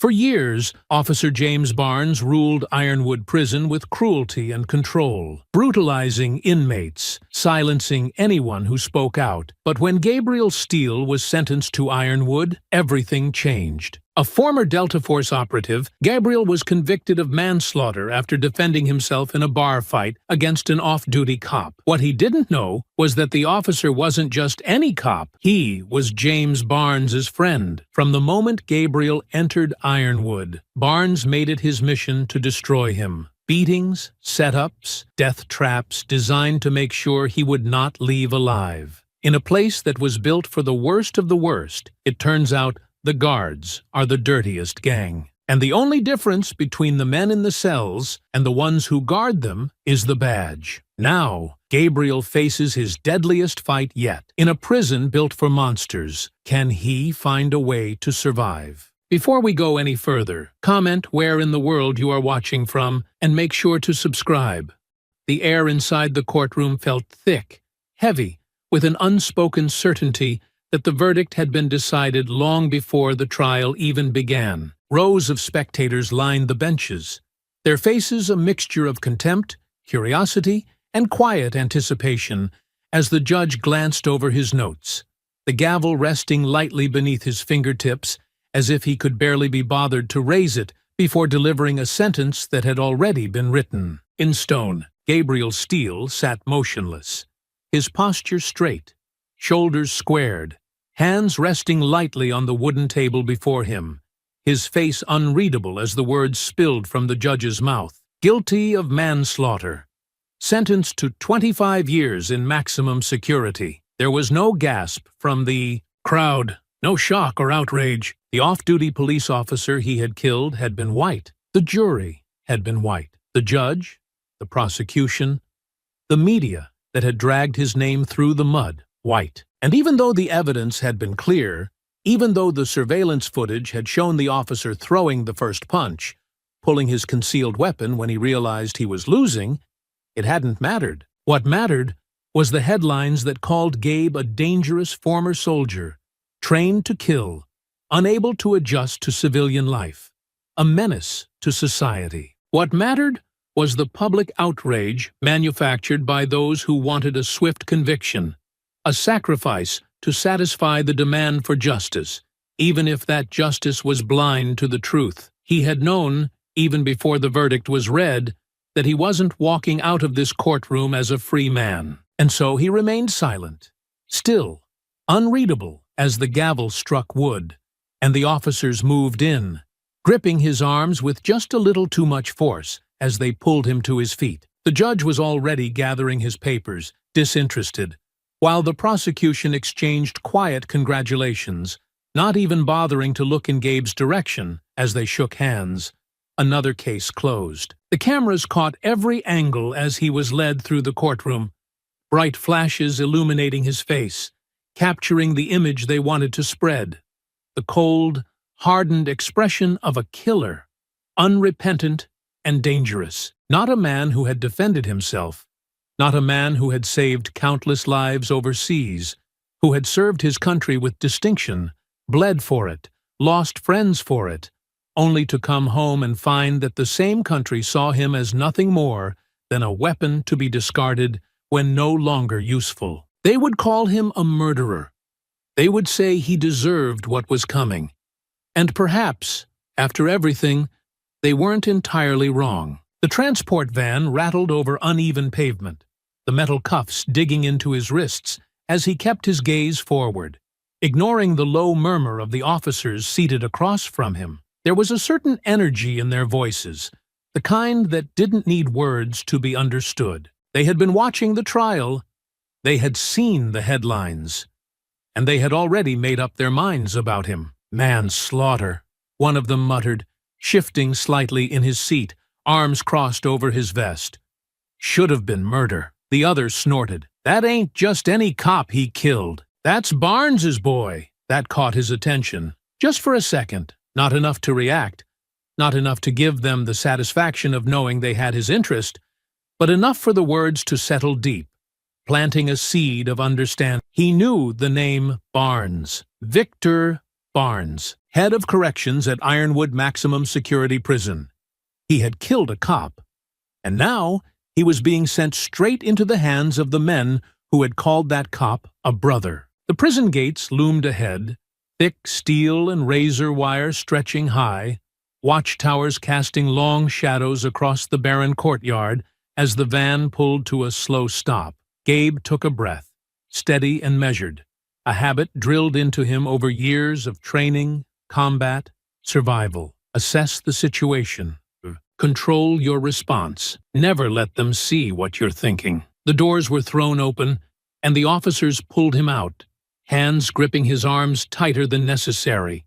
For years, Officer James Barnes ruled Ironwood Prison with cruelty and control, brutalizing inmates, silencing anyone who spoke out. But when Gabriel Steele was sentenced to Ironwood, everything changed. A former Delta Force operative, Gabriel was convicted of manslaughter after defending himself in a bar fight against an off-duty cop. What he didn't know was that the officer wasn't just any cop. He was James Barnes's friend. From the moment Gabriel entered Ironwood, Barnes made it his mission to destroy him. Beatings, setups, death traps designed to make sure he would not leave alive. In a place that was built for the worst of the worst, it turns out the guards are the dirtiest gang. And the only difference between the men in the cells and the ones who guard them is the badge. Now, Gabriel faces his deadliest fight yet. In a prison built for monsters, can he find a way to survive? Before we go any further, comment where in the world you are watching from and make sure to subscribe. The air inside the courtroom felt thick, heavy, with an unspoken certainty that the verdict had been decided long before the trial even began. Rows of spectators lined the benches, their faces a mixture of contempt, curiosity, and quiet anticipation as the judge glanced over his notes, the gavel resting lightly beneath his fingertips as if he could barely be bothered to raise it before delivering a sentence that had already been written. In stone, Gabriel Steele sat motionless, his posture straight, shoulders squared, hands resting lightly on the wooden table before him, his face unreadable as the words spilled from the judge's mouth. Guilty of manslaughter. Sentenced to 25 years in maximum security. There was no gasp from the crowd, no shock or outrage. The off-duty police officer he had killed had been white. The jury had been white. The judge, the prosecution, the media that had dragged his name through the mud, white. And even though the evidence had been clear, even though the surveillance footage had shown the officer throwing the first punch, pulling his concealed weapon when he realized he was losing, it hadn't mattered. What mattered was the headlines that called Gabe a dangerous former soldier, trained to kill, unable to adjust to civilian life, a menace to society. What mattered was the public outrage manufactured by those who wanted a swift conviction, a sacrifice to satisfy the demand for justice, even if that justice was blind to the truth. He had known, even before the verdict was read, that he wasn't walking out of this courtroom as a free man, and so he remained silent, still, unreadable as the gavel struck wood, and the officers moved in, gripping his arms with just a little too much force as they pulled him to his feet. The judge was already gathering his papers, disinterested, while the prosecution exchanged quiet congratulations, not even bothering to look in Gabe's direction as they shook hands. Another case closed. The cameras caught every angle as he was led through the courtroom, bright flashes illuminating his face, capturing the image they wanted to spread. The cold, hardened expression of a killer, unrepentant and dangerous. Not a man who had defended himself, not a man who had saved countless lives overseas, who had served his country with distinction, bled for it, lost friends for it, only to come home and find that the same country saw him as nothing more than a weapon to be discarded when no longer useful. They would call him a murderer. They would say he deserved what was coming. And perhaps, after everything, they weren't entirely wrong. The transport van rattled over uneven pavement, the metal cuffs digging into his wrists as he kept his gaze forward, ignoring the low murmur of the officers seated across from him. There was a certain energy in their voices, the kind that didn't need words to be understood. They had been watching the trial, they had seen the headlines, and they had already made up their minds about him. Manslaughter, one of them muttered, shifting slightly in his seat, arms crossed over his vest. Should have been murder. The other snorted. That ain't just any cop he killed. That's Barnes's boy. That caught his attention. Just for a second. Not enough to react. Not enough to give them the satisfaction of knowing they had his interest, but enough for the words to settle deep, planting a seed of understanding. He knew the name Barnes. Victor Barnes, head of corrections at Ironwood Maximum Security Prison. He had killed a cop, and now he was being sent straight into the hands of the men who had called that cop a brother. The prison gates loomed ahead, thick steel and razor wire stretching high, watchtowers casting long shadows across the barren courtyard as the van pulled to a slow stop. Gabe took a breath, steady and measured, a habit drilled into him over years of training, combat, survival. Assess the situation. Control your response. Never let them see what you're thinking. The doors were thrown open, and the officers pulled him out, hands gripping his arms tighter than necessary,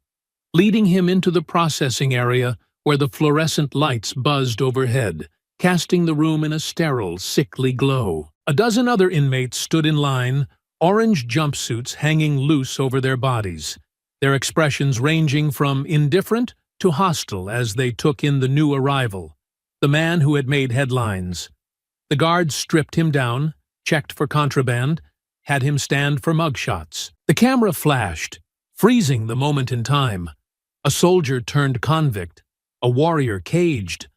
leading him into the processing area where the fluorescent lights buzzed overhead, casting the room in a sterile, sickly glow. A dozen other inmates stood in line, orange jumpsuits hanging loose over their bodies, their expressions ranging from indifferent to hostile as they took in the new arrival, the man who had made headlines. The guards stripped him down, checked for contraband, had him stand for mugshots. The camera flashed, freezing the moment in time. A soldier turned convict, a warrior caged,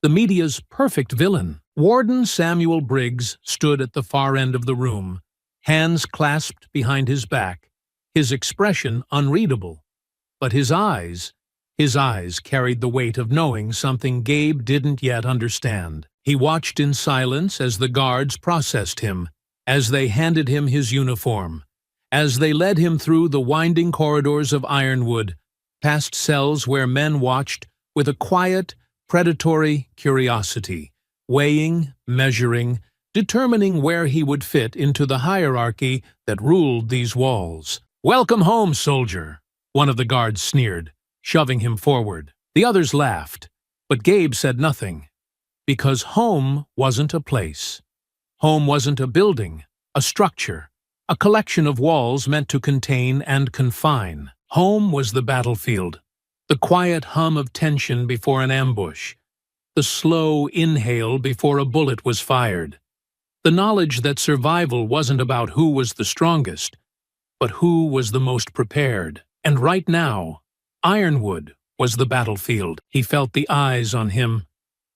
the media's perfect villain. Warden Samuel Briggs stood at the far end of the room, hands clasped behind his back, his expression unreadable. But his eyes carried the weight of knowing something Gabe didn't yet understand. He watched in silence as the guards processed him, as they handed him his uniform, as they led him through the winding corridors of Ironwood, past cells where men watched with a quiet, predatory curiosity, weighing, measuring, determining where he would fit into the hierarchy that ruled these walls. "Welcome home, soldier," one of the guards sneered, shoving him forward. The others laughed, but Gabe said nothing, because home wasn't a place. Home wasn't a building, a structure, a collection of walls meant to contain and confine. Home was the battlefield, the quiet hum of tension before an ambush, the slow inhale before a bullet was fired, the knowledge that survival wasn't about who was the strongest, but who was the most prepared. And right now, Ironwood was the battlefield. He felt the eyes on him,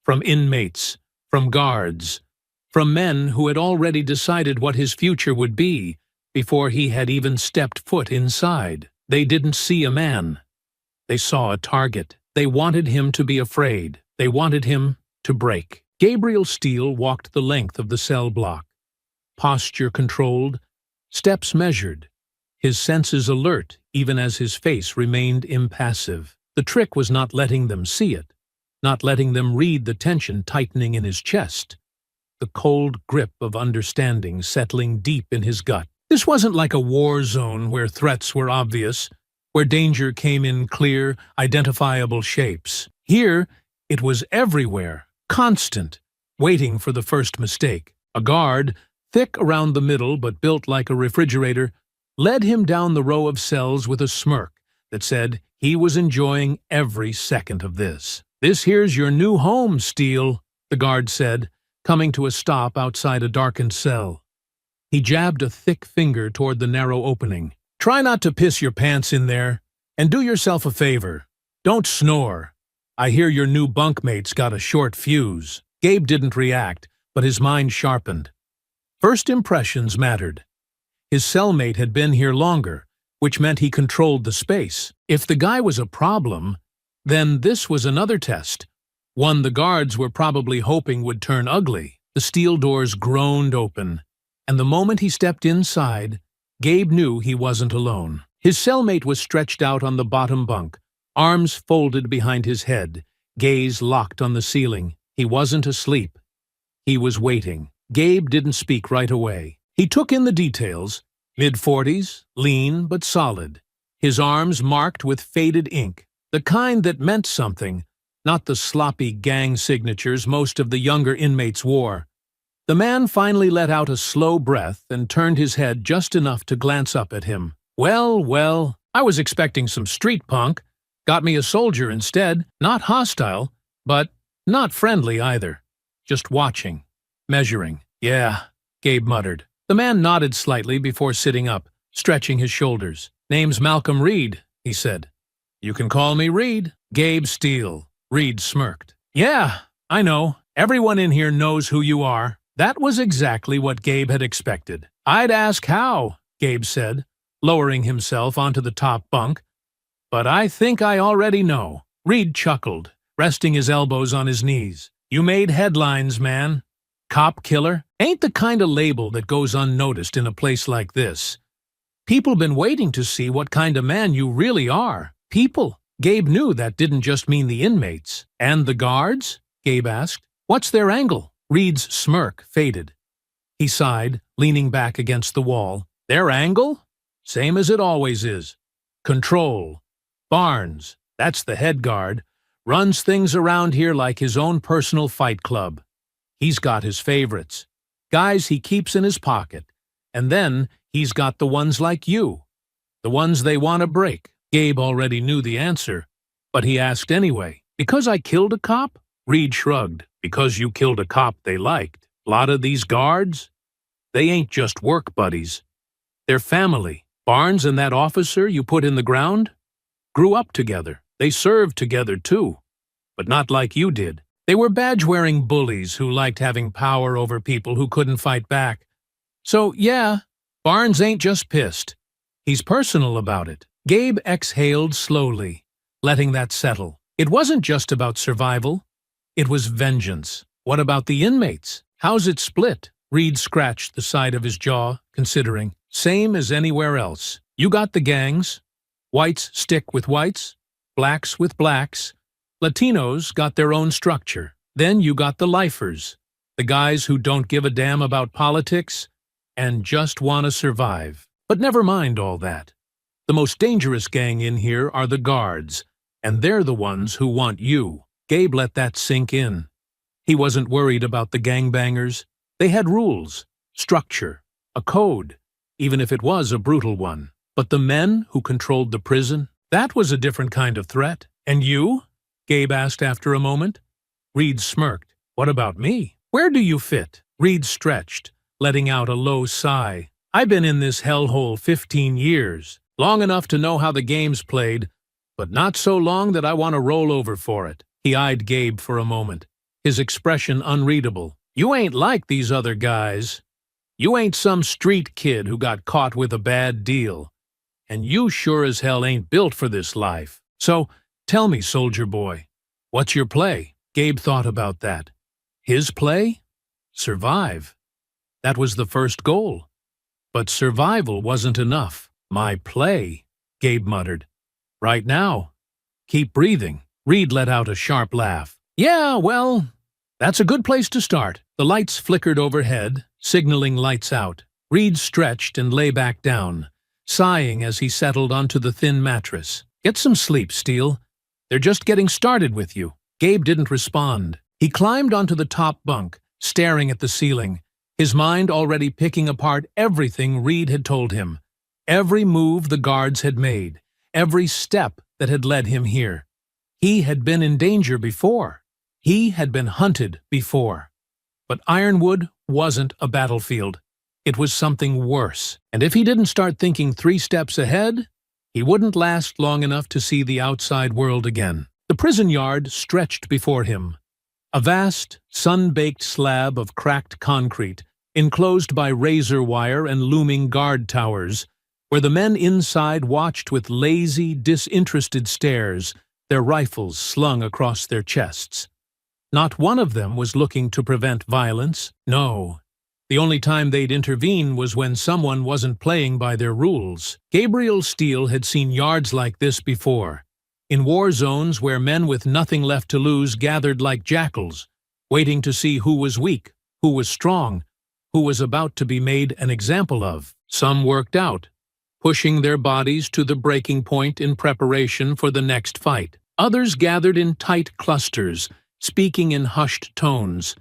from inmates, from guards, from men who had already decided what his future would be before he had even stepped foot inside. They didn't see a man. They saw a target. They wanted him to be afraid. They wanted him to break. Gabriel Steele walked the length of the cell block, posture controlled, steps measured, his senses alert even as his face remained impassive. The trick was not letting them see it, not letting them read the tension tightening in his chest, the cold grip of understanding settling deep in his gut. This wasn't like a war zone where threats were obvious, where danger came in clear, identifiable shapes. Here, it was everywhere, constant, waiting for the first mistake. A guard, thick around the middle but built like a refrigerator, led him down the row of cells with a smirk that said he was enjoying every second of this. "This here's your new home, Steele," the guard said, coming to a stop outside a darkened cell. He jabbed a thick finger toward the narrow opening. "Try not to piss your pants in there, and do yourself a favor. Don't snore. I hear your new bunkmate's got a short fuse." Gabe didn't react, but his mind sharpened. First impressions mattered. His cellmate had been here longer, which meant he controlled the space. If the guy was a problem, then this was another test, one the guards were probably hoping would turn ugly. The steel doors groaned open, and the moment he stepped inside, Gabe knew he wasn't alone. His cellmate was stretched out on the bottom bunk, arms folded behind his head, gaze locked on the ceiling. He wasn't asleep. He was waiting. Gabe didn't speak right away. He took in the details. Mid-40s, lean but solid. His arms marked with faded ink, the kind that meant something, not the sloppy gang signatures most of the younger inmates wore. The man finally let out a slow breath and turned his head just enough to glance up at him. Well, I was expecting some street punk. Got me a soldier instead, not hostile, but not friendly either. Just watching, measuring." "Yeah," Gabe muttered. The man nodded slightly before sitting up, stretching his shoulders. "Name's Malcolm Reed. he said. "You can call me Reed." "Gabe Steele." Reed smirked. "Yeah, I know. Everyone in here knows who you are." That was exactly what Gabe had expected. "I'd ask how," Gabe said, lowering himself onto the top bunk. "But I think I already know." Reed chuckled, resting his elbows on his knees. "You made headlines, man. Cop killer ain't the kind of label that goes unnoticed in a place like this. People been waiting to see what kind of man you really are. People." Gabe knew that didn't just mean the inmates. "And the guards?" Gabe asked. "What's their angle?" Reed's smirk faded. He sighed, leaning back against the wall. "Their angle? Same as it always is. Control. Barnes, that's the head guard, runs things around here like his own personal fight club. He's got his favorites, guys he keeps in his pocket, and then he's got the ones like you, the ones they want to break." Gabe already knew the answer, but he asked anyway. "Because I killed a cop?" Reed shrugged. "Because you killed a cop they liked. A lot of these guards, they ain't just work buddies. They're family. Barnes and that officer you put in the ground grew up together. They served together too, but not like you did. They were badge-wearing bullies who liked having power over people who couldn't fight back. So, yeah, Barnes ain't just pissed. He's personal about it." Gabe exhaled slowly, letting that settle. It wasn't just about survival. It was vengeance. "What about the inmates? How's it split?" Reed scratched the side of his jaw, considering. "Same as anywhere else. You got the gangs. Whites stick with whites, blacks with blacks. Latinos got their own structure. Then you got the lifers, the guys who don't give a damn about politics and just want to survive. But never mind all that. The most dangerous gang in here are the guards, and they're the ones who want you." Gabe let that sink in. He wasn't worried about the gangbangers. They had rules, structure, a code, even if it was a brutal one. But the men who controlled the prison, that was a different kind of threat. "And you?" Gabe asked after a moment. Reed smirked. "What about me? Where do you fit?" Reed stretched, letting out a low sigh. "I've been in this hellhole 15 years. Long enough to know how the game's played, but not so long that I want to roll over for it." He eyed Gabe for a moment, his expression unreadable. "You ain't like these other guys. You ain't some street kid who got caught with a bad deal. And you sure as hell ain't built for this life. So, tell me, soldier boy, what's your play?" Gabe thought about that. His play? Survive. That was the first goal. But survival wasn't enough. "My play," Gabe muttered. "Right now. Keep breathing." Reed let out a sharp laugh. "Yeah, well, that's a good place to start." The lights flickered overhead, signaling lights out. Reed stretched and lay back down, sighing as he settled onto the thin mattress. "Get some sleep, Steele. They're just getting started with you." Gabe didn't respond. He climbed onto the top bunk, staring at the ceiling, his mind already picking apart everything Reed had told him. Every move the guards had made, every step that had led him here. He had been in danger before. He had been hunted before. But Ironwood wasn't a battlefield. It was something worse. And if he didn't start thinking 3 steps ahead, he wouldn't last long enough to see the outside world again. The prison yard stretched before him. A vast, sun-baked slab of cracked concrete, enclosed by razor wire and looming guard towers, where the men inside watched with lazy, disinterested stares, their rifles slung across their chests. Not one of them was looking to prevent violence. No. The only time they'd intervene was when someone wasn't playing by their rules. Gabriel Steele had seen yards like this before, in war zones where men with nothing left to lose gathered like jackals, waiting to see who was weak, who was strong, who was about to be made an example of. Some worked out, pushing their bodies to the breaking point in preparation for the next fight. Others gathered in tight clusters, speaking in hushed tones,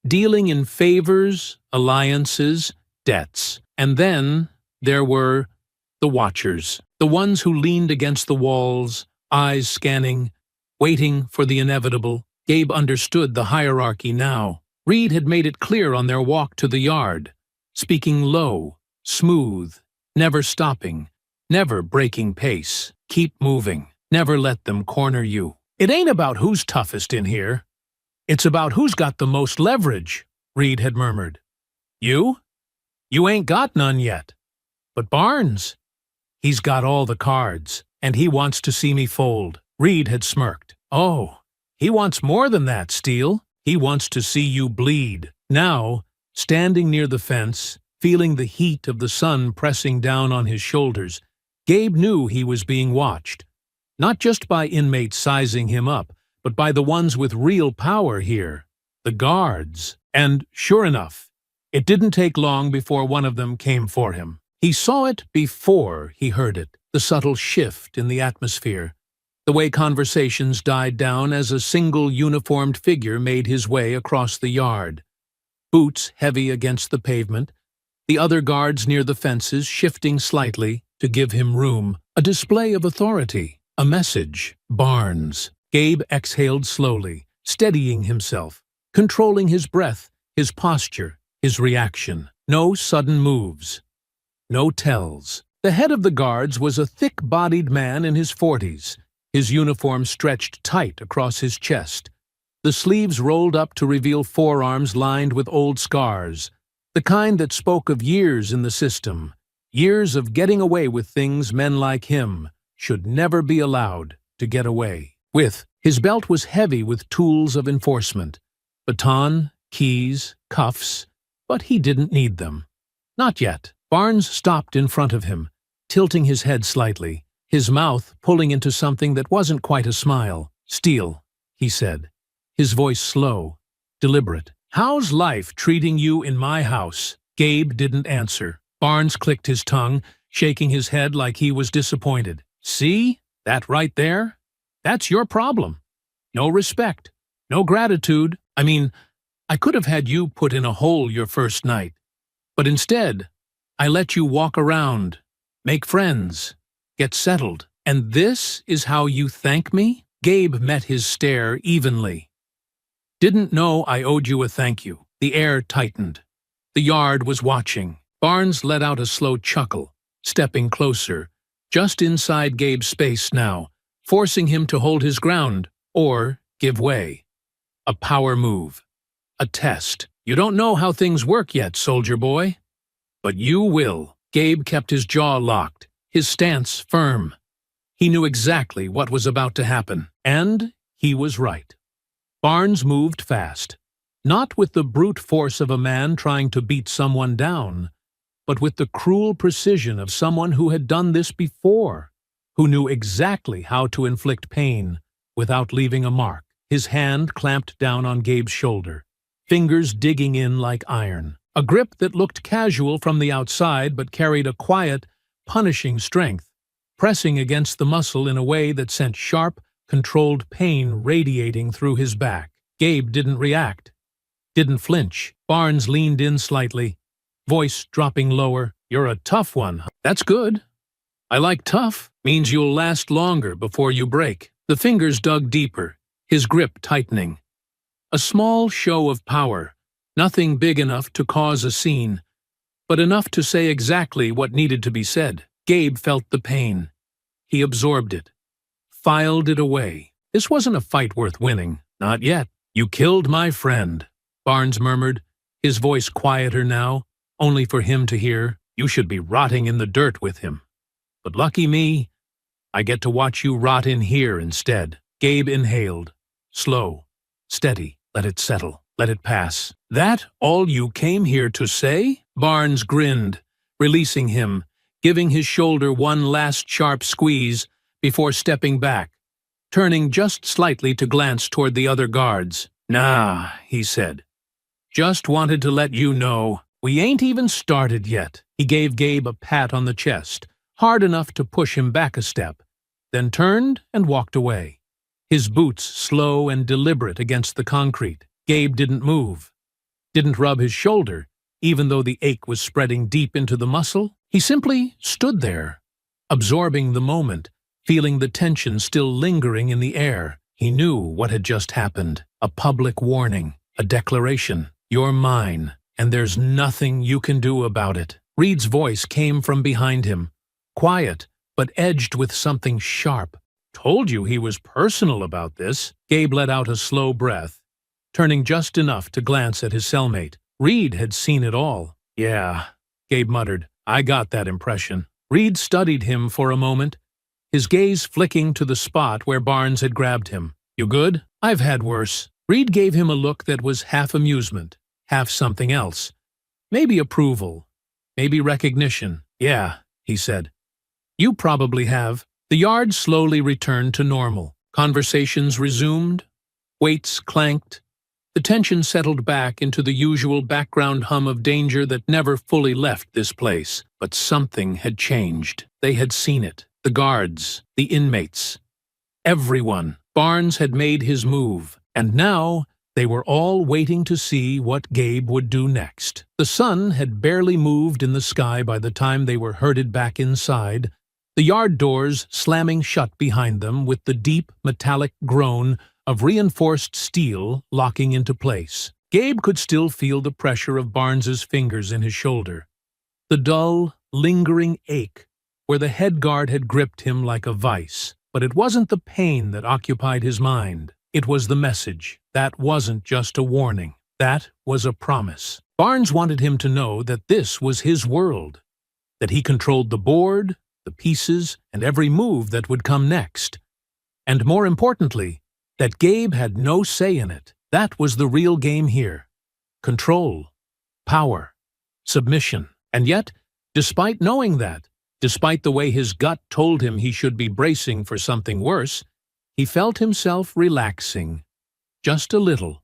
dealing in favors, alliances, debts. And then there were the watchers, the ones who leaned against the walls, eyes scanning, waiting for the inevitable. Gabe understood the hierarchy now. Reed had made it clear on their walk to the yard, speaking low, smooth, never stopping, never breaking pace. Keep moving. Never let them corner you. It ain't about who's toughest in here. It's about who's got the most leverage, Reed had murmured. You? You ain't got none yet. But Barnes? He's got all the cards, and he wants to see me fold. Reed had smirked. Oh, he wants more than that, Steele. He wants to see you bleed. Now, standing near the fence, feeling the heat of the sun pressing down on his shoulders, Gabe knew he was being watched. Not just by inmates sizing him up, but by the ones with real power here, the guards. And, sure enough, it didn't take long before one of them came for him. He saw it before he heard it, the subtle shift in the atmosphere, the way conversations died down as a single uniformed figure made his way across the yard. Boots heavy against the pavement, the other guards near the fences shifting slightly to give him room, a display of authority, a message. Barnes. Gabe exhaled slowly, steadying himself, controlling his breath, his posture, his reaction. No sudden moves. No tells. The head of the guards was a thick-bodied man in his 40s, his uniform stretched tight across his chest, the sleeves rolled up to reveal forearms lined with old scars, the kind that spoke of years in the system, years of getting away with things men like him should never be allowed to get away with. His belt was heavy with tools of enforcement, baton, keys, cuffs, but he didn't need them. Not yet. Barnes stopped in front of him, tilting his head slightly, his mouth pulling into something that wasn't quite a smile. "Steele," he said, his voice slow, deliberate. "How's life treating you in my house?" Gabe didn't answer. Barnes clicked his tongue, shaking his head like he was disappointed. "See? That right there? That's your problem. No respect. No gratitude. I mean, I could have had you put in a hole your first night. But instead, I let you walk around, make friends, get settled. And this is how you thank me?" Gabe met his stare evenly. "Didn't know I owed you a thank you." The air tightened. The yard was watching. Barnes let out a slow chuckle, stepping closer, just inside Gabe's space now, forcing him to hold his ground, or give way. A power move. A test. "You don't know how things work yet, soldier boy. But you will." Gabe kept his jaw locked, his stance firm. He knew exactly what was about to happen, and he was right. Barnes moved fast, not with the brute force of a man trying to beat someone down, but with the cruel precision of someone who had done this before, who knew exactly how to inflict pain without leaving a mark. His hand clamped down on Gabe's shoulder, fingers digging in like iron. A grip that looked casual from the outside but carried a quiet, punishing strength, pressing against the muscle in a way that sent sharp, controlled pain radiating through his back. Gabe didn't react, didn't flinch. Barnes leaned in slightly, voice dropping lower. "You're a tough one." "That's good. I like tough. Means you'll last longer before you break." The fingers dug deeper, his grip tightening. A small show of power, nothing big enough to cause a scene, but enough to say exactly what needed to be said. Gabe felt the pain. He absorbed it, filed it away. This wasn't a fight worth winning. Not yet. "You killed my friend," Barnes murmured, his voice quieter now, only for him to hear. "You should be rotting in the dirt with him. But lucky me, I get to watch you rot in here instead." Gabe inhaled. Slow, steady, let it settle, let it pass. "That all you came here to say?" Barnes grinned, releasing him, giving his shoulder one last sharp squeeze before stepping back, turning just slightly to glance toward the other guards. "Nah," he said. "Just wanted to let you know, we ain't even started yet." He gave Gabe a pat on the chest, hard enough to push him back a step, then turned and walked away, his boots slow and deliberate against the concrete. Gabe didn't move, didn't rub his shoulder, even though the ache was spreading deep into the muscle. He simply stood there, absorbing the moment, feeling the tension still lingering in the air. He knew what had just happened. A public warning, a declaration. "You're mine, and there's nothing you can do about it." Reed's voice came from behind him, quiet but edged with something sharp. Told you he was personal about this. Gabe let out a slow breath, turning just enough to glance at his cellmate. Reed had seen it all. Yeah, Gabe muttered. I got that impression. Reed studied him for a moment, his gaze flicking to the spot where Barnes had grabbed him. You good? I've had worse. Reed gave him a look that was half amusement, half something else. Maybe approval, maybe recognition. Yeah, he said. You probably have. The yard slowly returned to normal. Conversations resumed. Weights clanked. The tension settled back into the usual background hum of danger that never fully left this place. But something had changed. They had seen it. The guards, the inmates, everyone. Barnes had made his move, and now they were all waiting to see what Gabe would do next. The sun had barely moved in the sky by the time they were herded back inside, the yard doors slamming shut behind them with the deep, metallic groan of reinforced steel locking into place. Gabe could still feel the pressure of Barnes's fingers in his shoulder, the dull, lingering ache where the head guard had gripped him like a vice. But it wasn't the pain that occupied his mind. It was the message. That wasn't just a warning. That was a promise. Barnes wanted him to know that this was his world, that he controlled the board, the pieces, and every move that would come next. And more importantly, that Gabe had no say in it. That was the real game here. Control, power, submission. And yet, despite knowing that, despite the way his gut told him he should be bracing for something worse, he felt himself relaxing, just a little,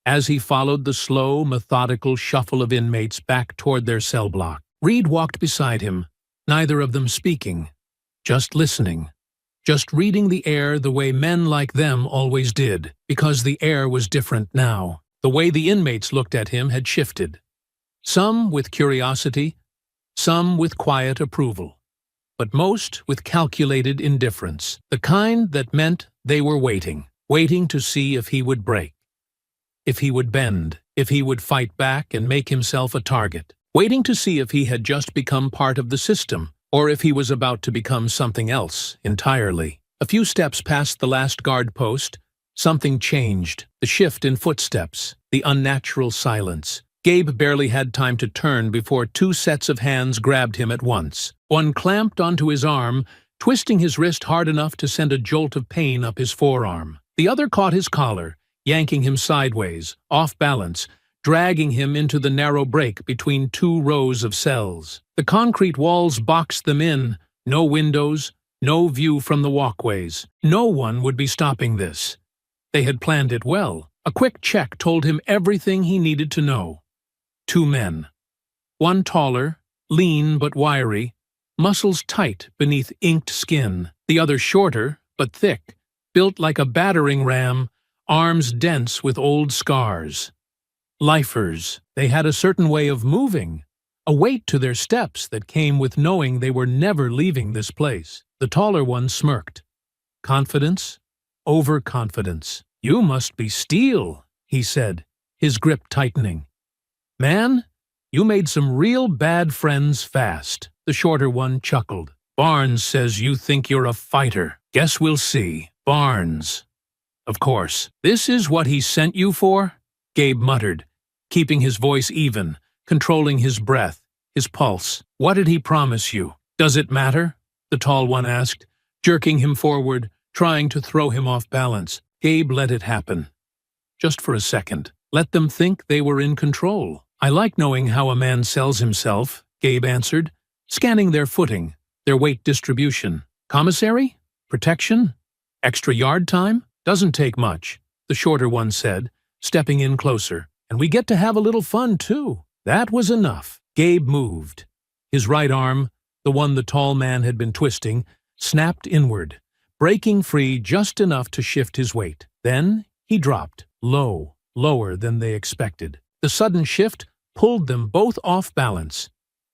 as he followed the slow, methodical shuffle of inmates back toward their cell block. Reed walked beside him, neither of them speaking, just listening, just reading the air the way men like them always did, because the air was different now. The way the inmates looked at him had shifted, some with curiosity, some with quiet approval, but most with calculated indifference, the kind that meant they were waiting to see if he would break, if he would bend, if he would fight back and make himself a target, waiting to see if he had just become part of the system, or if he was about to become something else entirely. A few steps past the last guard post, something changed, the shift in footsteps, the unnatural silence. Gabe barely had time to turn before two sets of hands grabbed him at once. One clamped onto his arm, twisting his wrist hard enough to send a jolt of pain up his forearm. The other caught his collar, yanking him sideways, off balance, dragging him into the narrow break between two rows of cells. The concrete walls boxed them in, no windows, no view from the walkways. No one would be stopping this. They had planned it well. A quick check told him everything he needed to know. Two men. One taller, lean but wiry, muscles tight beneath inked skin. The other shorter, but thick, built like a battering ram, arms dense with old scars. Lifers. They had a certain way of moving, a weight to their steps that came with knowing they were never leaving this place. The taller one smirked. Confidence? Overconfidence. You must be steel, he said, his grip tightening. Man, you made some real bad friends fast. The shorter one chuckled. Barnes says you think you're a fighter. Guess we'll see. Barnes. Of course. This is what he sent you for? Gabe muttered, keeping his voice even, controlling his breath, his pulse. What did he promise you? Does it matter? The tall one asked, jerking him forward, trying to throw him off balance. Gabe let it happen. Just for a second. Let them think they were in control. I like knowing how a man sells himself, Gabe answered, scanning their footing, their weight distribution. Commissary? Protection? Extra yard time? Doesn't take much, the shorter one said, stepping in closer. And we get to have a little fun, too. That was enough. Gabe moved. His right arm, the one the tall man had been twisting, snapped inward, breaking free just enough to shift his weight. Then he dropped, lower than they expected. The sudden shift pulled them both off balance,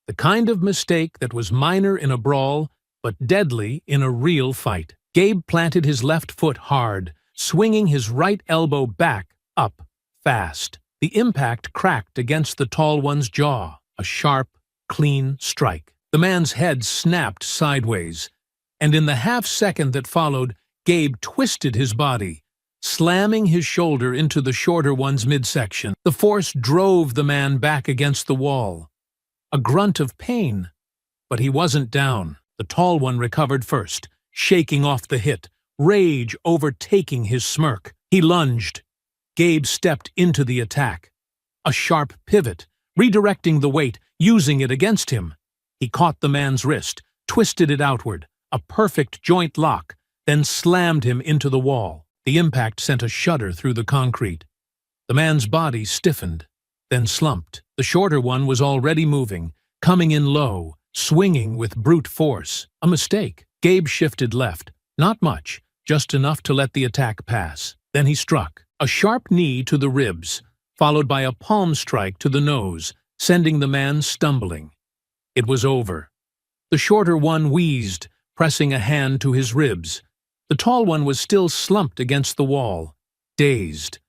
the kind of mistake that was minor in a brawl, but deadly in a real fight. Gabe planted his left foot hard, swinging his right elbow back, up, fast. The impact cracked against the tall one's jaw, a sharp, clean strike. The man's head snapped sideways, and in the half-second that followed, Gabe twisted his body, slamming his shoulder into the shorter one's midsection. The force drove the man back against the wall. A grunt of pain, but he wasn't down. The tall one recovered first, shaking off the hit, rage overtaking his smirk. He lunged. Gabe stepped into the attack. A sharp pivot, redirecting the weight, using it against him. He caught the man's wrist, twisted it outward, a perfect joint lock, then slammed him into the wall. The impact sent a shudder through the concrete. The man's body stiffened, then slumped. The shorter one was already moving, coming in low, swinging with brute force. A mistake. Gabe shifted left. Not much, just enough to let the attack pass. Then he struck. A sharp knee to the ribs, followed by a palm strike to the nose, sending the man stumbling. It was over. The shorter one wheezed, pressing a hand to his ribs. The tall one was still slumped against the wall, dazed.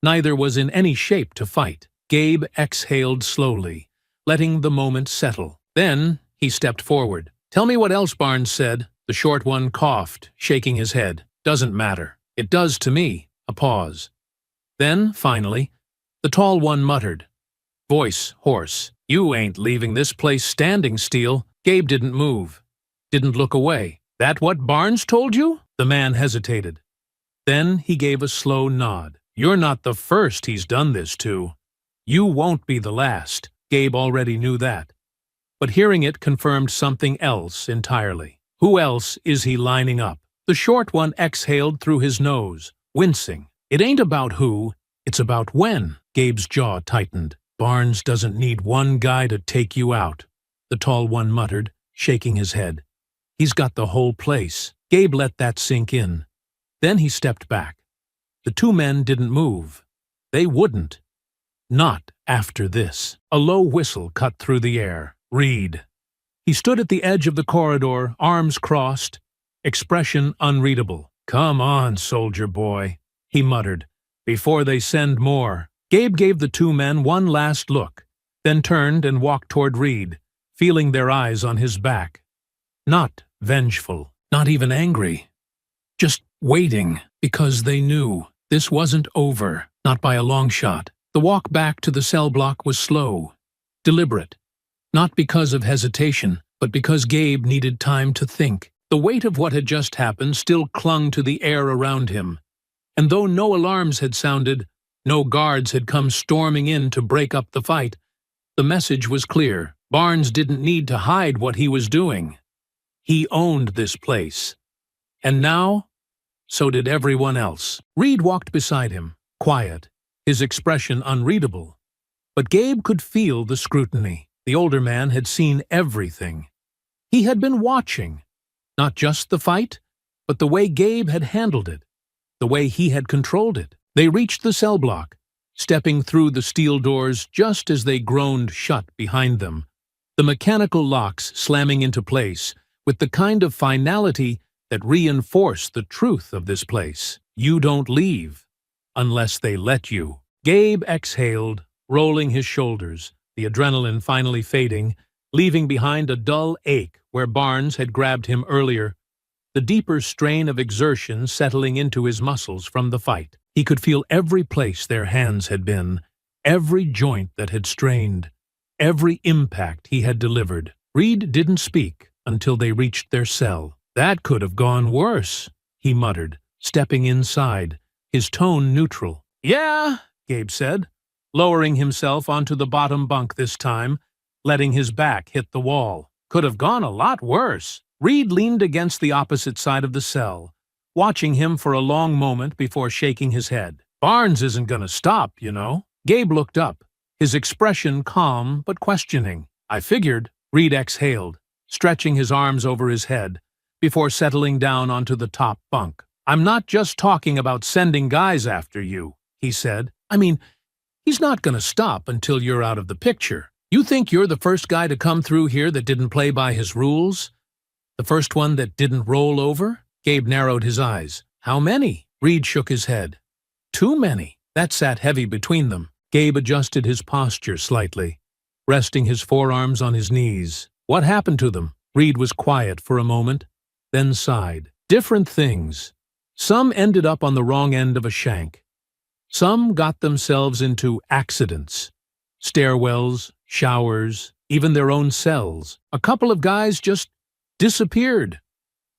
Neither was in any shape to fight. Gabe exhaled slowly, letting the moment settle. Then he stepped forward. "Tell me what else Barnes said." The short one coughed, shaking his head. "Doesn't matter." "It does to me." A pause. Then, finally, the tall one muttered, voice hoarse, "You ain't leaving this place standing, Steele." Gabe didn't move, didn't look away. "That what Barnes told you?" The man hesitated. Then he gave a slow nod. "You're not the first he's done this to. You won't be the last." Gabe already knew that. But hearing it confirmed something else entirely. Who else is he lining up? The short one exhaled through his nose, wincing. "It ain't about who, it's about when." Gabe's jaw tightened. "Barnes doesn't need one guy to take you out," the tall one muttered, shaking his head. "He's got the whole place." Gabe let that sink in. Then he stepped back. The two men didn't move. They wouldn't. Not after this. A low whistle cut through the air. Reed. He stood at the edge of the corridor, arms crossed, expression unreadable. "Come on, soldier boy," he muttered, "before they send more." Gabe gave the two men one last look, then turned and walked toward Reed, feeling their eyes on his back. Not vengeful, not even angry. Just waiting, because they knew this wasn't over, not by a long shot. The walk back to the cell block was slow, deliberate, not because of hesitation, but because Gabe needed time to think. The weight of what had just happened still clung to the air around him, and though no alarms had sounded, no guards had come storming in to break up the fight, the message was clear. Barnes didn't need to hide what he was doing. He owned this place. And now, so did everyone else. Reed walked beside him, quiet, his expression unreadable. But Gabe could feel the scrutiny. The older man had seen everything. He had been watching, not just the fight, but the way Gabe had handled it, the way he had controlled it. They reached the cell block, stepping through the steel doors just as they groaned shut behind them, the mechanical locks slamming into place with the kind of finality that reinforced the truth of this place. You don't leave unless they let you. Gabe exhaled, rolling his shoulders, the adrenaline finally fading, leaving behind a dull ache where Barnes had grabbed him earlier, the deeper strain of exertion settling into his muscles from the fight. He could feel every place their hands had been, every joint that had strained, every impact he had delivered. Reed didn't speak until they reached their cell. "That could have gone worse," he muttered, stepping inside, his tone neutral. "Yeah," Gabe said, lowering himself onto the bottom bunk this time, letting his back hit the wall. "Could have gone a lot worse." Reed leaned against the opposite side of the cell, watching him for a long moment before shaking his head. "Barnes isn't gonna stop, you know." Gabe looked up, his expression calm but questioning. "I figured," Reed exhaled, stretching his arms over his head, before settling down onto the top bunk. "I'm not just talking about sending guys after you," he said. "I mean, he's not gonna stop until you're out of the picture. You think you're the first guy to come through here that didn't play by his rules? The first one that didn't roll over?" Gabe narrowed his eyes. "How many?" Reed shook his head. "Too many." That sat heavy between them. Gabe adjusted his posture slightly, resting his forearms on his knees. "What happened to them?" Reed was quiet for a moment, then sighed. Different things. Some ended up on the wrong end of a shank. Some got themselves into accidents. Stairwells, showers, even their own cells. A couple of guys just disappeared.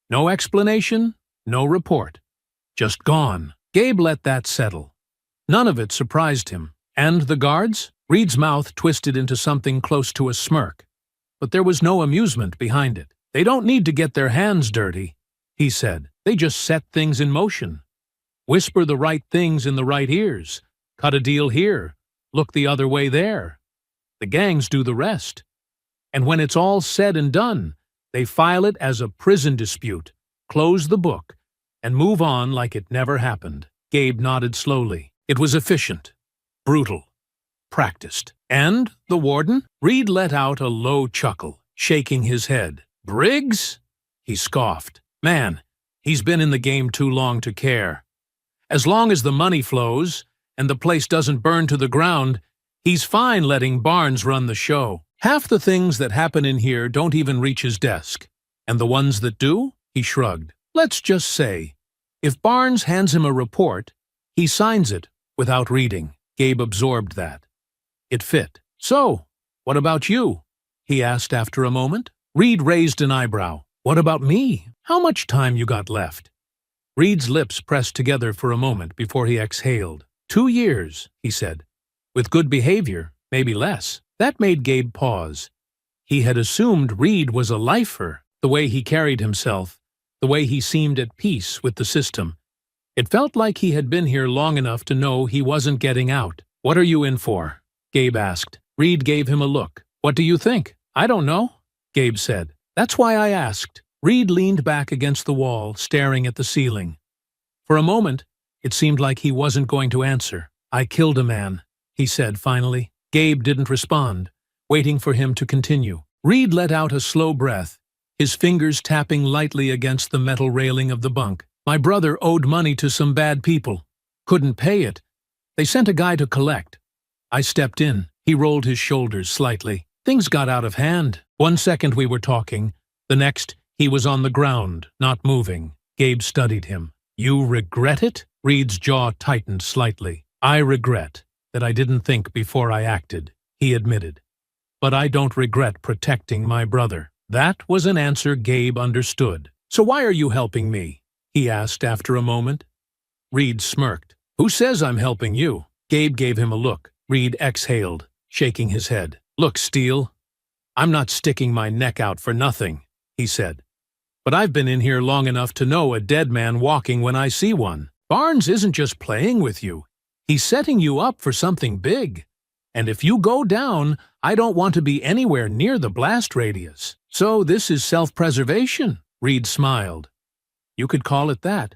No explanation, no report. Just gone. Gabe let that settle. None of it surprised him. And the guards? Reed's mouth twisted into something close to a smirk. But there was no amusement behind it. They don't need to get their hands dirty, he said. They just set things in motion. Whisper the right things in the right ears. Cut a deal here. Look the other way there. The gangs do the rest. And when it's all said and done, they file it as a prison dispute, close the book, and move on like it never happened. Gabe nodded slowly. It was efficient, brutal, practiced. And the warden? Reed let out a low chuckle, shaking his head. Briggs? He scoffed. Man, he's been in the game too long to care. As long as the money flows and the place doesn't burn to the ground, he's fine letting Barnes run the show. Half the things that happen in here don't even reach his desk. And the ones that do? He shrugged. Let's just say, if Barnes hands him a report, he signs it without reading. Gabe absorbed that. It fit. So, what about you? He asked after a moment. Reed raised an eyebrow. What about me? How much time you got left? Reed's lips pressed together for a moment before he exhaled. 2 years, he said. With good behavior, maybe less. That made Gabe pause. He had assumed Reed was a lifer, the way he carried himself, the way he seemed at peace with the system. It felt like he had been here long enough to know he wasn't getting out. What are you in for? Gabe asked. Reed gave him a look. What do you think? I don't know, Gabe said. That's why I asked. Reed leaned back against the wall, staring at the ceiling. For a moment, it seemed like he wasn't going to answer. I killed a man, he said finally. Gabe didn't respond, waiting for him to continue. Reed let out a slow breath, his fingers tapping lightly against the metal railing of the bunk. My brother owed money to some bad people. Couldn't pay it. They sent a guy to collect. I stepped in. He rolled his shoulders slightly. Things got out of hand. 1 second we were talking. The next, he was on the ground, not moving. Gabe studied him. You regret it? Reed's jaw tightened slightly. I regret that I didn't think before I acted, he admitted. But I don't regret protecting my brother. That was an answer Gabe understood. So why are you helping me? He asked after a moment. Reed smirked. Who says I'm helping you? Gabe gave him a look. Reed exhaled, shaking his head. Look, Steele, I'm not sticking my neck out for nothing, he said. But I've been in here long enough to know a dead man walking when I see one. Barnes isn't just playing with you. He's setting you up for something big. And if you go down, I don't want to be anywhere near the blast radius. So this is self-preservation, Reed smiled. You could call it that.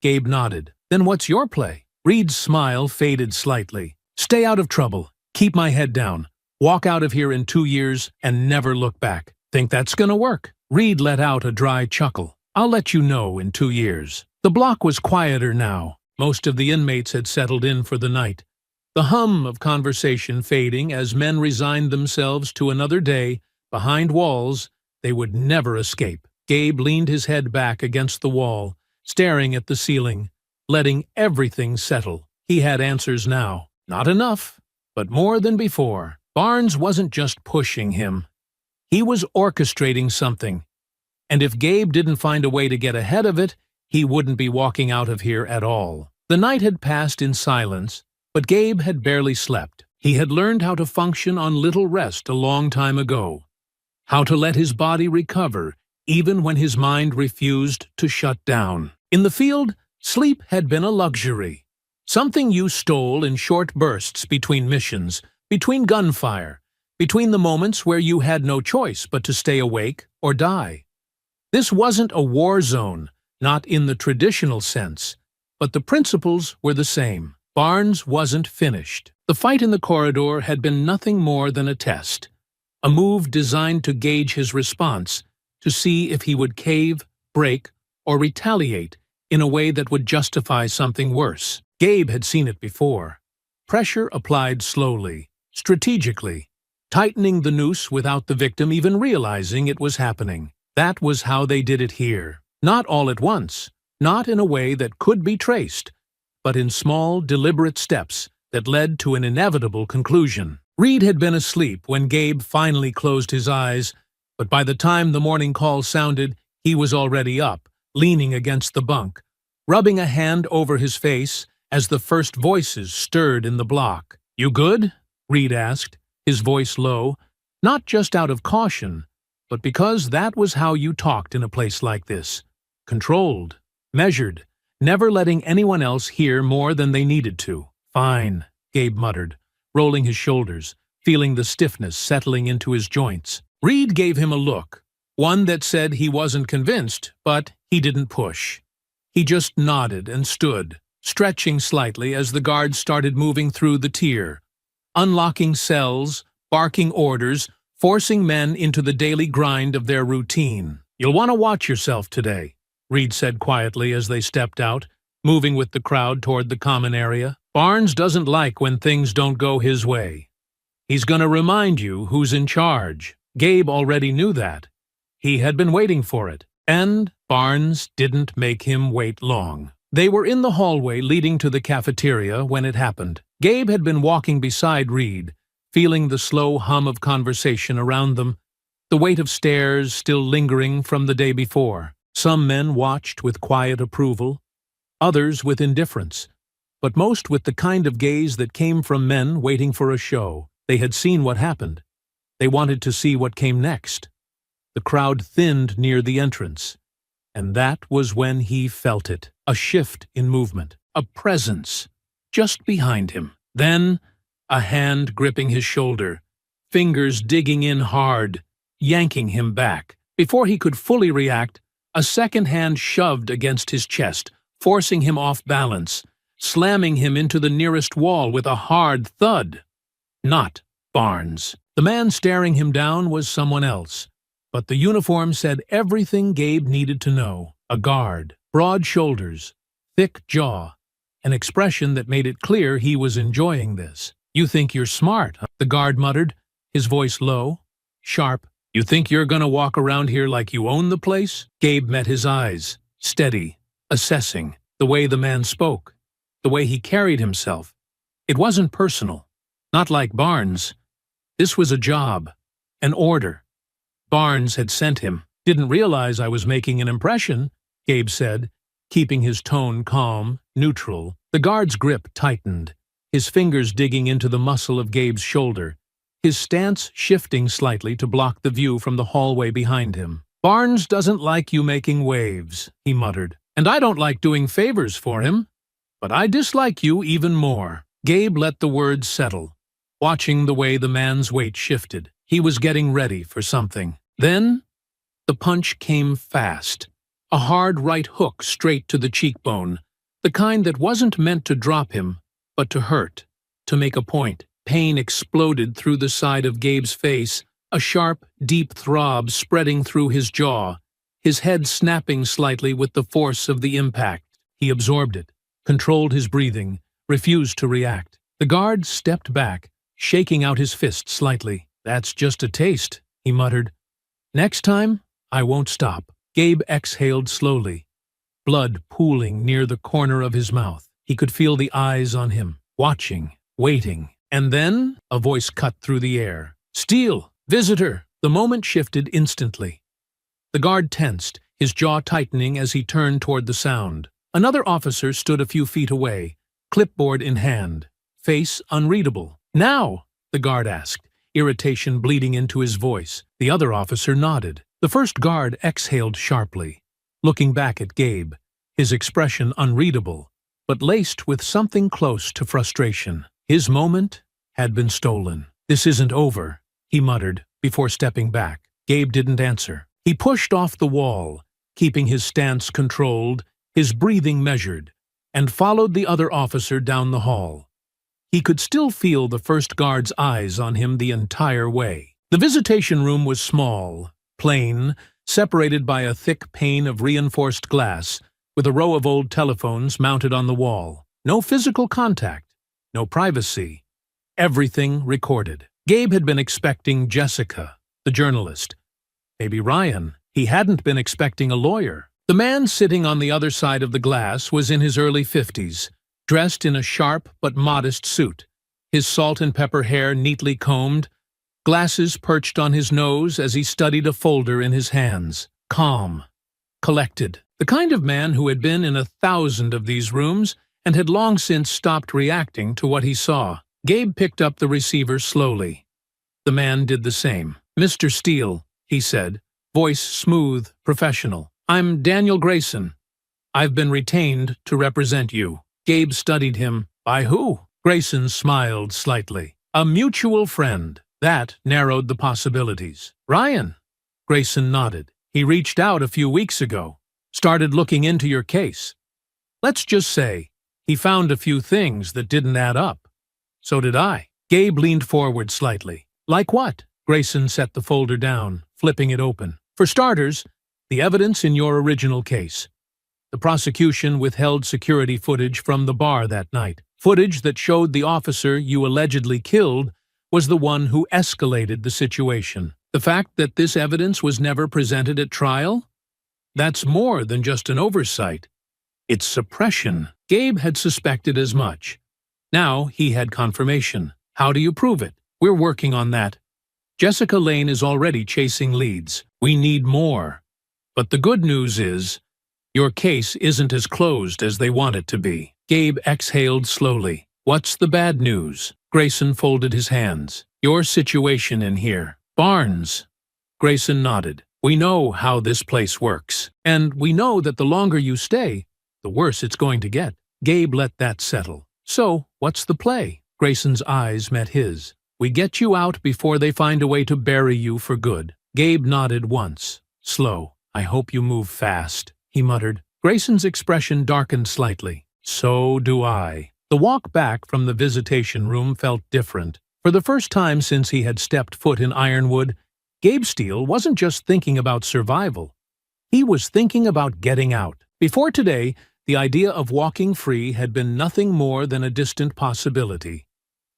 Gabe nodded. Then what's your play? Reed's smile faded slightly. Stay out of trouble. Keep my head down. Walk out of here in 2 years and never look back. Think that's gonna work? Reed let out a dry chuckle. I'll let you know in 2 years. The block was quieter now. Most of the inmates had settled in for the night, the hum of conversation fading as men resigned themselves to another day behind walls they would never escape. Gabe leaned his head back against the wall, staring at the ceiling, letting everything settle. He had answers now. Not enough, but more than before. Barnes wasn't just pushing him. He was orchestrating something. And if Gabe didn't find a way to get ahead of it, he wouldn't be walking out of here at all. The night had passed in silence, but Gabe had barely slept. He had learned how to function on little rest a long time ago. How to let his body recover, even when his mind refused to shut down. In the field, sleep had been a luxury. Something you stole in short bursts between missions, between gunfire, between the moments where you had no choice but to stay awake or die. This wasn't a war zone, not in the traditional sense, but the principles were the same. Barnes wasn't finished. The fight in the corridor had been nothing more than a test, a move designed to gauge his response, to see if he would cave, break, or retaliate in a way that would justify something worse. Gabe had seen it before. Pressure applied slowly, strategically, tightening the noose without the victim even realizing it was happening. That was how they did it here. Not all at once, not in a way that could be traced, but in small, deliberate steps that led to an inevitable conclusion. Reed had been asleep when Gabe finally closed his eyes, but by the time the morning call sounded, he was already up, leaning against the bunk, rubbing a hand over his face as the first voices stirred in the block. "You good?" Reed asked, his voice low, not just out of caution, but because that was how you talked in a place like this. Controlled, measured, never letting anyone else hear more than they needed to. "Fine," Gabe muttered, rolling his shoulders, feeling the stiffness settling into his joints. Reed gave him a look, one that said he wasn't convinced, but he didn't push. He just nodded and stood, stretching slightly as the guards started moving through the tier, unlocking cells, barking orders, forcing men into the daily grind of their routine. "You'll want to watch yourself today," Reed said quietly as they stepped out, moving with the crowd toward the common area. "Barnes doesn't like when things don't go his way. He's going to remind you who's in charge." Gabe already knew that. He had been waiting for it, and Barnes didn't make him wait long. They were in the hallway leading to the cafeteria when it happened. Gabe had been walking beside Reed, feeling the slow hum of conversation around them, the weight of stares still lingering from the day before. Some men watched with quiet approval, others with indifference, but most with the kind of gaze that came from men waiting for a show. They had seen what happened. They wanted to see what came next. The crowd thinned near the entrance, and that was when he felt it. A shift in movement, a presence, just behind him. Then, a hand gripping his shoulder, fingers digging in hard, yanking him back. Before he could fully react, a second hand shoved against his chest, forcing him off balance, slamming him into the nearest wall with a hard thud. Not Barnes. The man staring him down was someone else, but the uniform said everything Gabe needed to know. A guard, broad shoulders, thick jaw, an expression that made it clear he was enjoying this. "You think you're smart," huh?" The guard muttered, his voice low, sharp. "You think you're gonna walk around here like you own the place?" Gabe met his eyes, steady, assessing, the way the man spoke, the way he carried himself. It wasn't personal, not like Barnes. This was a job, an order. Barnes had sent him. "Didn't realize I was making an impression," Gabe said, keeping his tone calm, neutral. The guard's grip tightened, his fingers digging into the muscle of Gabe's shoulder, his stance shifting slightly to block the view from the hallway behind him. "Barnes doesn't like you making waves," he muttered. "And I don't like doing favors for him. But I dislike you even more." Gabe let the words settle, watching the way the man's weight shifted. He was getting ready for something. Then, the punch came fast. A hard right hook straight to the cheekbone, the kind that wasn't meant to drop him, but to hurt, to make a point. Pain exploded through the side of Gabe's face, a sharp, deep throb spreading through his jaw, his head snapping slightly with the force of the impact. He absorbed it, controlled his breathing, refused to react. The guard stepped back, shaking out his fist slightly. "That's just a taste," he muttered. "Next time, I won't stop." Gabe exhaled slowly, blood pooling near the corner of his mouth. He could feel the eyes on him, watching, waiting. And then a voice cut through the air. "Steele! Visitor!" The moment shifted instantly. The guard tensed, his jaw tightening as he turned toward the sound. Another officer stood a few feet away, clipboard in hand, face unreadable. "Now?" the guard asked, irritation bleeding into his voice. The other officer nodded. The first guard exhaled sharply, looking back at Gabe, his expression unreadable, but laced with something close to frustration. His moment had been stolen. "This isn't over," he muttered before stepping back. Gabe didn't answer. He pushed off the wall, keeping his stance controlled, his breathing measured, and followed the other officer down the hall. He could still feel the first guard's eyes on him the entire way. The visitation room was small, plain, separated by a thick pane of reinforced glass, with a row of old telephones mounted on the wall. No physical contact, no privacy. Everything recorded. Gabe had been expecting Jessica, the journalist. Maybe Ryan. He hadn't been expecting a lawyer. The man sitting on the other side of the glass was in his early 50s, dressed in a sharp but modest suit, his salt and pepper hair neatly combed, glasses perched on his nose as he studied a folder in his hands. Calm, collected. The kind of man who had been in 1,000 of these rooms and had long since stopped reacting to what he saw. Gabe picked up the receiver slowly. The man did the same. "Mr. Steele," he said, voice smooth, professional. "I'm Daniel Grayson. I've been retained to represent you." Gabe studied him. "By who?" Grayson smiled slightly. "A mutual friend." That narrowed the possibilities. "Ryan." Grayson nodded. "He reached out a few weeks ago, started looking into your case. Let's just say, he found a few things that didn't add up. So did I." Gabe leaned forward slightly. "Like what?" Grayson set the folder down, flipping it open. "For starters, the evidence in your original case. The prosecution withheld security footage from the bar that night. Footage that showed the officer you allegedly killed was the one who escalated the situation. The fact that this evidence was never presented at trial? That's more than just an oversight. It's suppression." Gabe had suspected as much. Now he had confirmation. "How do you prove it?" "We're working on that. Jessica Lane is already chasing leads. We need more. But the good news is, your case isn't as closed as they want it to be." Gabe exhaled slowly. "What's the bad news?" Grayson folded his hands. "Your situation in here." "Barnes." Grayson nodded. "We know how this place works. And we know that the longer you stay, the worse it's going to get." Gabe let that settle. "So, what's the play?" Grayson's eyes met his. "We get you out before they find a way to bury you for good." Gabe nodded once. Slow. "I hope you move fast," he muttered. Grayson's expression darkened slightly. "So do I." The walk back from the visitation room felt different. For the first time since he had stepped foot in Ironwood, Gabe Steele wasn't just thinking about survival. He was thinking about getting out. Before today, the idea of walking free had been nothing more than a distant possibility.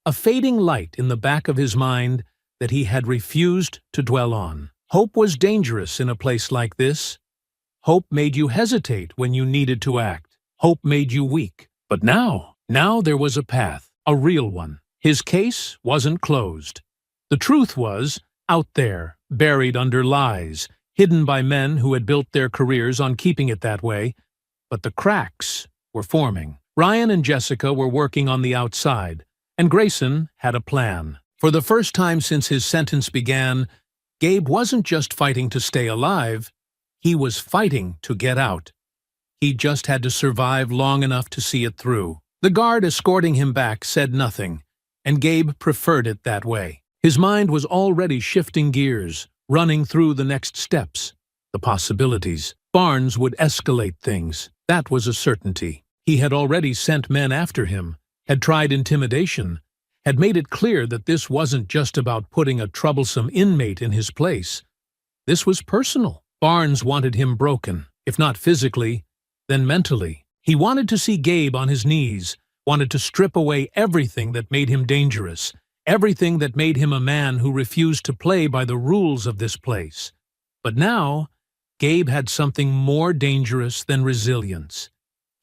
A fading light in the back of his mind that he had refused to dwell on. Hope was dangerous in a place like this. Hope made you hesitate when you needed to act. Hope made you weak. But now there was a path, a real one. His case wasn't closed. The truth was out there, buried under lies, hidden by men who had built their careers on keeping it that way. But the cracks were forming. Ryan and Jessica were working on the outside, and Grayson had a plan. For the first time since his sentence began, Gabe wasn't just fighting to stay alive, he was fighting to get out. He just had to survive long enough to see it through. The guard escorting him back said nothing, and Gabe preferred it that way. His mind was already shifting gears, running through the next steps, the possibilities. Barnes would escalate things. That was a certainty. He had already sent men after him, had tried intimidation, had made it clear that this wasn't just about putting a troublesome inmate in his place. This was personal. Barnes wanted him broken, if not physically, then mentally. He wanted to see Gabe on his knees, wanted to strip away everything that made him dangerous, everything that made him a man who refused to play by the rules of this place. But now, Gabe had something more dangerous than resilience.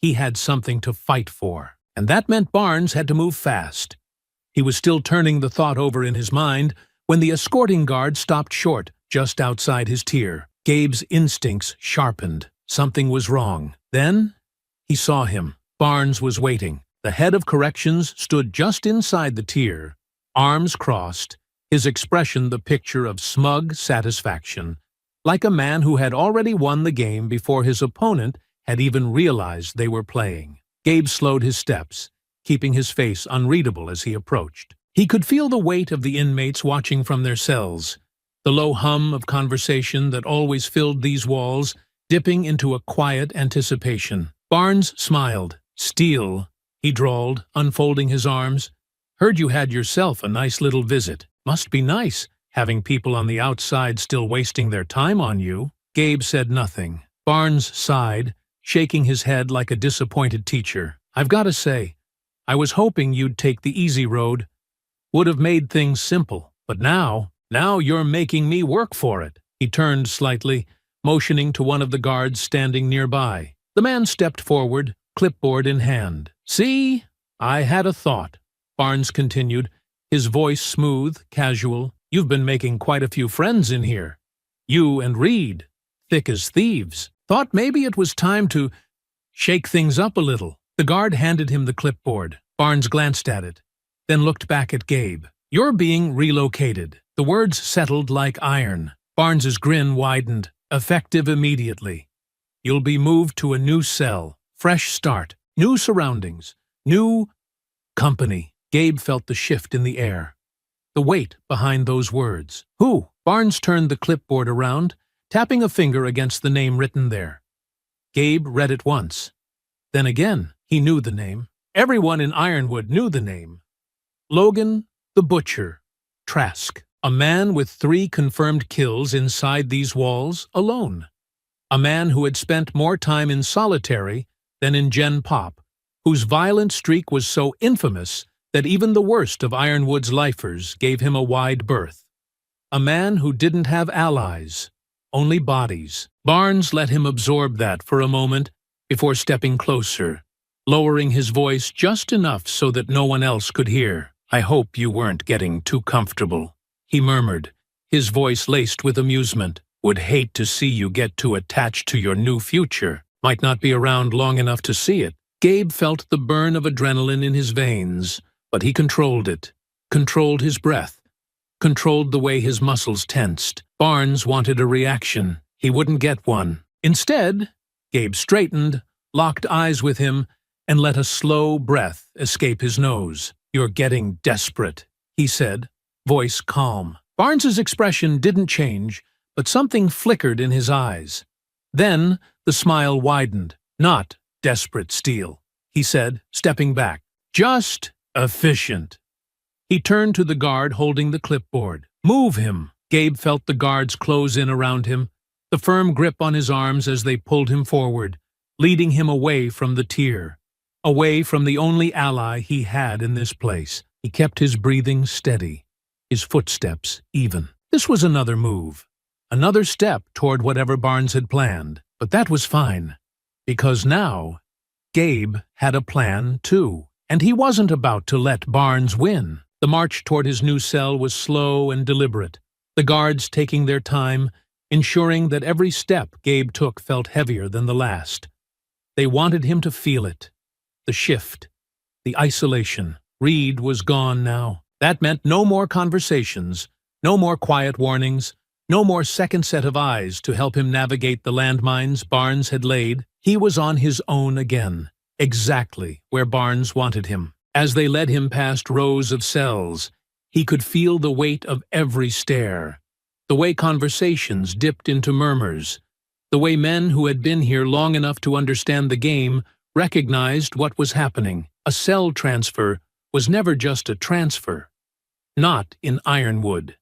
He had something to fight for, and that meant Barnes had to move fast. He was still turning the thought over in his mind when the escorting guard stopped short just outside his tier. Gabe's instincts sharpened. Something was wrong. Then, he saw him. Barnes was waiting. The head of corrections stood just inside the tier, arms crossed, his expression the picture of smug satisfaction, like a man who had already won the game before his opponent had even realized they were playing. Gabe slowed his steps, keeping his face unreadable as he approached. He could feel the weight of the inmates watching from their cells, the low hum of conversation that always filled these walls, dipping into a quiet anticipation. Barnes smiled. "Steele," he drawled, unfolding his arms. "Heard you had yourself a nice little visit. Must be nice, having people on the outside still wasting their time on you." Gabe said nothing. Barnes sighed, shaking his head like a disappointed teacher. "I've got to say, I was hoping you'd take the easy road. Would have made things simple. But now you're making me work for it." He turned slightly, motioning to one of the guards standing nearby. The man stepped forward, clipboard in hand. "See? I had a thought," Barnes continued, his voice smooth, casual. "You've been making quite a few friends in here. You and Reed, thick as thieves. Thought maybe it was time to shake things up a little." The guard handed him the clipboard. Barnes glanced at it, then looked back at Gabe. "You're being relocated." The words settled like iron. Barnes's grin widened, effective immediately. "You'll be moved to a new cell, fresh start, new surroundings, new company." Gabe felt the shift in the air, the weight behind those words. "Who?" Barnes turned the clipboard around, tapping a finger against the name written there. Gabe read it once. Then again, he knew the name. Everyone in Ironwood knew the name. Logan the Butcher, Trask. A man with 3 confirmed kills inside these walls alone. A man who had spent more time in solitary than in Gen Pop, whose violent streak was so infamous that even the worst of Ironwood's lifers gave him a wide berth. A man who didn't have allies, only bodies. Barnes let him absorb that for a moment before stepping closer, lowering his voice just enough so that no one else could hear. "I hope you weren't getting too comfortable," he murmured, his voice laced with amusement. "Would hate to see you get too attached to your new future. Might not be around long enough to see it." Gabe felt the burn of adrenaline in his veins, but he controlled it, controlled his breath, controlled the way his muscles tensed. Barnes wanted a reaction. He wouldn't get one. Instead, Gabe straightened, locked eyes with him, and let a slow breath escape his nose. "You're getting desperate," he said, voice calm. Barnes's expression didn't change, but something flickered in his eyes. Then the smile widened. "Not desperate, Steele," he said, stepping back. "Just efficient." He turned to the guard holding the clipboard. "Move him." Gabe felt the guards close in around him, the firm grip on his arms as they pulled him forward, leading him away from the tier, away from the only ally he had in this place. He kept his breathing steady, his footsteps even. This was another move, another step toward whatever Barnes had planned. But that was fine, because now Gabe had a plan too, and he wasn't about to let Barnes win. The march toward his new cell was slow and deliberate, the guards taking their time, ensuring that every step Gabe took felt heavier than the last. They wanted him to feel it, the shift, the isolation. Reed was gone now. That meant no more conversations, no more quiet warnings, no more second set of eyes to help him navigate the landmines Barnes had laid. He was on his own again, exactly where Barnes wanted him. As they led him past rows of cells, he could feel the weight of every stare, the way conversations dipped into murmurs, the way men who had been here long enough to understand the game recognized what was happening. A cell transfer was never just a transfer. Not in Ironwood.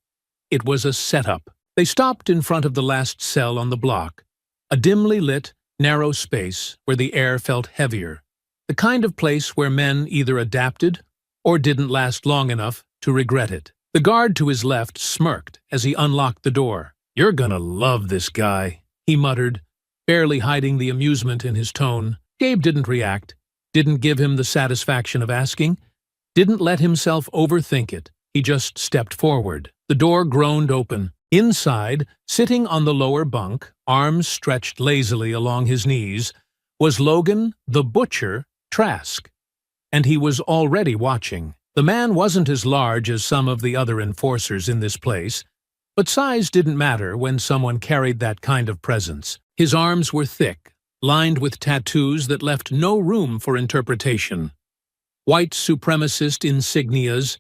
It was a setup. They stopped in front of the last cell on the block, a dimly lit, narrow space where the air felt heavier, the kind of place where men either adapted or didn't last long enough to regret it. The guard to his left smirked as he unlocked the door. "You're gonna love this guy," he muttered, barely hiding the amusement in his tone. Gabe didn't react, didn't give him the satisfaction of asking, didn't let himself overthink it. He just stepped forward. The door groaned open. Inside, sitting on the lower bunk, arms stretched lazily along his knees, was Logan the Butcher Trask, and he was already watching. The man wasn't as large as some of the other enforcers in this place, but size didn't matter when someone carried that kind of presence. His arms were thick, lined with tattoos that left no room for interpretation. White supremacist insignias,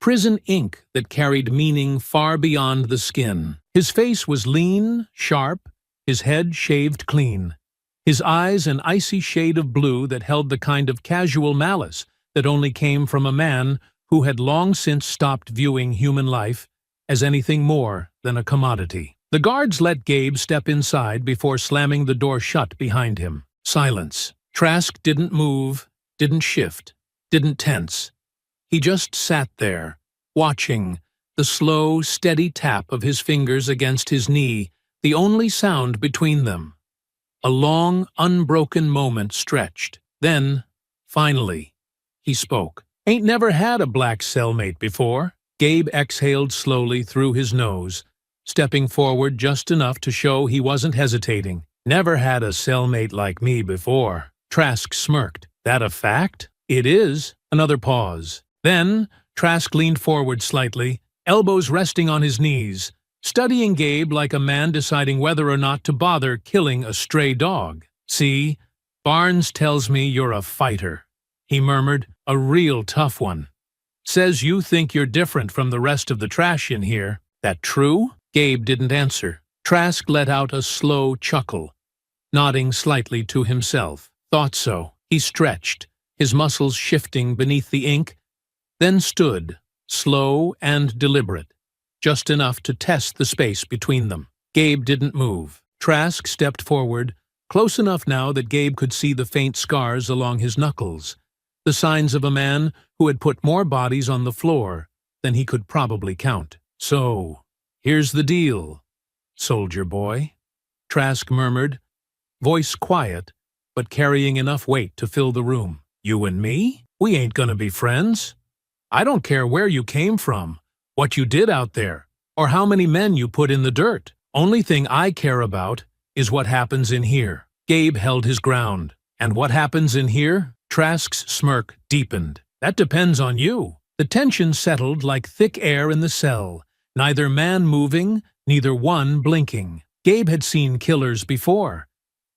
prison ink that carried meaning far beyond the skin. His face was lean, sharp, his head shaved clean. His eyes an icy shade of blue that held the kind of casual malice that only came from a man who had long since stopped viewing human life as anything more than a commodity. The guards let Gabe step inside before slamming the door shut behind him. Silence. Trask didn't move, didn't shift, didn't tense. He just sat there, watching, the slow, steady tap of his fingers against his knee, the only sound between them. A long, unbroken moment stretched. Then, finally, he spoke. "Ain't never had a black cellmate before." Gabe exhaled slowly through his nose, stepping forward just enough to show he wasn't hesitating. "Never had a cellmate like me before." Trask smirked. "That a fact?" "It is." Another pause. Then, Trask leaned forward slightly, elbows resting on his knees, studying Gabe like a man deciding whether or not to bother killing a stray dog. "See, Barnes tells me you're a fighter," he murmured, "a real tough one. Says you think you're different from the rest of the trash in here. That true?" Gabe didn't answer. Trask let out a slow chuckle, nodding slightly to himself. "Thought so." He stretched, his muscles shifting beneath the ink, then stood, slow and deliberate, just enough to test the space between them. Gabe didn't move. Trask stepped forward, close enough now that Gabe could see the faint scars along his knuckles, the signs of a man who had put more bodies on the floor than he could probably count. "So, here's the deal, soldier boy," Trask murmured, voice quiet, but carrying enough weight to fill the room. "You and me? We ain't gonna be friends. I don't care where you came from, what you did out there, or how many men you put in the dirt. Only thing I care about is what happens in here." Gabe held his ground. "And what happens in here?" Trask's smirk deepened. "That depends on you." The tension settled like thick air in the cell, neither man moving, neither one blinking. Gabe had seen killers before.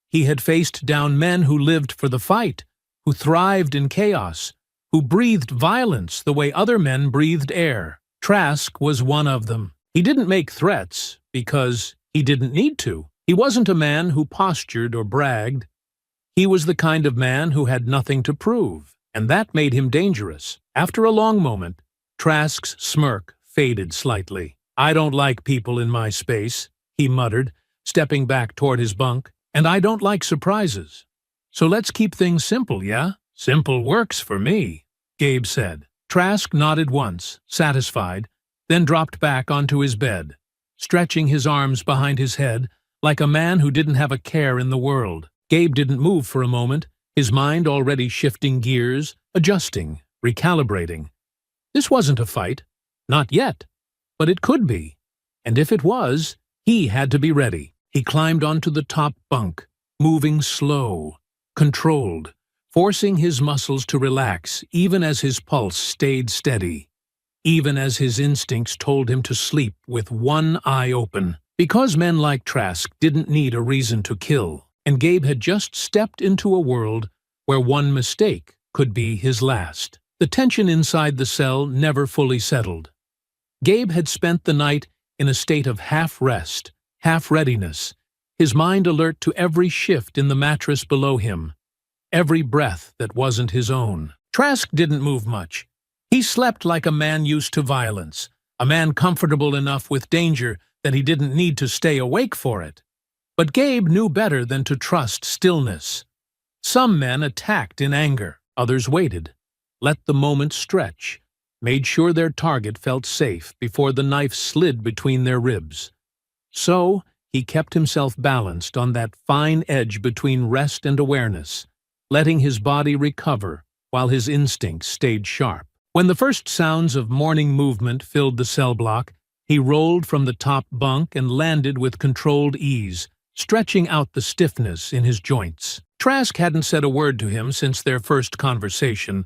He had faced down men who lived for the fight, who thrived in chaos, who breathed violence the way other men breathed air. Trask was one of them. He didn't make threats because he didn't need to. He wasn't a man who postured or bragged. He was the kind of man who had nothing to prove, and that made him dangerous. After a long moment, Trask's smirk faded slightly. "I don't like people in my space," he muttered, stepping back toward his bunk, "and I don't like surprises. So let's keep things simple, yeah?" "Simple works for me," Gabe said. Trask nodded once, satisfied, then dropped back onto his bed, stretching his arms behind his head like a man who didn't have a care in the world. Gabe didn't move for a moment, his mind already shifting gears, adjusting, recalibrating. This wasn't a fight. Not yet. But it could be. And if it was, he had to be ready. He climbed onto the top bunk, moving slow, controlled, forcing his muscles to relax even as his pulse stayed steady, even as his instincts told him to sleep with one eye open. Because men like Trask didn't need a reason to kill, and Gabe had just stepped into a world where one mistake could be his last. The tension inside the cell never fully settled. Gabe had spent the night in a state of half-rest, half-readiness, his mind alert to every shift in the mattress below him, every breath that wasn't his own. Trask didn't move much. He slept like a man used to violence, a man comfortable enough with danger that he didn't need to stay awake for it. But Gabe knew better than to trust stillness. Some men attacked in anger, others waited, let the moment stretch, made sure their target felt safe before the knife slid between their ribs. So, he kept himself balanced on that fine edge between rest and awareness, letting his body recover while his instincts stayed sharp. When the first sounds of morning movement filled the cell block, he rolled from the top bunk and landed with controlled ease, stretching out the stiffness in his joints. Trask hadn't said a word to him since their first conversation,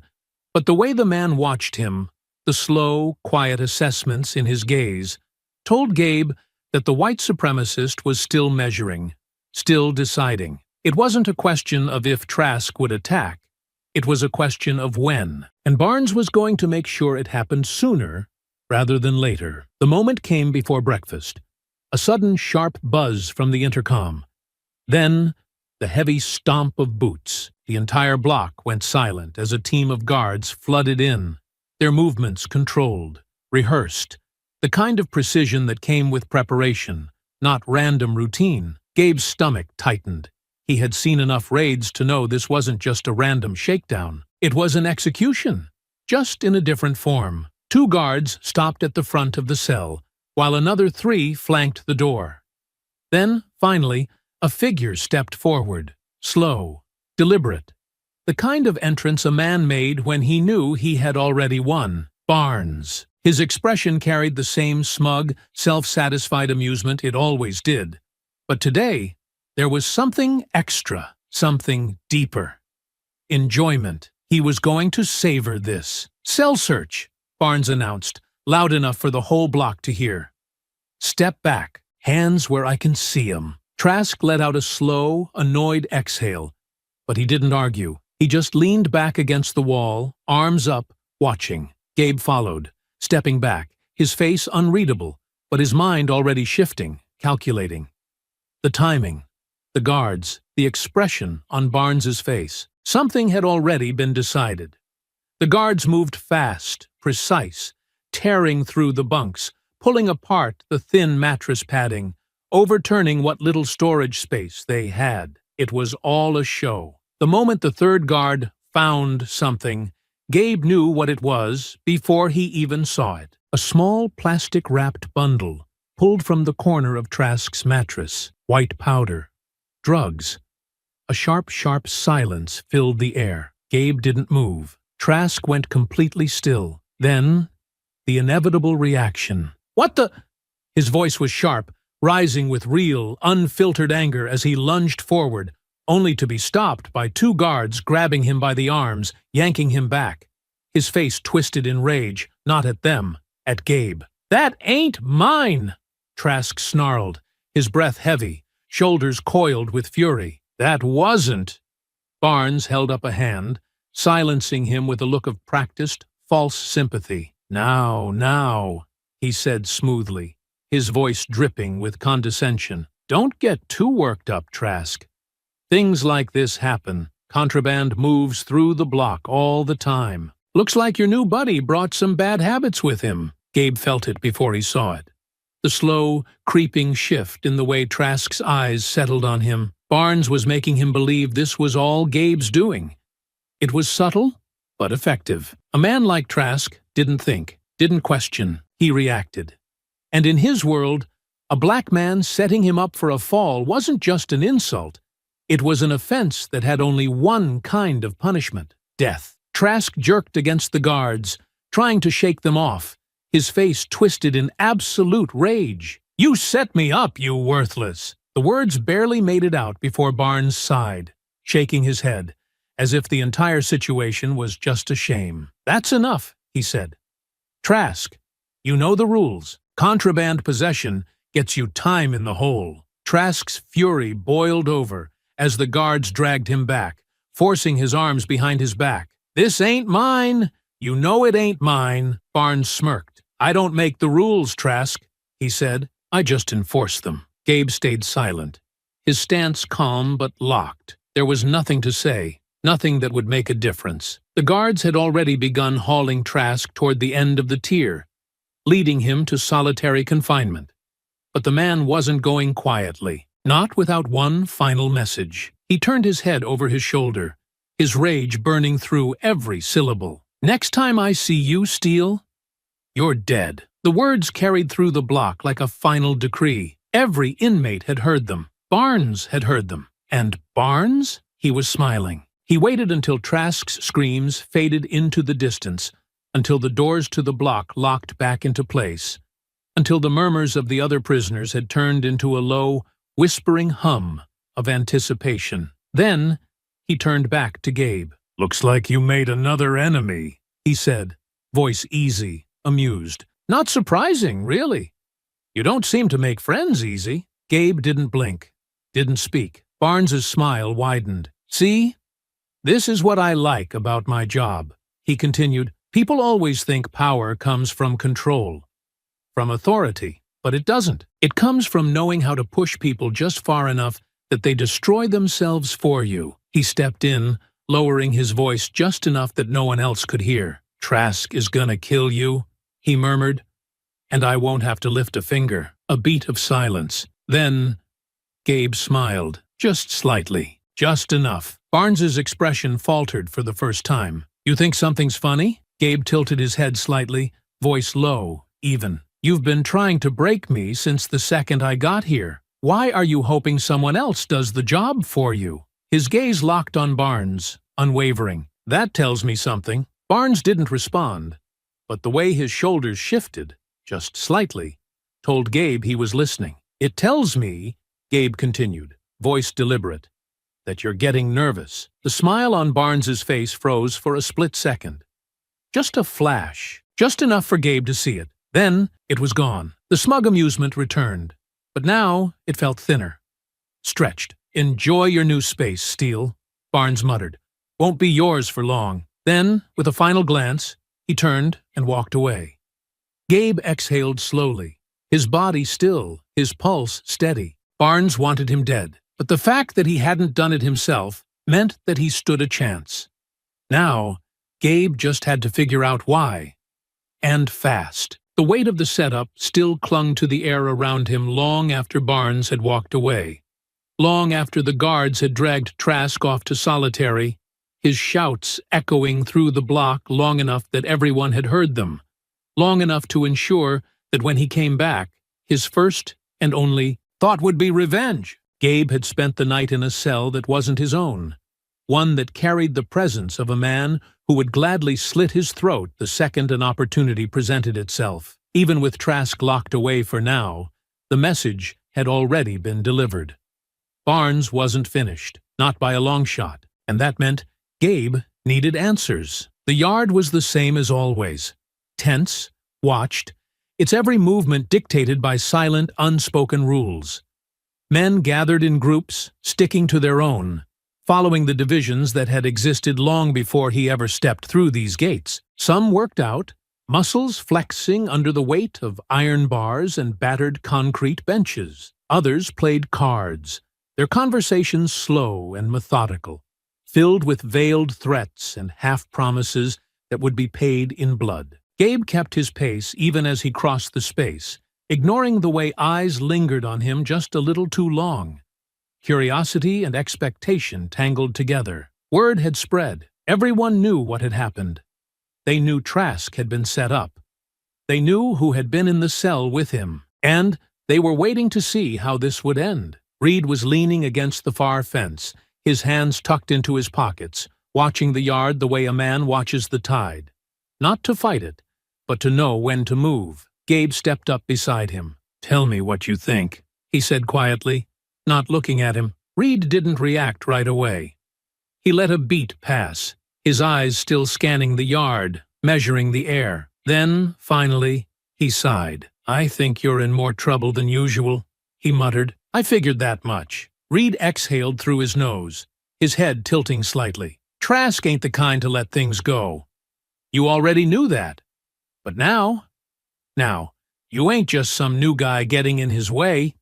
but the way the man watched him, the slow, quiet assessments in his gaze, told Gabe that the white supremacist was still measuring, still deciding. It wasn't a question of if Trask would attack. It was a question of when, and Barnes was going to make sure it happened sooner rather than later. The moment came before breakfast, a sudden sharp buzz from the intercom. Then, the heavy stomp of boots. The entire block went silent as a team of guards flooded in, their movements controlled, rehearsed, the kind of precision that came with preparation, not random routine. Gabe's stomach tightened. He had seen enough raids to know this wasn't just a random shakedown. It was an execution, just in a different form. 2 guards stopped at the front of the cell, while another 3 flanked the door. Then, finally, a figure stepped forward, slow, deliberate. The kind of entrance a man made when he knew he had already won. Barnes. His expression carried the same smug, self-satisfied amusement it always did. But today, there was something extra, something deeper. Enjoyment. He was going to savor this. "Cell search," Barnes announced, loud enough for the whole block to hear. "Step back. Hands where I can see 'em." Trask let out a slow, annoyed exhale, but he didn't argue. He just leaned back against the wall, arms up, watching. Gabe followed, stepping back, his face unreadable, but his mind already shifting, calculating. The timing, the guards, the expression on Barnes's face. Something had already been decided. The guards moved fast, precise, tearing through the bunks, pulling apart the thin mattress padding, overturning what little storage space they had. It was all a show. The moment the third guard found something, Gabe knew what it was before he even saw it. A small plastic-wrapped bundle, pulled from the corner of Trask's mattress. White powder. Drugs. A sharp, sharp silence filled the air. Gabe didn't move. Trask went completely still. Then, the inevitable reaction. "What the—" His voice was sharp, rising with real, unfiltered anger as he lunged forward, only to be stopped by two guards grabbing him by the arms, yanking him back. His face twisted in rage, not at them, at Gabe. "That ain't mine!" Trask snarled, his breath heavy, shoulders coiled with fury. "That wasn't—" Barnes held up a hand, silencing him with a look of practiced, false sympathy. Now, he said smoothly, his voice dripping with condescension. "Don't get too worked up, Trask. Things like this happen. Contraband moves through the block all the time. Looks like your new buddy brought some bad habits with him." Gabe felt it before he saw it. The slow, creeping shift in the way Trask's eyes settled on him. Barnes was making him believe this was all Gabe's doing. It was subtle, but effective. A man like Trask didn't think, didn't question. He reacted. And in his world, a black man setting him up for a fall wasn't just an insult. It was an offense that had only one kind of punishment: death. Trask jerked against the guards, trying to shake them off, his face twisted in absolute rage. "You set me up, you worthless!" The words barely made it out before Barnes sighed, shaking his head, as if the entire situation was just a shame. "That's enough," he said. "Trask, you know the rules. Contraband possession gets you time in the hole." Trask's fury boiled over as the guards dragged him back, forcing his arms behind his back. "This ain't mine. You know it ain't mine." Barnes smirked. "I don't make the rules, Trask," he said. "I just enforce them." Gabe stayed silent, his stance calm but locked. There was nothing to say, nothing that would make a difference. The guards had already begun hauling Trask toward the end of the tier, leading him to solitary confinement. But the man wasn't going quietly, not without one final message. He turned his head over his shoulder, his rage burning through every syllable. "Next time I see you steal, you're dead." The words carried through the block like a final decree. Every inmate had heard them. Barnes had heard them. And Barnes? He was smiling. He waited until Trask's screams faded into the distance, until the doors to the block locked back into place, until the murmurs of the other prisoners had turned into a low, whispering hum of anticipation. Then he turned back to Gabe. "Looks like you made another enemy," he said, voice easy, amused. "Not surprising, really. You don't seem to make friends easy." Gabe didn't blink, didn't speak. Barnes's smile widened. "See? This is what I like about my job," he continued. "People always think power comes from control, from authority, but it doesn't. It comes from knowing how to push people just far enough that they destroy themselves for you." He stepped in, lowering his voice just enough that no one else could hear. "Trask is gonna kill you," he murmured, "and I won't have to lift a finger." A beat of silence. Then Gabe smiled, just slightly, just enough. Barnes's expression faltered for the first time. "You think something's funny?" Gabe tilted his head slightly, voice low, even. "You've been trying to break me since the second I got here. Why are you hoping someone else does the job for you? His gaze locked on Barnes, unwavering. That tells me something. Barnes didn't respond, but the way his shoulders shifted, just slightly, told Gabe he was listening. It tells me, Gabe continued, voice deliberate, that you're getting nervous. The smile on Barnes's face froze for a split second. Just a flash, just enough for Gabe to see it. Then it was gone. The smug amusement returned, but now it felt thinner, stretched. Enjoy your new space, Steele, Barnes muttered. Won't be yours for long. Then, with a final glance, he turned and walked away. Gabe exhaled slowly, his body still, his pulse steady. Barnes wanted him dead, but the fact that he hadn't done it himself meant that he stood a chance. Now, Gabe just had to figure out why. And fast. The weight of the setup still clung to the air around him long after Barnes had walked away. Long after the guards had dragged Trask off to solitary, his shouts echoing through the block long enough that everyone had heard them, long enough to ensure that when he came back, his first and only thought would be revenge. Gabe had spent the night in a cell that wasn't his own, one that carried the presence of a man who would gladly slit his throat the second an opportunity presented itself. Even with Trask locked away for now, the message had already been delivered. Barnes wasn't finished, not by a long shot, and that meant Gabe needed answers. The yard was the same as always, tense, watched, its every movement dictated by silent, unspoken rules. Men gathered in groups, sticking to their own, following the divisions that had existed long before he ever stepped through these gates. Some worked out, muscles flexing under the weight of iron bars and battered concrete benches. Others played cards, their conversations slow and methodical, filled with veiled threats and half-promises that would be paid in blood. Gabe kept his pace even as he crossed the space, ignoring the way eyes lingered on him just a little too long. Curiosity and expectation tangled together. Word had spread. Everyone knew what had happened. They knew Trask had been set up. They knew who had been in the cell with him. And they were waiting to see how this would end. Reed was leaning against the far fence, his hands tucked into his pockets, watching the yard the way a man watches the tide. Not to fight it, but to know when to move. Gabe stepped up beside him. "Tell me what you think," he said quietly, not looking at him. Reed didn't react right away. He let a beat pass, his eyes still scanning the yard, measuring the air. Then, finally, he sighed. "I think you're in more trouble than usual," he muttered. "I figured that much." Reed exhaled through his nose, his head tilting slightly. "Trask ain't the kind to let things go. You already knew that. But now, you ain't just some new guy getting in his way.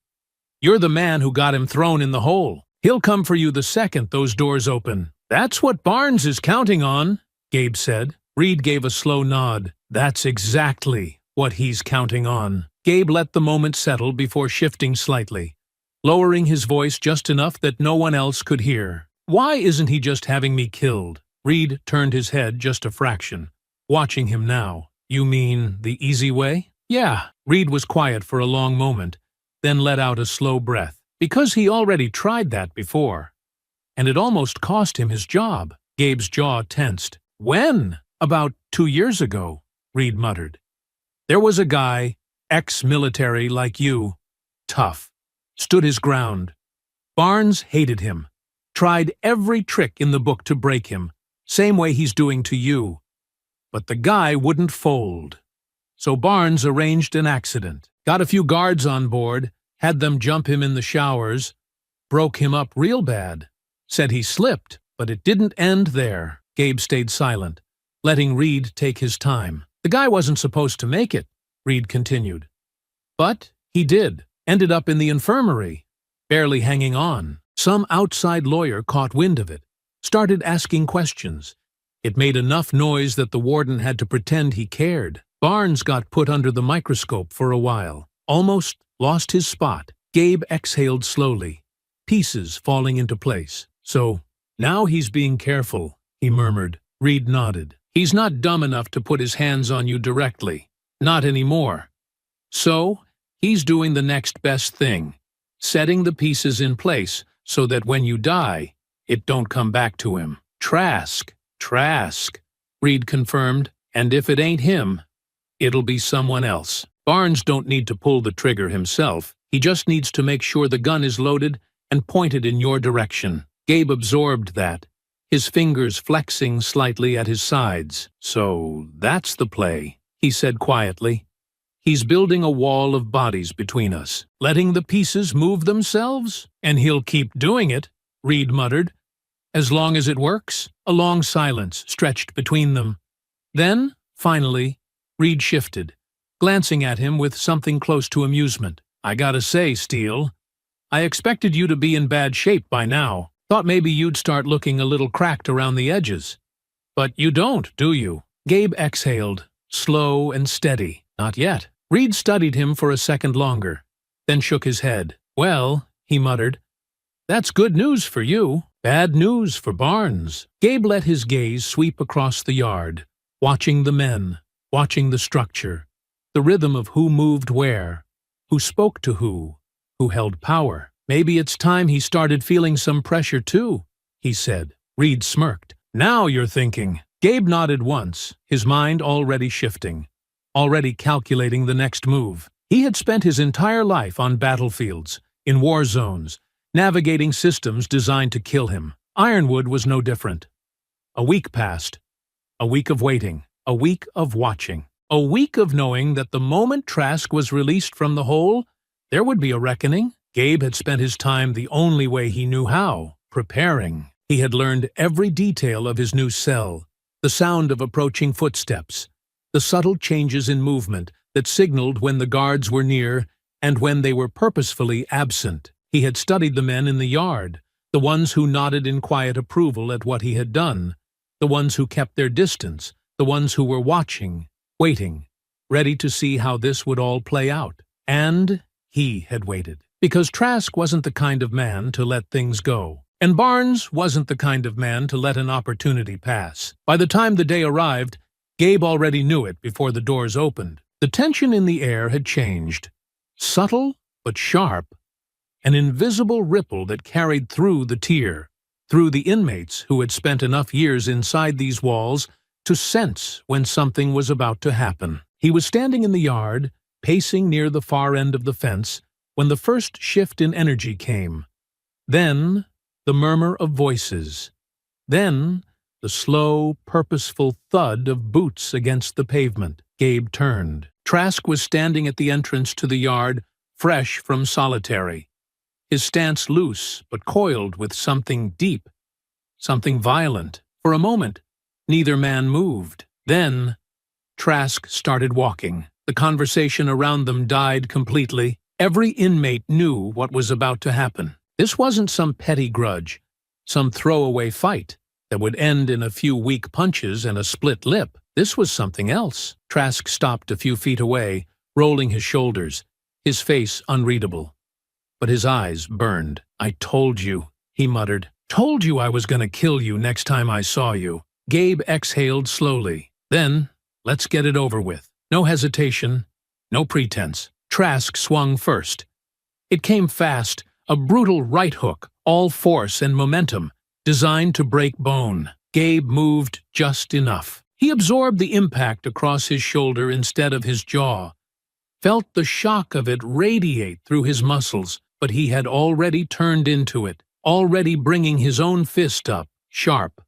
You're the man who got him thrown in the hole. He'll come for you the second those doors open." "That's what Barnes is counting on," Gabe said. Reed gave a slow nod. "That's exactly what he's counting on." Gabe let the moment settle before shifting slightly, lowering his voice just enough that no one else could hear. "Why isn't he just having me killed?" Reed turned his head just a fraction, watching him now. "You mean the easy way?" "Yeah." Reed was quiet for a long moment, then let out a slow breath. "Because he already tried that before. And it almost cost him his job." Gabe's jaw tensed. "When?" "About 2 years ago," Reed muttered. "There was a guy, ex-military like you, tough, stood his ground. Barnes hated him, tried every trick in the book to break him, same way he's doing to you. But the guy wouldn't fold. So Barnes arranged an accident, got a few guards on board, had them jump him in the showers, broke him up real bad. Said he slipped, but it didn't end there." Gabe stayed silent, letting Reed take his time. "The guy wasn't supposed to make it," Reed continued. "But he did. Ended up in the infirmary, barely hanging on. Some outside lawyer caught wind of it, started asking questions. It made enough noise that the warden had to pretend he cared. Barnes got put under the microscope for a while, almost lost his spot." Gabe exhaled slowly, pieces falling into place. "So, now he's being careful," he murmured. Reed nodded. "He's not dumb enough to put his hands on you directly. Not anymore. So, he's doing the next best thing. setting the pieces in place so that when you die, it don't come back to him. Trask, Trask, Reed confirmed, and if it ain't him, it'll be someone else. Barnes don't need to pull the trigger himself. He just needs to make sure the gun is loaded and pointed in your direction. Gabe absorbed that, his fingers flexing slightly at his sides. So that's the play, he said quietly. He's building a wall of bodies between us, letting the pieces move themselves, and he'll keep doing it, Reed muttered. As long as it works. A long silence stretched between them. Then, finally, Reed shifted, glancing at him with something close to amusement. I gotta say, Steele, I expected you to be in bad shape by now. Thought maybe you'd start looking a little cracked around the edges. But you don't, do you? Gabe exhaled, slow and steady. Not yet. Reed studied him for a second longer, then shook his head. Well, he muttered, that's good news for you. Bad news for Barnes. Gabe let his gaze sweep across the yard, watching the men, watching the structure, the rhythm of who moved where, who spoke to who held power. Maybe it's time he started feeling some pressure too, he said. Reed smirked. Now you're thinking. Gabe nodded once, his mind already shifting, already calculating the next move. He had spent his entire life on battlefields, in war zones, navigating systems designed to kill him. Ironwood was no different. A week passed. A week of waiting. A week of watching. A week of knowing that the moment Trask was released from the hole, there would be a reckoning. Gabe had spent his time the only way he knew how, preparing. He had learned every detail of his new cell, the sound of approaching footsteps, the subtle changes in movement that signaled when the guards were near and when they were purposefully absent. He had studied the men in the yard, the ones who nodded in quiet approval at what he had done, the ones who kept their distance, the ones who were watching, waiting, ready to see how this would all play out. And he had waited. Because Trask wasn't the kind of man to let things go. And Barnes wasn't the kind of man to let an opportunity pass. By the time the day arrived, Gabe already knew it before the doors opened. The tension in the air had changed. Subtle but sharp. An invisible ripple that carried through the tier, through the inmates who had spent enough years inside these walls to sense when something was about to happen. He was standing in the yard, pacing near the far end of the fence, when the first shift in energy came. Then, the murmur of voices. Then, the slow, purposeful thud of boots against the pavement. Gabe turned. Trask was standing at the entrance to the yard, fresh from solitary. His stance loose, but coiled with something deep, something violent. For a moment, neither man moved. Then, Trask started walking. The conversation around them died completely. Every inmate knew what was about to happen. This wasn't some petty grudge, some throwaway fight that would end in a few weak punches and a split lip. This was something else. Trask stopped a few feet away, rolling his shoulders, his face unreadable. But his eyes burned. I told you, he muttered. Told you I was gonna kill you next time I saw you. Gabe exhaled slowly. Then, let's get it over with. No hesitation, no pretense. Trask swung first. It came fast, a brutal right hook, all force and momentum, designed to break bone. Gabe moved just enough. He absorbed the impact across his shoulder instead of his jaw, felt the shock of it radiate through his muscles, but he had already turned into it, already bringing his own fist up, sharp,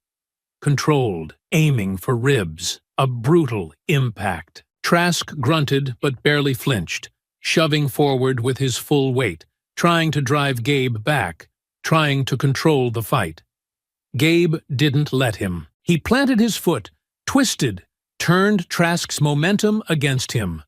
controlled, aiming for ribs. A brutal impact. Trask grunted but barely flinched, shoving forward with his full weight, trying to drive Gabe back, trying to control the fight. Gabe didn't let him. He planted his foot, twisted, turned Trask's momentum against him.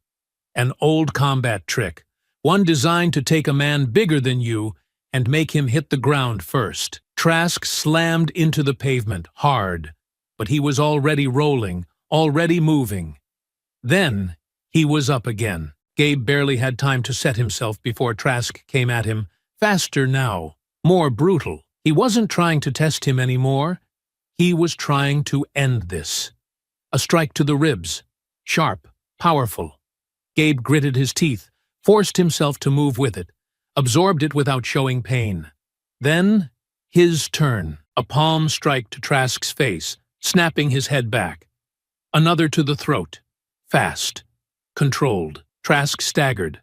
An old combat trick, one designed to take a man bigger than you and make him hit the ground first. Trask slammed into the pavement, hard, but he was already rolling, already moving. Then he was up again. Gabe barely had time to set himself before Trask came at him, faster now, more brutal. He wasn't trying to test him anymore. He was trying to end this. A strike to the ribs, sharp, powerful. Gabe gritted his teeth, forced himself to move with it. absorbed it without showing pain. Then, his turn. A palm strike to Trask's face, snapping his head back. Another to the throat. Fast. Controlled. Trask staggered,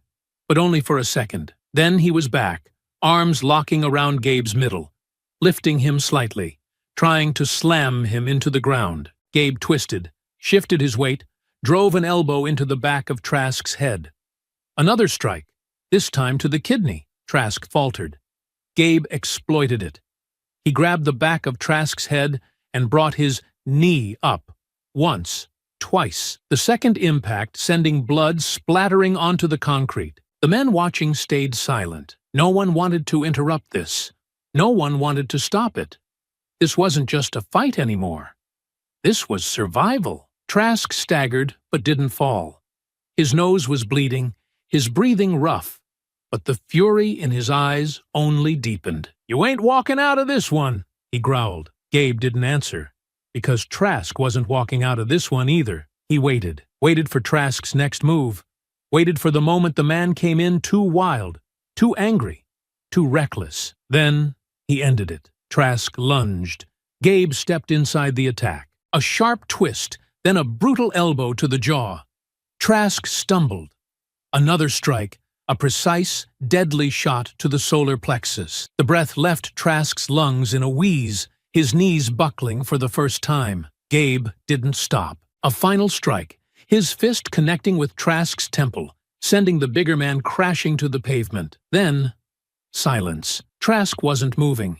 but only for a second. Then he was back, arms locking around Gabe's middle, lifting him slightly, trying to slam him into the ground. Gabe twisted, shifted his weight, drove an elbow into the back of Trask's head. Another strike, this time to the kidney. Trask faltered. Gabe exploited it. He grabbed the back of Trask's head and brought his knee up. Once, twice. The second impact sending blood splattering onto the concrete. The men watching stayed silent. No one wanted to interrupt this. No one wanted to stop it. This wasn't just a fight anymore. This was survival. Trask staggered but didn't fall. His nose was bleeding, his breathing rough, but the fury in his eyes only deepened. "You ain't walking out of this one," he growled. Gabe didn't answer, because Trask wasn't walking out of this one either. He waited for Trask's next move, waited for the moment the man came in too wild, too angry, too reckless. Then he ended it. Trask lunged. Gabe stepped inside the attack. A sharp twist, then a brutal elbow to the jaw. Trask stumbled. Another strike, a precise, deadly shot to the solar plexus. The breath left Trask's lungs in a wheeze, his knees buckling for the first time. Gabe didn't stop. A final strike, his fist connecting with Trask's temple, sending the bigger man crashing to the pavement. Then, silence. Trask wasn't moving.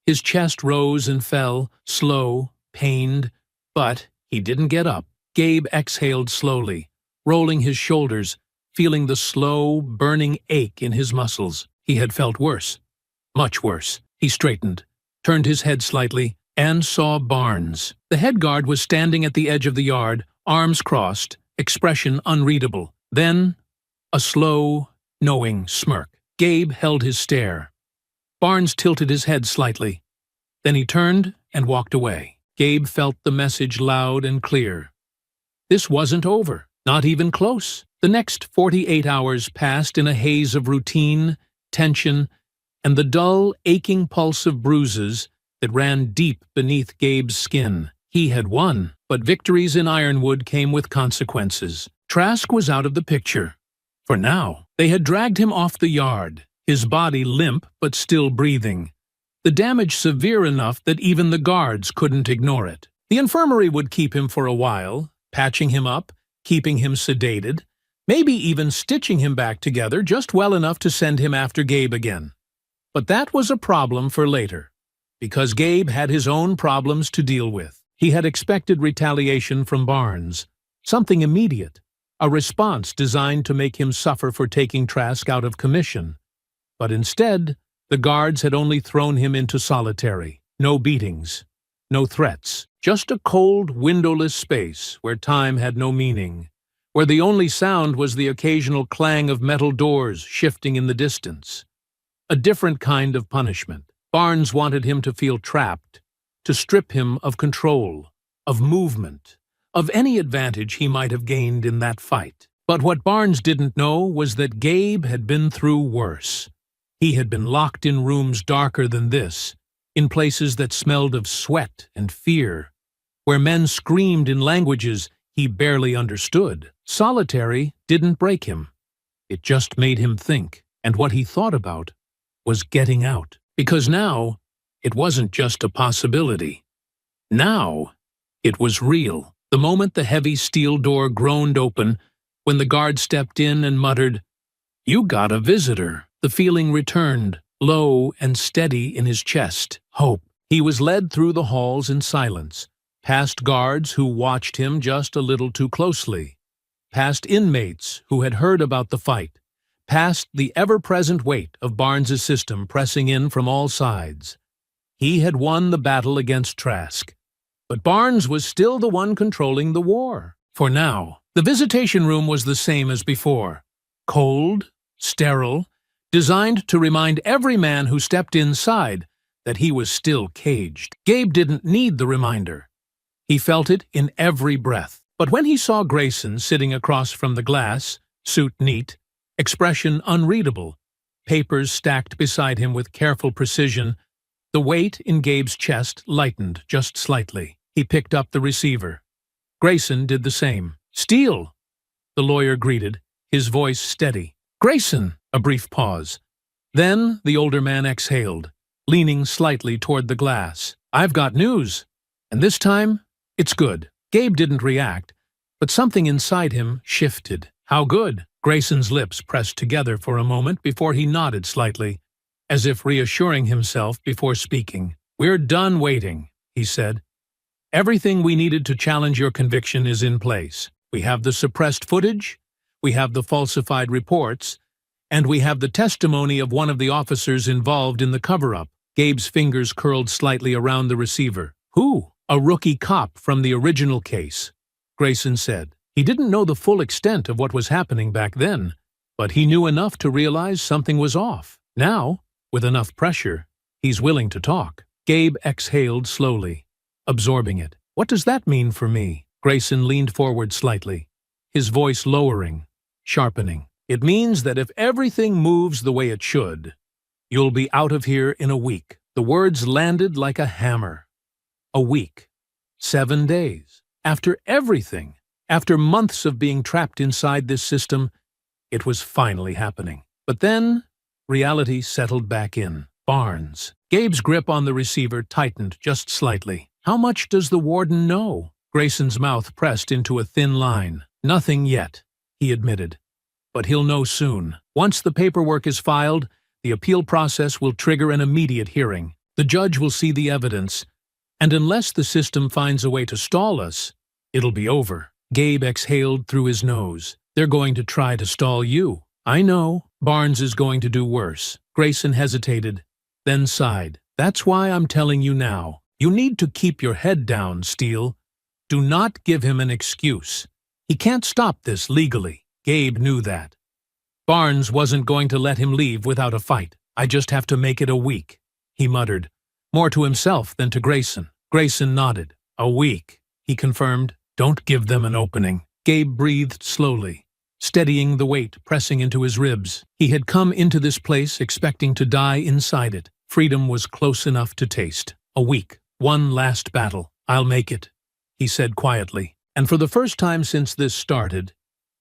His chest rose and fell, slow, pained, but he didn't get up. Gabe exhaled slowly, rolling his shoulders, feeling the slow, burning ache in his muscles. He had felt worse. Much worse. He straightened, turned his head slightly, and saw Barnes. The head guard was standing at the edge of the yard, arms crossed, expression unreadable. Then, a slow, knowing smirk. Gabe held his stare. Barnes tilted his head slightly. Then he turned and walked away. Gabe felt the message loud and clear. This wasn't over, not even close. The next 48 hours passed in a haze of routine, tension, and the dull, aching pulse of bruises that ran deep beneath Gabe's skin. He had won, but victories in Ironwood came with consequences. Trask was out of the picture. For now, they had dragged him off the yard, his body limp but still breathing. The damage severe enough that even the guards couldn't ignore it. The infirmary would keep him for a while, patching him up, keeping him sedated, maybe even stitching him back together just well enough to send him after Gabe again. But that was a problem for later, because Gabe had his own problems to deal with. He had expected retaliation from Barnes, something immediate, a response designed to make him suffer for taking Trask out of commission. But instead, the guards had only thrown him into solitary. No beatings, no threats, just a cold, windowless space where time had no meaning, where the only sound was the occasional clang of metal doors shifting in the distance. A different kind of punishment. Barnes wanted him to feel trapped, to strip him of control, of movement, of any advantage he might have gained in that fight. But what Barnes didn't know was that Gabe had been through worse. He had been locked in rooms darker than this, in places that smelled of sweat and fear, where men screamed in languages he barely understood. Solitary didn't break him. It just made him think, and what he thought about was getting out. Because now, it wasn't just a possibility. Now, it was real. The moment the heavy steel door groaned open, when the guard stepped in and muttered, "You got a visitor," the feeling returned, low and steady in his chest. Hope. He was led through the halls in silence, past guards who watched him just a little too closely, past inmates who had heard about the fight, past the ever-present weight of Barnes's system pressing in from all sides. He had won the battle against Trask, but Barnes was still the one controlling the war. For now, the visitation room was the same as before. Cold, sterile, designed to remind every man who stepped inside that he was still caged. Gabe didn't need the reminder. He felt it in every breath. But when he saw Grayson sitting across from the glass, suit neat, expression unreadable, papers stacked beside him with careful precision. The weight in Gabe's chest lightened just slightly. He picked up the receiver. Grayson did the same. "Steele," the lawyer greeted, his voice steady. "Grayson," a brief pause. Then the older man exhaled, leaning slightly toward the glass. "I've got news. And this time, it's good." Gabe didn't react, but something inside him shifted. "How good?" Grayson's lips pressed together for a moment before he nodded slightly, as if reassuring himself before speaking. "We're done waiting," he said. "Everything we needed to challenge your conviction is in place. We have the suppressed footage, we have the falsified reports, and we have the testimony of one of the officers involved in the cover-up." Gabe's fingers curled slightly around the receiver. "Who?" "A rookie cop from the original case," Grayson said. He didn't know the full extent of what was happening back then, but he knew enough to realize something was off. Now, with enough pressure, he's willing to talk. Gabe exhaled slowly, absorbing it. "What does that mean for me?" Grayson leaned forward slightly, his voice lowering, sharpening. "It means that if everything moves the way it should, you'll be out of here in a week." The words landed like a hammer. A week. 7 days. After everything, after months of being trapped inside this system, it was finally happening. But then, reality settled back in. Barnes. Gabe's grip on the receiver tightened just slightly. "How much does the warden know?" Grayson's mouth pressed into a thin line. "Nothing yet," he admitted. "But he'll know soon. Once the paperwork is filed, the appeal process will trigger an immediate hearing. The judge will see the evidence, and unless the system finds a way to stall us, it'll be over." Gabe exhaled through his nose. "They're going to try to stall you." "I know. Barnes is going to do worse." Grayson hesitated, then sighed. "That's why I'm telling you now. You need to keep your head down, Steele. Do not give him an excuse. He can't stop this legally." Gabe knew that. Barnes wasn't going to let him leave without a fight. "I just have to make it a week," he muttered, more to himself than to Grayson. Grayson nodded. "A week," he confirmed. "Don't give them an opening." Gabe breathed slowly, steadying the weight pressing into his ribs. He had come into this place expecting to die inside it. Freedom was close enough to taste. A week. One last battle. "I'll make it," he said quietly. And for the first time since this started,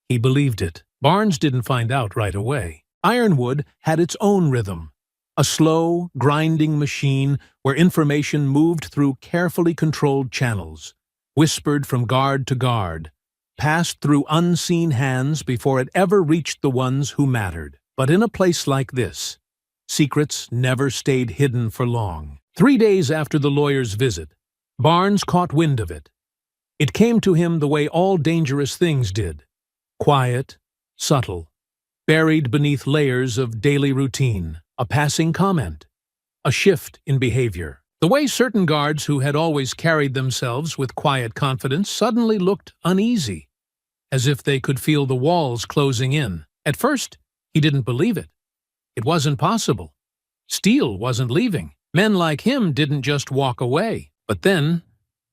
he believed it. Barnes didn't find out right away. Ironwood had its own rhythm. A slow, grinding machine where information moved through carefully controlled channels, whispered from guard to guard, passed through unseen hands before it ever reached the ones who mattered. But in a place like this, secrets never stayed hidden for long. 3 days after the lawyer's visit, Barnes caught wind of it. It came to him the way all dangerous things did. Quiet, subtle, buried beneath layers of daily routine. A passing comment. A shift in behavior. The way certain guards who had always carried themselves with quiet confidence suddenly looked uneasy, as if they could feel the walls closing in. At first, he didn't believe it. It wasn't possible. Steele wasn't leaving. Men like him didn't just walk away. But then,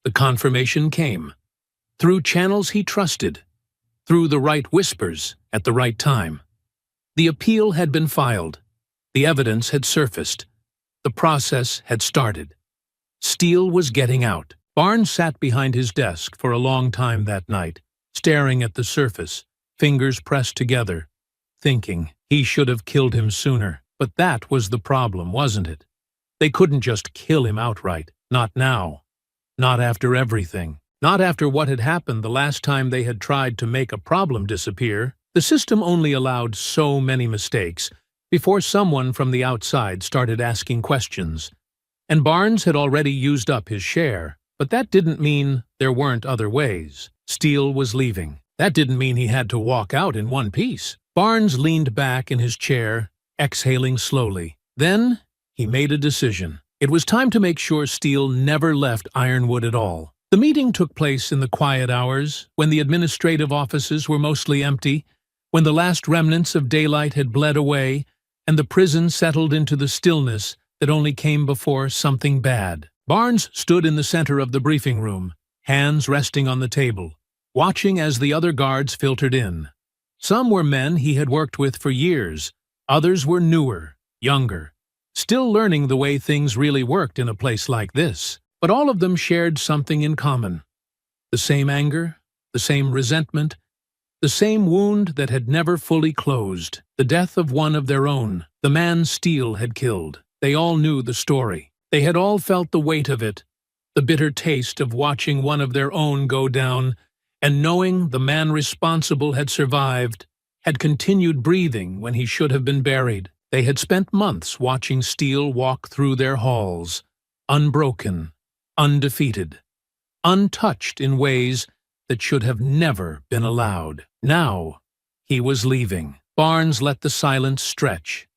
the confirmation came. Through channels he trusted. Through the right whispers at the right time. The appeal had been filed. The evidence had surfaced. The process had started. Steele was getting out. Barnes sat behind his desk for a long time that night, staring at the surface, fingers pressed together, thinking he should have killed him sooner. But that was the problem, wasn't it? They couldn't just kill him outright. Not now. Not after everything. Not after what had happened the last time they had tried to make a problem disappear. The system only allowed so many mistakes before someone from the outside started asking questions. And Barnes had already used up his share, but that didn't mean there weren't other ways. Steele was leaving. That didn't mean he had to walk out in one piece. Barnes leaned back in his chair, exhaling slowly. Then he made a decision. It was time to make sure Steele never left Ironwood at all. The meeting took place in the quiet hours, when the administrative offices were mostly empty, when the last remnants of daylight had bled away, and the prison settled into the stillness that only came before something bad. Barnes stood in the center of the briefing room, hands resting on the table, watching as the other guards filtered in. Some were men he had worked with for years, Others were newer, younger, still learning the way things really worked in a place like this. But all of them shared something in common. The same anger, the same resentment, the same wound that had never fully closed. The death of one of their own, the man Steele had killed. They all knew the story. They had all felt the weight of it, the bitter taste of watching one of their own go down, and knowing the man responsible had survived, had continued breathing when he should have been buried. They had spent months watching Steele walk through their halls, unbroken, undefeated, untouched in ways that should have never been allowed. Now, he was leaving. Barnes let the silence stretch,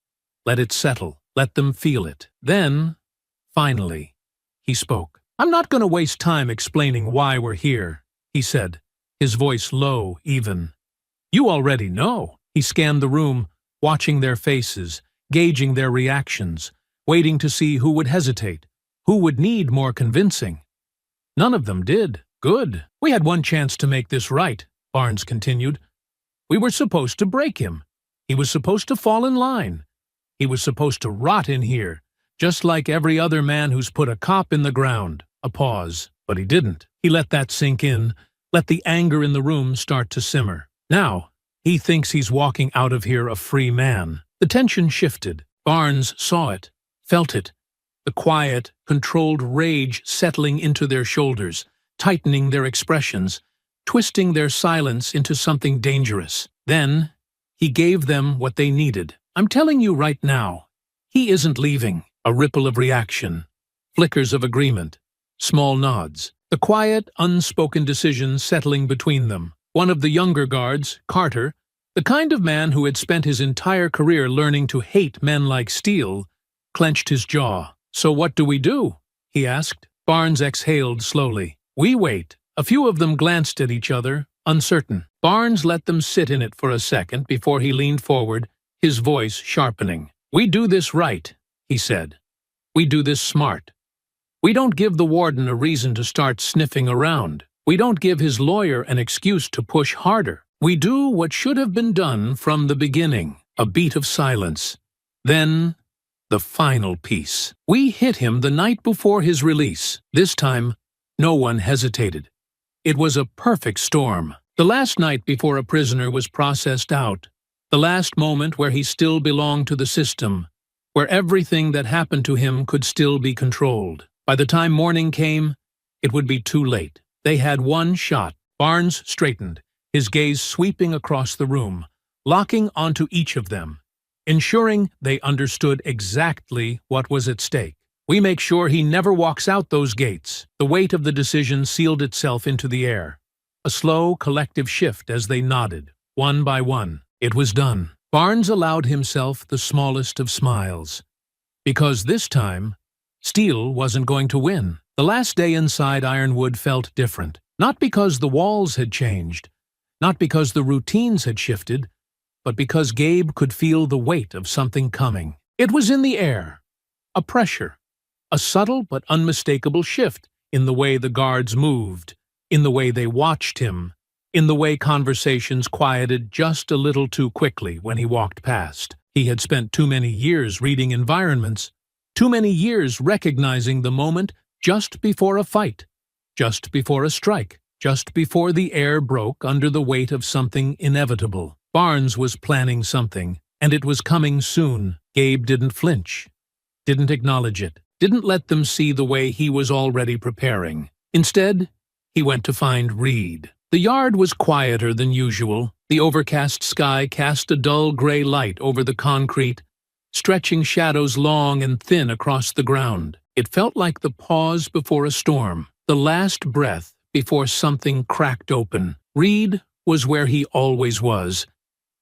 let it settle, let them feel it. Then, finally, he spoke. "I'm not going to waste time explaining why we're here," he said, his voice low, even. "You already know." He scanned the room, watching their faces, gauging their reactions, waiting to see who would hesitate, who would need more convincing. None of them did. Good. "We had one chance to make this right," Barnes continued. "We were supposed to break him. He was supposed to fall in line. He was supposed to rot in here, just like every other man who's put a cop in the ground." A pause. But he didn't. He let that sink in, let the anger in the room start to simmer. Now, he thinks he's walking out of here a free man. The tension shifted. Barnes saw it, felt it. The quiet, controlled rage settling into their shoulders, tightening their expressions, twisting their silence into something dangerous. Then, he gave them what they needed. "I'm telling you right now, he isn't leaving." A ripple of reaction, flickers of agreement, small nods. The quiet, unspoken decision settling between them. One of the younger guards, Carter, the kind of man who had spent his entire career learning to hate men like Steele, clenched his jaw. "So what do we do?" he asked. Barnes exhaled slowly. "We wait." A few of them glanced at each other, uncertain. Barnes let them sit in it for a second before he leaned forward, his voice sharpening. "We do this right," he said. "We do this smart. We don't give the warden a reason to start sniffing around. We don't give his lawyer an excuse to push harder. We do what should have been done from the beginning." A beat of silence. Then, the final piece. "We hit him the night before his release." This time, no one hesitated. It was a perfect storm. The last night before a prisoner was processed out. The last moment where he still belonged to the system, where everything that happened to him could still be controlled. By the time morning came, it would be too late. They had one shot. Barnes straightened, his gaze sweeping across the room, locking onto each of them, ensuring they understood exactly what was at stake. "We make sure he never walks out those gates." The weight of the decision sealed itself into the air. A slow, collective shift as they nodded, one by one. It was done. Barnes allowed himself the smallest of smiles. Because this time, Steele wasn't going to win. The last day inside Ironwood felt different. Not because the walls had changed, not because the routines had shifted, but because Gabe could feel the weight of something coming. It was in the air. A pressure. A subtle but unmistakable shift in the way the guards moved, in the way they watched him, in the way conversations quieted just a little too quickly when he walked past. He had spent too many years reading environments, too many years recognizing the moment just before a fight, just before a strike, just before the air broke under the weight of something inevitable. Barnes was planning something, and it was coming soon. Gabe didn't flinch, didn't acknowledge it, didn't let them see the way he was already preparing. Instead, he went to find Reed. The yard was quieter than usual. The overcast sky cast a dull gray light over the concrete, stretching shadows long and thin across the ground. It felt like the pause before a storm, the last breath before something cracked open. Reed was where he always was,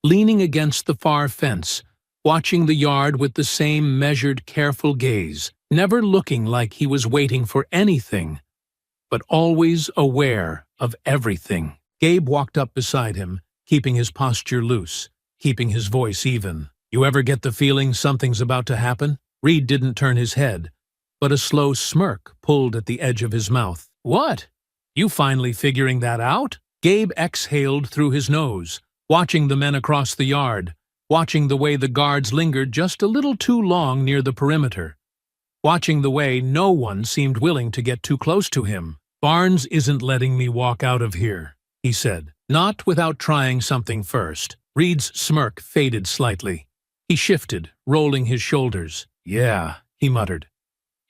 leaning against the far fence, watching the yard with the same measured, careful gaze, never looking like he was waiting for anything, but always aware of everything. Gabe walked up beside him, keeping his posture loose, keeping his voice even. "You ever get the feeling something's about to happen?" Reed didn't turn his head, but a slow smirk pulled at the edge of his mouth. "What? You finally figuring that out?" Gabe exhaled through his nose, watching the men across the yard, watching the way the guards lingered just a little too long near the perimeter, watching the way no one seemed willing to get too close to him. "Barnes isn't letting me walk out of here," he said, not without trying something first. Reed's smirk faded slightly. He shifted, rolling his shoulders. "Yeah," he muttered.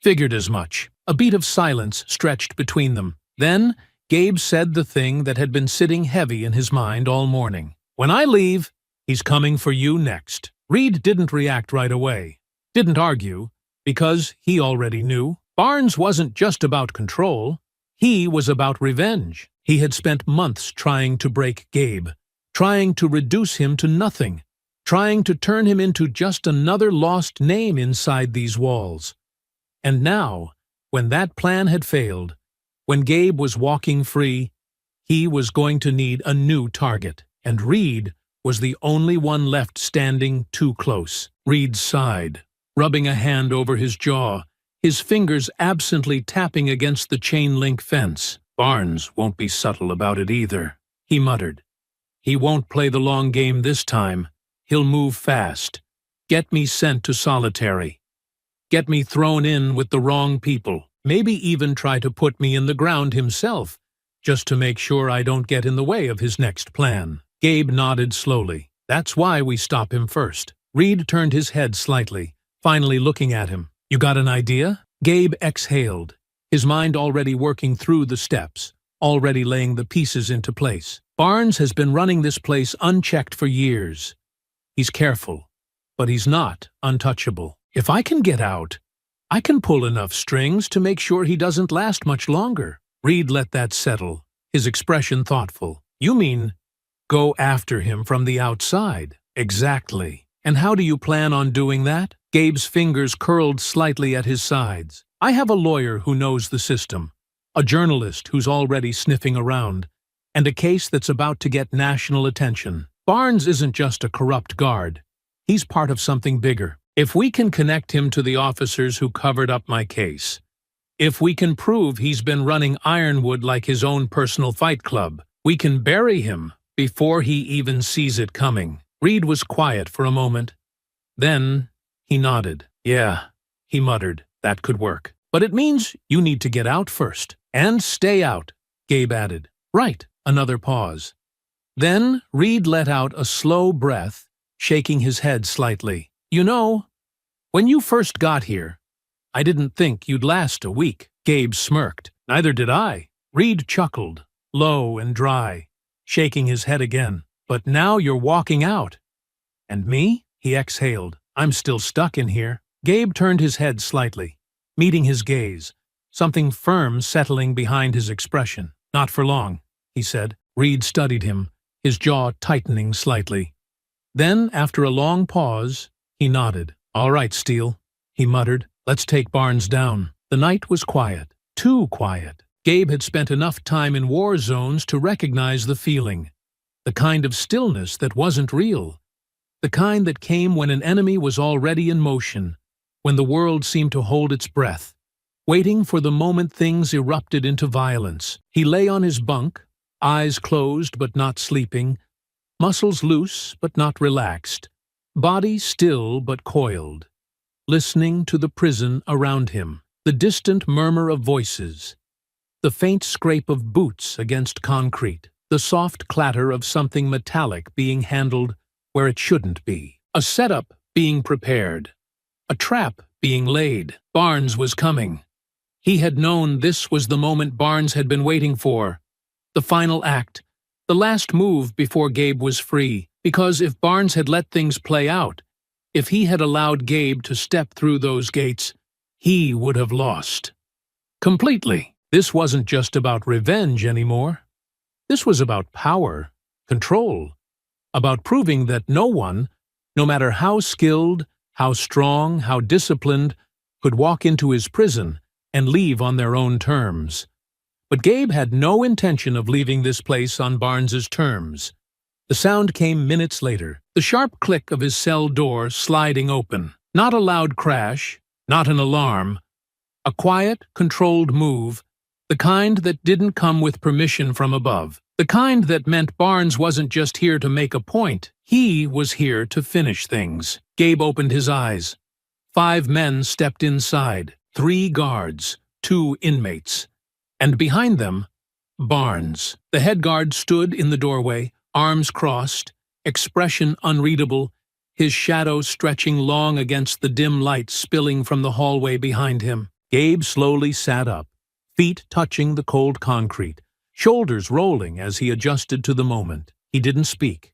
"Figured as much." A beat of silence stretched between them. Then, Gabe said the thing that had been sitting heavy in his mind all morning. "When I leave, he's coming for you next." Reed didn't react right away, didn't argue, because he already knew. Barnes wasn't just about control. He was about revenge. He had spent months trying to break Gabe, trying to reduce him to nothing, trying to turn him into just another lost name inside these walls. And now, when that plan had failed, when Gabe was walking free, he was going to need a new target, and Reed was the only one left standing too close. Reed sighed, rubbing a hand over his jaw, his fingers absently tapping against the chain-link fence. "Barnes won't be subtle about it either," he muttered. "He won't play the long game this time. He'll move fast. Get me sent to solitary. Get me thrown in with the wrong people. Maybe even try to put me in the ground himself, just to make sure I don't get in the way of his next plan." Gabe nodded slowly. "That's why we stop him first." Reed turned his head slightly, finally looking at him. "You got an idea?" Gabe exhaled, his mind already working through the steps, already laying the pieces into place. "Barnes has been running this place unchecked for years. He's careful, but he's not untouchable. If I can get out, I can pull enough strings to make sure he doesn't last much longer." Reed let that settle, his expression thoughtful. "You mean go after him from the outside?" "Exactly. And how do you plan on doing that?" Gabe's fingers curled slightly at his sides. "I have a lawyer who knows the system, a journalist who's already sniffing around, and a case that's about to get national attention. Barnes isn't just a corrupt guard. He's part of something bigger. If we can connect him to the officers who covered up my case, if we can prove he's been running Ironwood like his own personal fight club, we can bury him before he even sees it coming." Reed was quiet for a moment. Then he nodded. "Yeah," he muttered, "that could work. But it means you need to get out first. And stay out," Gabe added. "Right." Another pause. Then Reed let out a slow breath, shaking his head slightly. "You know, when you first got here, I didn't think you'd last a week." Gabe smirked. "Neither did I." Reed chuckled, low and dry, shaking his head again. "But now you're walking out. And me?" He exhaled. "I'm still stuck in here." Gabe turned his head slightly, meeting his gaze, something firm settling behind his expression. "Not for long," he said. Reed studied him, his jaw tightening slightly. Then, after a long pause, he nodded. "All right, Steele," he muttered. "Let's take Barnes down." The night was quiet, too quiet. Gabe had spent enough time in war zones to recognize the feeling, the kind of stillness that wasn't real, the kind that came when an enemy was already in motion, when the world seemed to hold its breath, waiting for the moment things erupted into violence. He lay on his bunk, eyes closed but not sleeping, muscles loose but not relaxed, body still but coiled, listening to the prison around him, the distant murmur of voices, the faint scrape of boots against concrete, the soft clatter of something metallic being handled where it shouldn't be, a setup being prepared, a trap being laid. Barnes was coming. He had known this was the moment Barnes had been waiting for, the final act, the last move before Gabe was free, because if Barnes had let things play out, if he had allowed Gabe to step through those gates, he would have lost. Completely. This wasn't just about revenge anymore. This was about power, control, about proving that no one, no matter how skilled, how strong, how disciplined, could walk into his prison and leave on their own terms. But Gabe had no intention of leaving this place on Barnes's terms. The sound came minutes later, the sharp click of his cell door sliding open. Not a loud crash, not an alarm. A quiet, controlled move, the kind that didn't come with permission from above. The kind that meant Barnes wasn't just here to make a point, he was here to finish things. Gabe opened his eyes. 5 men stepped inside, 3 guards, 2 inmates. And behind them, Barnes. The head guard stood in the doorway, arms crossed, expression unreadable, his shadow stretching long against the dim light spilling from the hallway behind him. Gabe slowly sat up, feet touching the cold concrete, shoulders rolling as he adjusted to the moment. He didn't speak.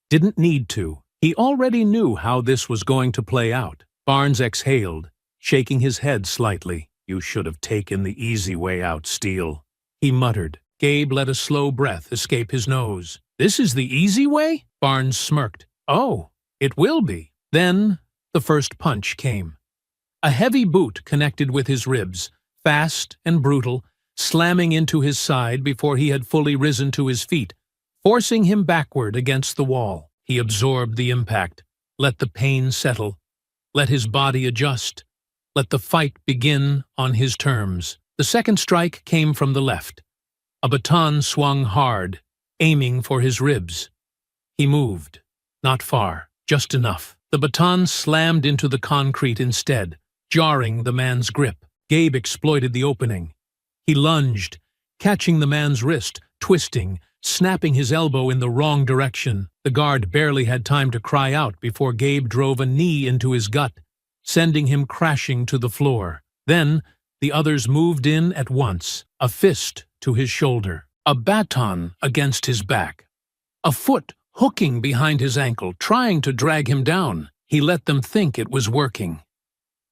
Didn't need to. He already knew how this was going to play out. Barnes exhaled, shaking his head slightly. "You should have taken the easy way out, Steele," he muttered. Gabe let a slow breath escape his nose. "This is the easy way?" Barnes smirked. "Oh, it will be." Then the first punch came. A heavy boot connected with his ribs, fast and brutal, slamming into his side before he had fully risen to his feet, forcing him backward against the wall. He absorbed the impact, let the pain settle, let his body adjust, let the fight begin on his terms. The second strike came from the left. A baton swung hard, aiming for his ribs. He moved. Not far, just enough. The baton slammed into the concrete instead, jarring the man's grip. Gabe exploited the opening. He lunged, catching the man's wrist, twisting, snapping his elbow in the wrong direction. The guard barely had time to cry out before Gabe drove a knee into his gut, sending him crashing to the floor. Then the others moved in at once, a fist to his shoulder, a baton against his back, a foot hooking behind his ankle, trying to drag him down. He let them think it was working.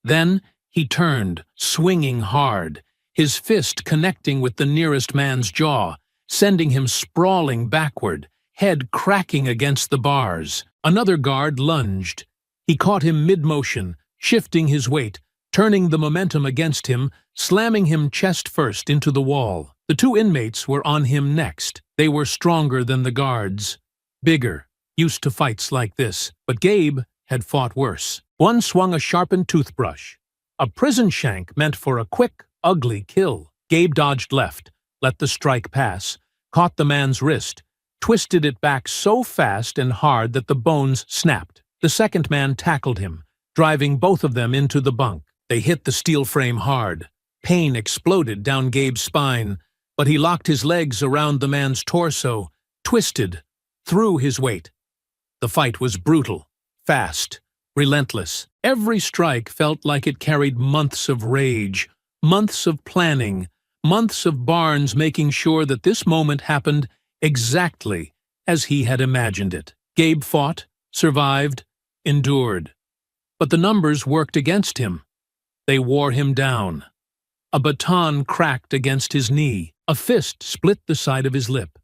Then he turned, swinging hard, his fist connecting with the nearest man's jaw, sending him sprawling backward, head cracking against the bars. Another guard lunged. He caught him mid-motion, shifting his weight, turning the momentum against him, slamming him chest first into the wall. The 2 inmates were on him next. They were stronger than the guards, bigger, used to fights like this, but Gabe had fought worse. One swung a sharpened toothbrush, a prison shank meant for a quick, ugly kill. Gabe dodged left, let the strike pass, caught the man's wrist, twisted it back so fast and hard that the bones snapped. The second man tackled him, driving both of them into the bunk. They hit the steel frame hard. Pain exploded down Gabe's spine, but he locked his legs around the man's torso, twisted, threw his weight. The fight was brutal, fast, relentless. Every strike felt like it carried months of rage, months of planning, months of Barnes making sure that this moment happened exactly as he had imagined it. Gabe fought, survived, endured. But the numbers worked against him. They wore him down. A baton cracked against his knee. A fist split the side of his lip.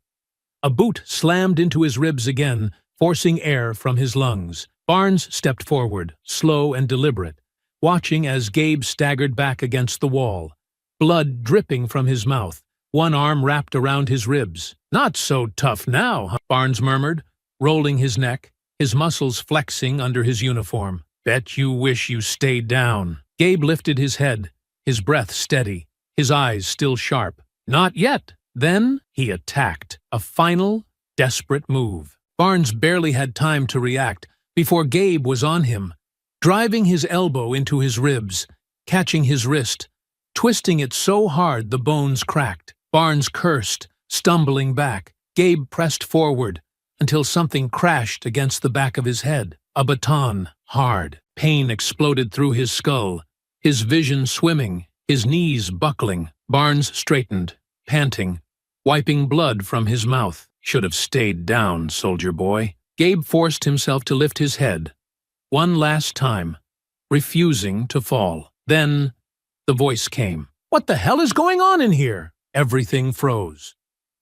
A boot slammed into his ribs again, forcing air from his lungs. Barnes stepped forward, slow and deliberate, watching as Gabe staggered back against the wall, blood dripping from his mouth, one arm wrapped around his ribs. "Not so tough now," huh?" Barnes murmured, rolling his neck, his muscles flexing under his uniform. "Bet you wish you stayed down." Gabe lifted his head, his breath steady, his eyes still sharp. "Not yet." Then he attacked, a final, desperate move. Barnes barely had time to react before Gabe was on him, driving his elbow into his ribs, catching his wrist, twisting it so hard the bones cracked. Barnes cursed, stumbling back. Gabe pressed forward until something crashed against the back of his head. A baton, hard. Pain exploded through his skull, his vision swimming, his knees buckling. Barnes straightened, panting, wiping blood from his mouth. "Should have stayed down, soldier boy." Gabe forced himself to lift his head, one last time, refusing to fall. Then the voice came. "What the hell is going on in here?" Everything froze.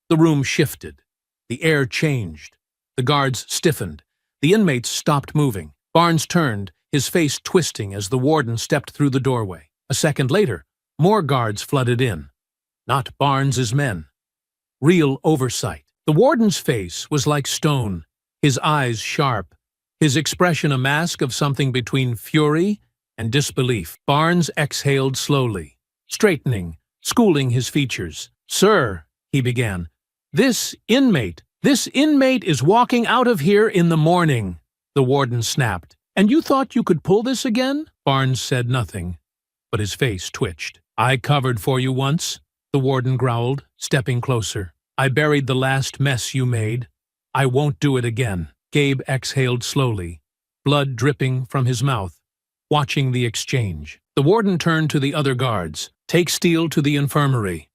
The room shifted. The air changed. The guards stiffened. The inmates stopped moving. Barnes turned, his face twisting as the warden stepped through the doorway. A second later, more guards flooded in. Not Barnes's men. Real oversight. The warden's face was like stone, his eyes sharp, his expression a mask of something between fury and disbelief. Barnes exhaled slowly, straightening, schooling his features. "Sir," he began, This inmate is walking out of here in the morning," the warden snapped. "And you thought you could pull this again?" Barnes said nothing, but his face twitched. "I covered for you once," the warden growled, stepping closer. "I buried the last mess you made. I won't do it again." Gabe exhaled slowly, blood dripping from his mouth, watching the exchange. The warden turned to the other guards. "Take Steele to the infirmary.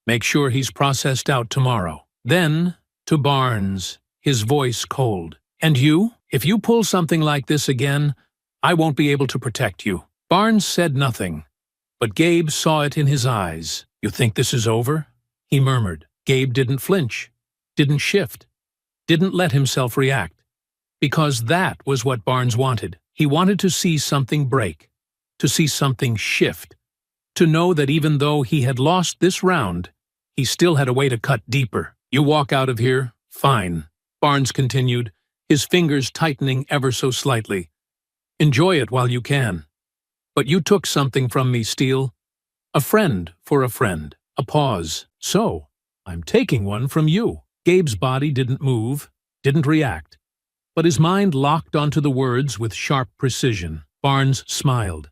Make sure he's processed out tomorrow." Then, to Barnes, his voice cold. "And you? If you pull something like this again, I won't be able to protect you." Barnes said nothing, but Gabe saw it in his eyes. "You think this is over?" he murmured. Gabe didn't flinch, didn't shift, didn't let himself react. Because that was what Barnes wanted. He wanted to see something break, to see something shift, to know that even though he had lost this round, he still had a way to cut deeper. "You walk out of here, fine," Barnes continued, his fingers tightening ever so slightly. "Enjoy it while you can. But you took something from me, Steele. A friend for a friend." A pause. "So, I'm taking one from you." Gabe's body didn't move, didn't react, but his mind locked onto the words with sharp precision. Barnes smiled.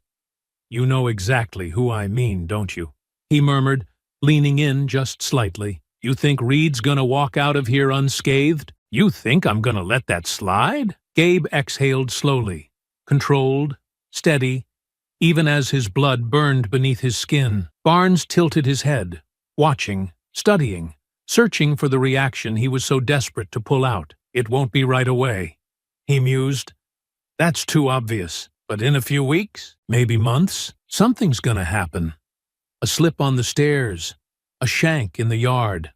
"You know exactly who I mean, don't you?" he murmured, leaning in just slightly. "You think Reed's gonna walk out of here unscathed? You think I'm gonna let that slide?" Gabe exhaled slowly, controlled, steady, even as his blood burned beneath his skin. Barnes tilted his head, watching, studying, searching for the reaction he was so desperate to pull out. "It won't be right away," he mused. "That's too obvious. But in a few weeks, maybe months, something's gonna happen. A slip on the stairs, a shank in the yard,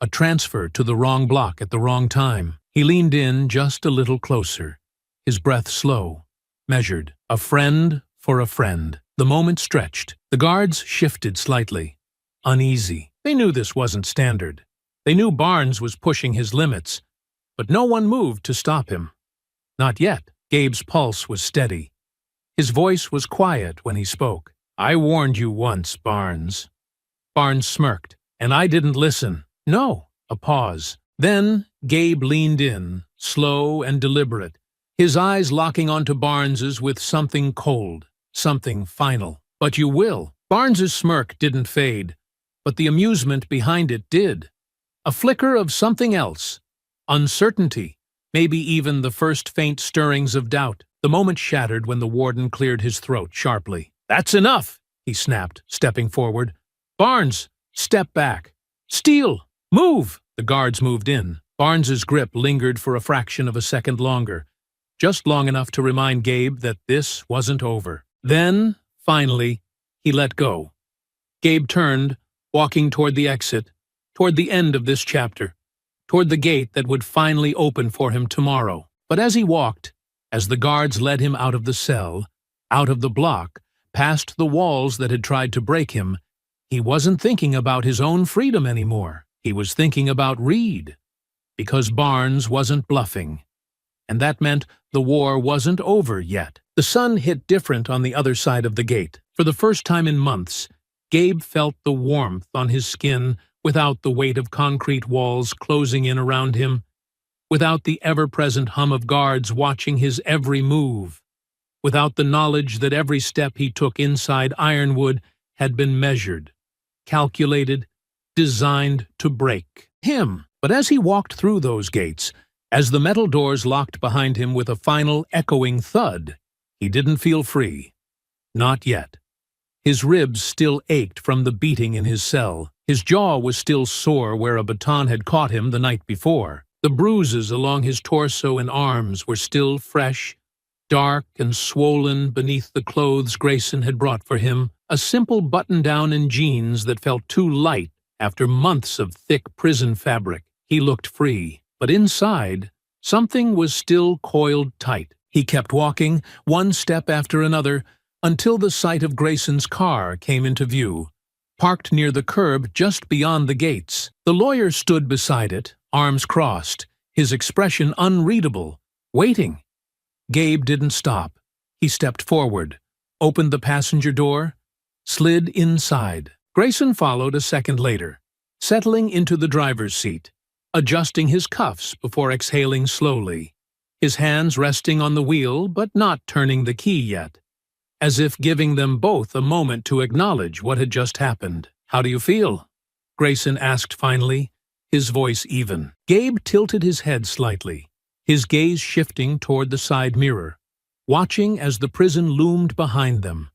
a transfer to the wrong block at the wrong time." He leaned in just a little closer, his breath slow, measured. "A friend for a friend." The moment stretched. The guards shifted slightly, uneasy. They knew this wasn't standard. They knew Barnes was pushing his limits, but no one moved to stop him. Not yet. Gabe's pulse was steady. His voice was quiet when he spoke. "I warned you once, Barnes." Barnes smirked. "And I didn't listen." "No." A pause. Then Gabe leaned in, slow and deliberate, his eyes locking onto Barnes's with something cold, something final. "But you will." Barnes's smirk didn't fade, but the amusement behind it did. A flicker of something else. Uncertainty, maybe even the first faint stirrings of doubt. The moment shattered when the warden cleared his throat sharply. "That's enough," he snapped, stepping forward. "Barnes, step back. Steele, move!" The guards moved in. Barnes's grip lingered for a fraction of a second longer, just long enough to remind Gabe that this wasn't over. Then, finally, he let go. Gabe turned, walking toward the exit, toward the end of this chapter, toward the gate that would finally open for him tomorrow. But as he walked, as the guards led him out of the cell, out of the block, past the walls that had tried to break him, he wasn't thinking about his own freedom anymore. He was thinking about Reed, because Barnes wasn't bluffing. And that meant the war wasn't over yet. The sun hit different on the other side of the gate. For the first time in months, Gabe felt the warmth on his skin without the weight of concrete walls closing in around him, without the ever-present hum of guards watching his every move, without the knowledge that every step he took inside Ironwood had been measured, calculated, designed to break him. But as he walked through those gates, as the metal doors locked behind him with a final echoing thud, he didn't feel free. Not yet. His ribs still ached from the beating in his cell. His jaw was still sore where a baton had caught him the night before. The bruises along his torso and arms were still fresh, dark and swollen beneath the clothes Grayson had brought for him, a simple button-down and jeans that felt too light after months of thick prison fabric. He looked free, but inside, something was still coiled tight. He kept walking, one step after another, until the sight of Grayson's car came into view, parked near the curb just beyond the gates. The lawyer stood beside it, arms crossed, his expression unreadable, waiting. Gabe didn't stop. He stepped forward, opened the passenger door, slid inside. Grayson followed a second later, settling into the driver's seat. adjusting his cuffs before exhaling slowly, his hands resting on the wheel but not turning the key yet, as if giving them both a moment to acknowledge what had just happened. "How do you feel?" Grayson asked finally, his voice even. Gabe tilted his head slightly, his gaze shifting toward the side mirror, watching as the prison loomed behind them,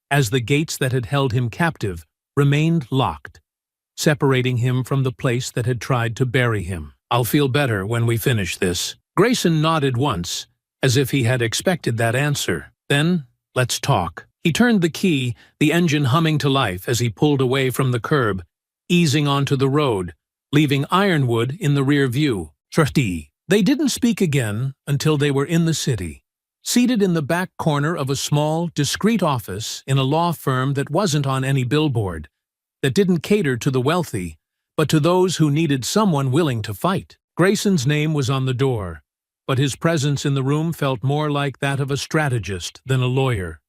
as the gates that had held him captive remained locked, separating him from the place that had tried to bury him. "I'll feel better when we finish this." Grayson nodded once, as if he had expected that answer. "Then, let's talk." He turned the key, the engine humming to life as he pulled away from the curb, easing onto the road, leaving Ironwood in the rear view. Trusty. They didn't speak again until they were in the city, seated in the back corner of a small, discreet office in a law firm that wasn't on any billboard, that didn't cater to the wealthy, but to those who needed someone willing to fight. Grayson's name was on the door, but his presence in the room felt more like that of a strategist than a lawyer.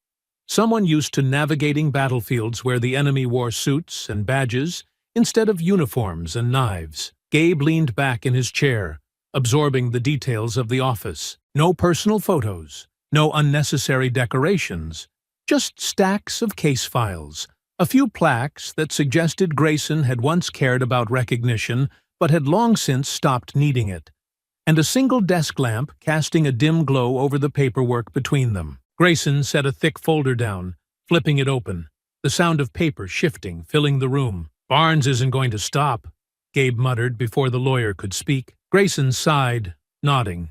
Someone used to navigating battlefields where the enemy wore suits and badges instead of uniforms and knives. Gabe leaned back in his chair, absorbing the details of the office. No personal photos, no unnecessary decorations, just stacks of case files, a few plaques that suggested Grayson had once cared about recognition but had long since stopped needing it, and a single desk lamp casting a dim glow over the paperwork between them. Grayson set a thick folder down, flipping it open, the sound of paper shifting, filling the room. "Barnes isn't going to stop," Gabe muttered before the lawyer could speak. Grayson sighed, nodding.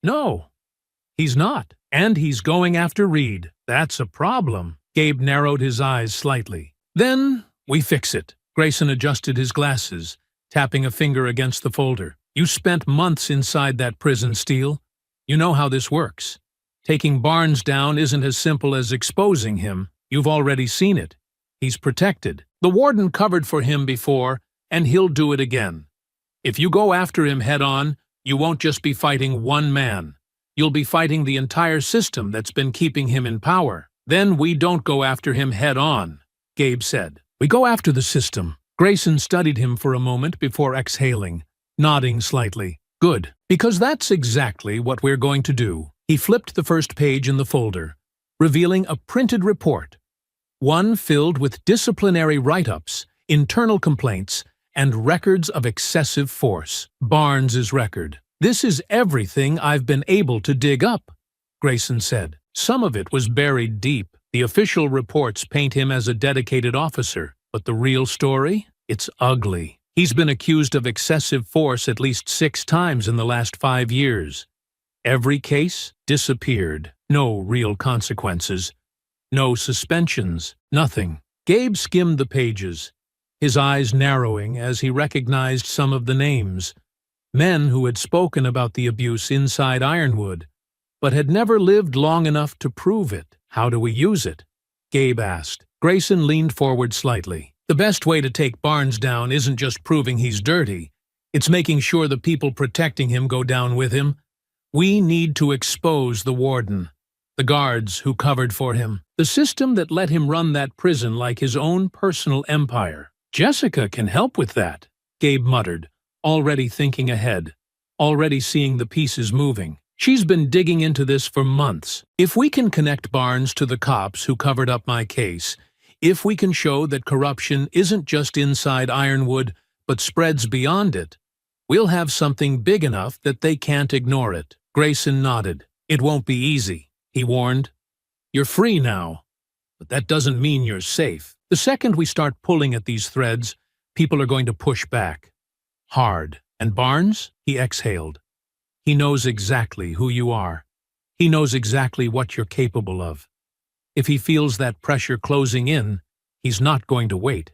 "No, he's not. And he's going after Reed. That's a problem." Gabe narrowed his eyes slightly. "Then we fix it." Grayson adjusted his glasses, tapping a finger against the folder. "You spent months inside that prison, Steele. You know how this works. Taking Barnes down isn't as simple as exposing him. You've already seen it. He's protected. The warden covered for him before, and he'll do it again. If you go after him head-on, you won't just be fighting one man. You'll be fighting the entire system that's been keeping him in power. Then we don't go after him head-on," Gabe said. "We go after the system." Grayson studied him for a moment before exhaling, nodding slightly. "Good, because that's exactly what we're going to do." He flipped the first page in the folder, revealing a printed report, one filled with disciplinary write-ups, internal complaints, and records of excessive force. Barnes's record. "This is everything I've been able to dig up," Grayson said. Some of it was buried deep. The official reports paint him as a dedicated officer, but the real story? It's ugly. He's been accused of excessive force at least 6 times in the last 5 years. Every case disappeared. No real consequences. No suspensions. Nothing. Gabe skimmed the pages, his eyes narrowing as he recognized some of the names. Men who had spoken about the abuse inside Ironwood, but had never lived long enough to prove it. "How do we use it?" Gabe asked. Grayson leaned forward slightly. "The best way to take Barnes down isn't just proving he's dirty. It's making sure the people protecting him go down with him. We need to expose the warden, the guards who covered for him, the system that let him run that prison like his own personal empire." "Jessica can help with that," Gabe muttered, already thinking ahead, already seeing the pieces moving. "She's been digging into this for months. If we can connect Barnes to the cops who covered up my case, if we can show that corruption isn't just inside Ironwood but spreads beyond it, we'll have something big enough that they can't ignore it." Grayson nodded. "It won't be easy," he warned. "You're free now, but that doesn't mean you're safe. The second we start pulling at these threads, people are going to push back. Hard. And Barnes?" He exhaled. "He knows exactly who you are. He knows exactly what you're capable of. If he feels that pressure closing in, he's not going to wait.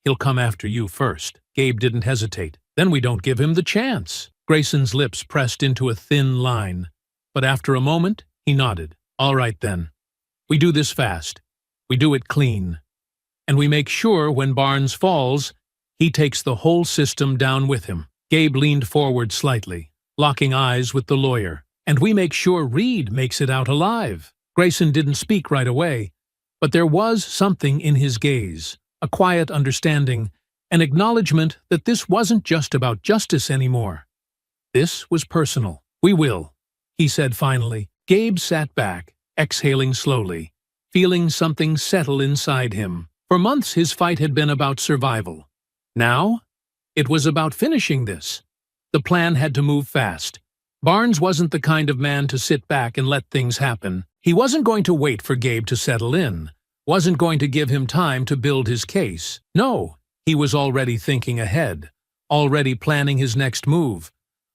He'll come after you first." Gabe didn't hesitate. "Then we don't give him the chance." Grayson's lips pressed into a thin line, but after a moment, he nodded. "All right then. We do this fast. We do it clean. And we make sure when Barnes falls, he takes the whole system down with him." Gabe leaned forward slightly, locking eyes with the lawyer. "And we make sure Reed makes it out alive." Grayson didn't speak right away, but there was something in his gaze, a quiet understanding, An acknowledgement that this wasn't just about justice anymore. This was personal. "We will," he said finally. Gabe sat back, exhaling slowly, feeling something settle inside him. For months his fight had been about survival. Now, it was about finishing this. The plan had to move fast. Barnes wasn't the kind of man to sit back and let things happen. He wasn't going to wait for Gabe to settle in, wasn't going to give him time to build his case. No, he was already thinking ahead, already planning his next move,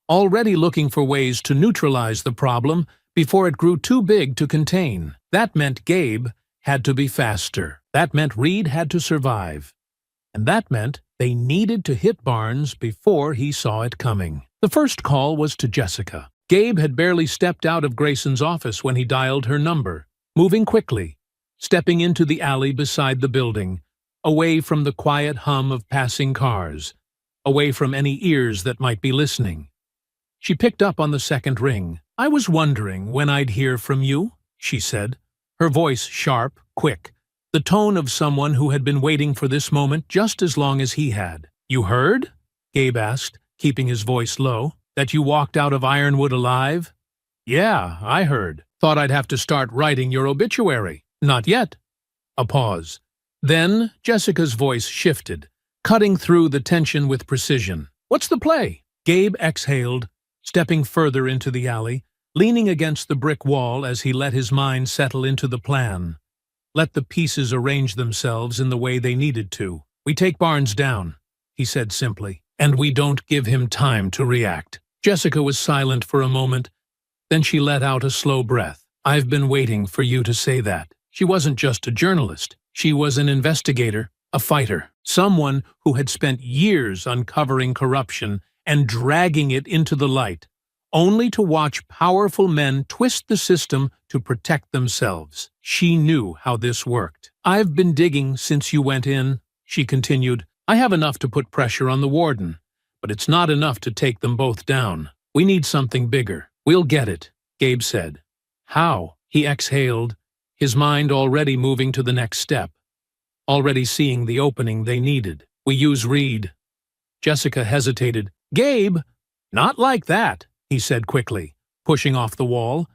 already looking for ways to neutralize the problem before it grew too big to contain. That meant Gabe had to be faster. That meant Reed had to survive. And that meant they needed to hit Barnes before he saw it coming. The first call was to Jessica. Gabe had barely stepped out of Grayson's office when he dialed her number, moving quickly, stepping into the alley beside the building, away from the quiet hum of passing cars, away from any ears that might be listening. She picked up on the second ring. "I was wondering when I'd hear from you," she said, her voice sharp, quick, the tone of someone who had been waiting for this moment just as long as he had. "You heard?" Gabe asked, keeping his voice low. "That you walked out of Ironwood alive?" "Yeah, I heard. Thought I'd have to start writing your obituary." "Not yet." A pause. Then Jessica's voice shifted, cutting through the tension with precision. "What's the play?" Gabe exhaled, stepping further into the alley, leaning against the brick wall as he let his mind settle into the plan. Let the pieces arrange themselves in the way they needed to. "We take Barnes down," he said simply, "and we don't give him time to react." Jessica was silent for a moment, then she let out a slow breath. "I've been waiting for you to say that." She wasn't just a journalist. She was an investigator, a fighter, someone who had spent years uncovering corruption and dragging it into the light, only to watch powerful men twist the system to protect themselves. She knew how this worked. "I've been digging since you went in," she continued. "I have enough to put pressure on the warden, but it's not enough to take them both down. We need something bigger." "We'll get it," Gabe said. "How?" He exhaled, his mind already moving to the next step, already seeing the opening they needed. "We use Reed." Jessica hesitated. "Gabe, not like that," he said quickly, pushing off the wall.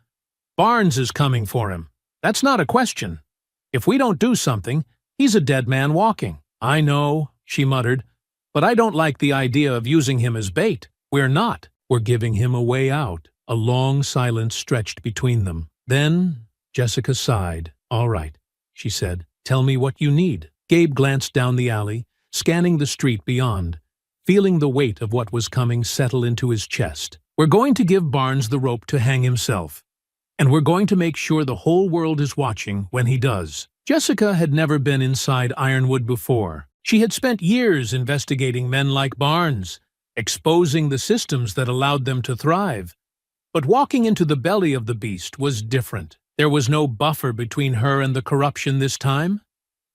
"Barnes is coming for him. That's not a question. If we don't do something, he's a dead man walking." "I know," she muttered, "but I don't like the idea of using him as bait." "We're not. We're giving him a way out." A long silence stretched between them. Then Jessica sighed. "All right," she said. "Tell me what you need." Gabe glanced down the alley, scanning the street beyond, feeling the weight of what was coming settle into his chest. "We're going to give Barnes the rope to hang himself, and we're going to make sure the whole world is watching when he does." Jessica had never been inside Ironwood before. She had spent years investigating men like Barnes, exposing the systems that allowed them to thrive. But walking into the belly of the beast was different. There was no buffer between her and the corruption this time.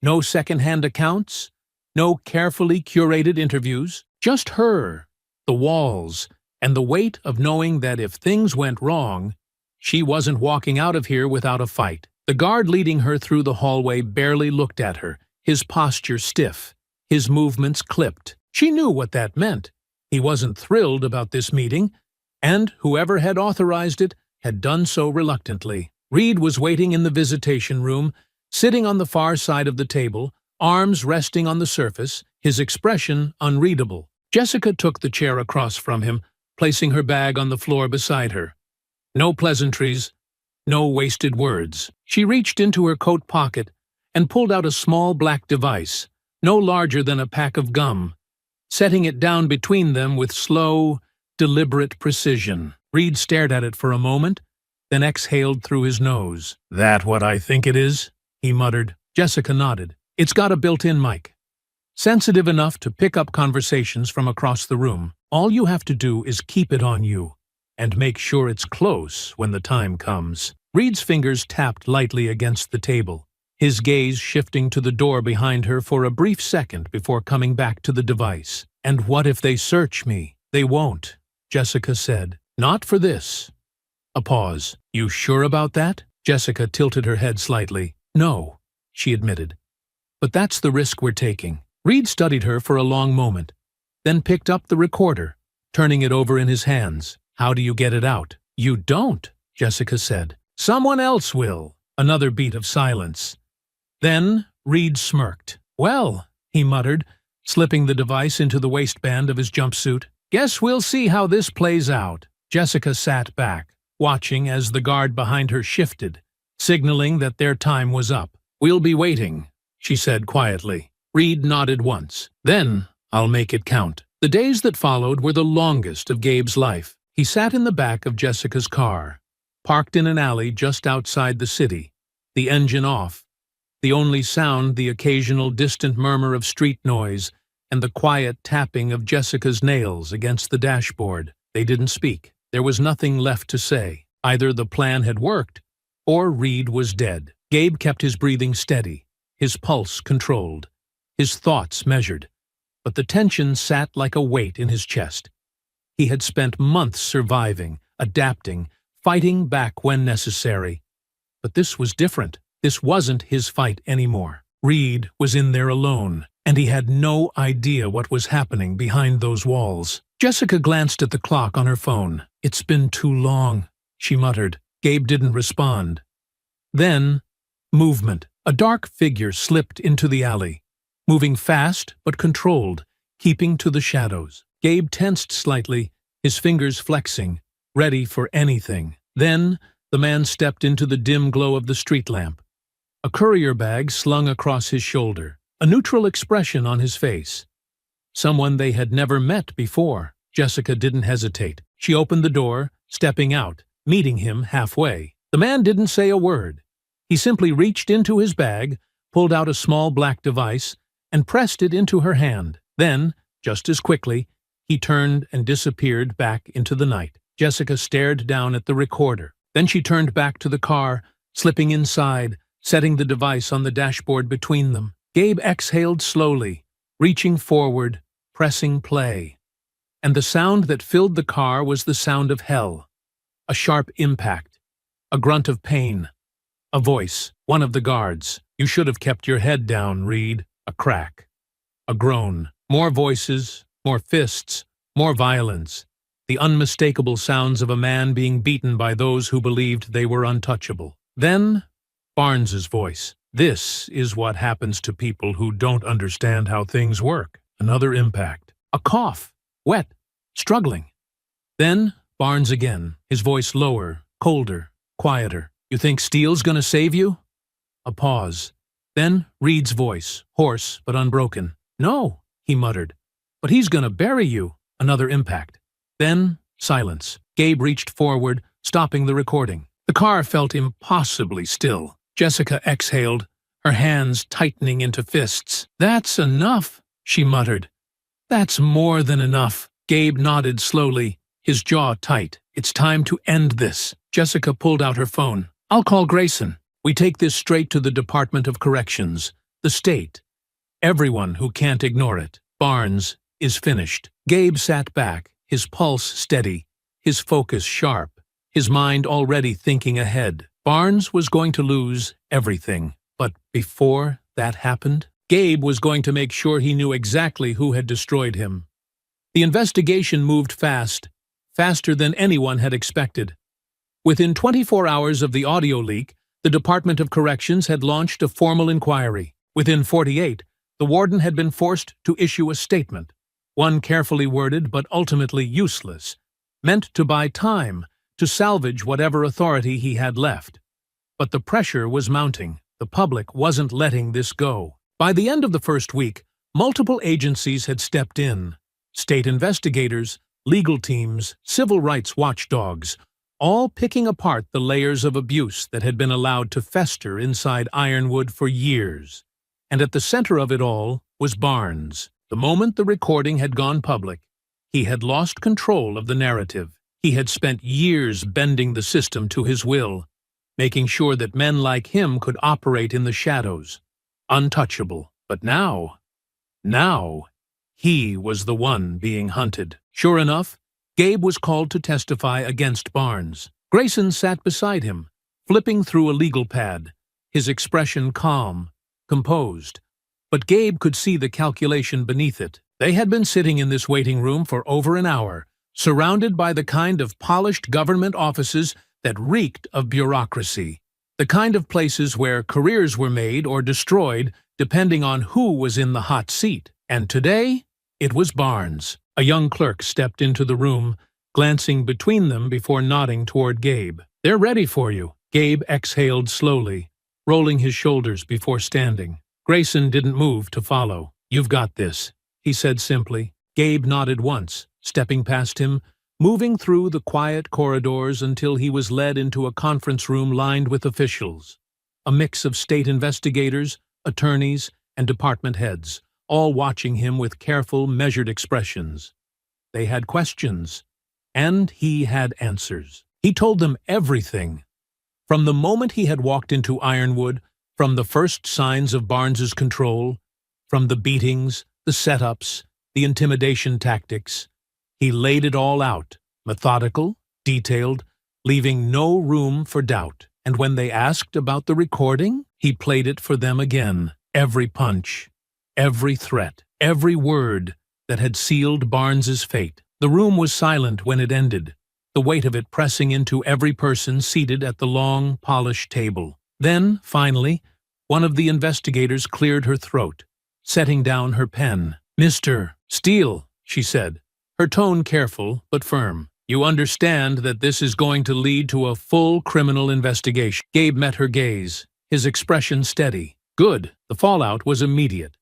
No second-hand accounts. No carefully curated interviews. Just her, the walls, and the weight of knowing that if things went wrong, she wasn't walking out of here without a fight. The guard leading her through the hallway barely looked at her, his posture stiff, his movements clipped. She knew what that meant. He wasn't thrilled about this meeting, and whoever had authorized it had done so reluctantly. Reed was waiting in the visitation room, sitting on the far side of the table, arms resting on the surface, his expression unreadable. Jessica took the chair across from him, placing her bag on the floor beside her. No pleasantries, no wasted words. She reached into her coat pocket and pulled out a small black device, no larger than a pack of gum, setting it down between them with slow, deliberate precision. Reed stared at it for a moment, then exhaled through his nose. "That what I think it is?" he muttered. Jessica nodded. "It's got a built-in mic, sensitive enough to pick up conversations from across the room. All you have to do is keep it on you, and make sure it's close when the time comes." Reed's fingers tapped lightly against the table, his gaze shifting to the door behind her for a brief second before coming back to the device. "And what if they search me?" "They won't," Jessica said. "Not for this." A pause. "You sure about that?" Jessica tilted her head slightly. "No," she admitted. "But that's the risk we're taking. Reed studied her for a long moment, then picked up the recorder, turning it over in his hands. "How do you get it out?" "You don't," Jessica said. "Someone else will." Another beat of silence. Then Reed smirked. "Well," he muttered, slipping the device into the waistband of his jumpsuit. "Guess we'll see how this plays out." Jessica sat back, watching as the guard behind her shifted, signaling that their time was up. "We'll be waiting," she said quietly. Reed nodded once. "Then I'll make it count." The days that followed were the longest of Gabe's life. He sat in the back of Jessica's car, parked in an alley just outside the city, the engine off, the only sound the occasional distant murmur of street noise and the quiet tapping of Jessica's nails against the dashboard. They didn't speak. There was nothing left to say. Either the plan had worked, or Reed was dead. Gabe kept his breathing steady, his pulse controlled, his thoughts measured, but the tension sat like a weight in his chest. He had spent months surviving, adapting, fighting back when necessary. But this was different. This wasn't his fight anymore. Reed was in there alone, and he had no idea what was happening behind those walls. Jessica glanced at the clock on her phone. "It's been too long," she muttered. Gabe didn't respond. Then, movement. A dark figure slipped into the alley, moving fast but controlled, keeping to the shadows. Gabe tensed slightly, his fingers flexing, ready for anything. Then, the man stepped into the dim glow of the street lamp, a courier bag slung across his shoulder, a neutral expression on his face. Someone they had never met before. Jessica didn't hesitate. She opened the door, stepping out, meeting him halfway. The man didn't say a word. He simply reached into his bag, pulled out a small black device, and pressed it into her hand. Then, just as quickly, he turned and disappeared back into the night. Jessica stared down at the recorder. Then she turned back to the car, slipping inside, setting the device on the dashboard between them. Gabe exhaled slowly, reaching forward, pressing play. And the sound that filled the car was the sound of hell. A sharp impact, a grunt of pain, a voice, one of the guards. "You should have kept your head down, Reed." A crack, a groan, more voices, more fists, more violence, the unmistakable sounds of a man being beaten by those who believed they were untouchable. Then, Barnes's voice. "This is what happens to people who don't understand how things work." Another impact. A cough, wet, struggling. Then, Barnes again, his voice lower, colder, quieter. "You think Steele's gonna save you?" A pause. Then Reed's voice, hoarse but unbroken. "No," he muttered, "but he's gonna bury you." Another impact. Then silence. Gabe reached forward, stopping the recording. The car felt impossibly still. Jessica exhaled, her hands tightening into fists. "That's enough," she muttered. "That's more than enough." Gabe nodded slowly, his jaw tight. "It's time to end this." Jessica pulled out her phone. "I'll call Grayson. We take this straight to the Department of Corrections, the state. Everyone who can't ignore it. Barnes is finished." Gabe sat back, his pulse steady, his focus sharp, his mind already thinking ahead. Barnes was going to lose everything. But before that happened, Gabe was going to make sure he knew exactly who had destroyed him. The investigation moved fast, faster than anyone had expected. Within 24 hours of the audio leak, the Department of Corrections had launched a formal inquiry. Within 48, the warden had been forced to issue a statement, one carefully worded but ultimately useless, meant to buy time, to salvage whatever authority he had left. But the pressure was mounting. The public wasn't letting this go. By the end of the first week, multiple agencies had stepped in. State investigators, legal teams, civil rights watchdogs, all picking apart the layers of abuse that had been allowed to fester inside Ironwood for years. And at the center of it all was Barnes. The moment the recording had gone public, he had lost control of the narrative. He had spent years bending the system to his will, making sure that men like him could operate in the shadows, untouchable. But now, he was the one being hunted. Sure enough, Gabe was called to testify against Barnes. Grayson sat beside him, flipping through a legal pad, his expression calm, composed. but Gabe could see the calculation beneath it. They had been sitting in this waiting room for over an hour, surrounded by the kind of polished government offices that reeked of bureaucracy, the kind of places where careers were made or destroyed depending on who was in the hot seat. And today, it was Barnes. A young clerk stepped into the room, glancing between them before nodding toward Gabe. "They're ready for you." Gabe exhaled slowly, rolling his shoulders before standing. Grayson didn't move to follow. "You've got this," he said simply. Gabe nodded once, stepping past him, moving through the quiet corridors until he was led into a conference room lined with officials. A mix of state investigators, attorneys, and department heads, all watching him with careful, measured expressions. They had questions, and he had answers. He told them everything. From the moment he had walked into Ironwood, from the first signs of Barnes's control, from the beatings, the setups, the intimidation tactics, he laid it all out, methodical, detailed, leaving no room for doubt. And when they asked about the recording, he played it for them again. Every punch, every threat, every word that had sealed Barnes's fate. The room was silent when it ended, the weight of it pressing into every person seated at the long, polished table. Then, finally, one of the investigators cleared her throat, setting down her pen. "Mr. Steele," she said, her tone careful but firm. "You understand that this is going to lead to a full criminal investigation." Gabe met her gaze, his expression steady. Good. The fallout was immediate.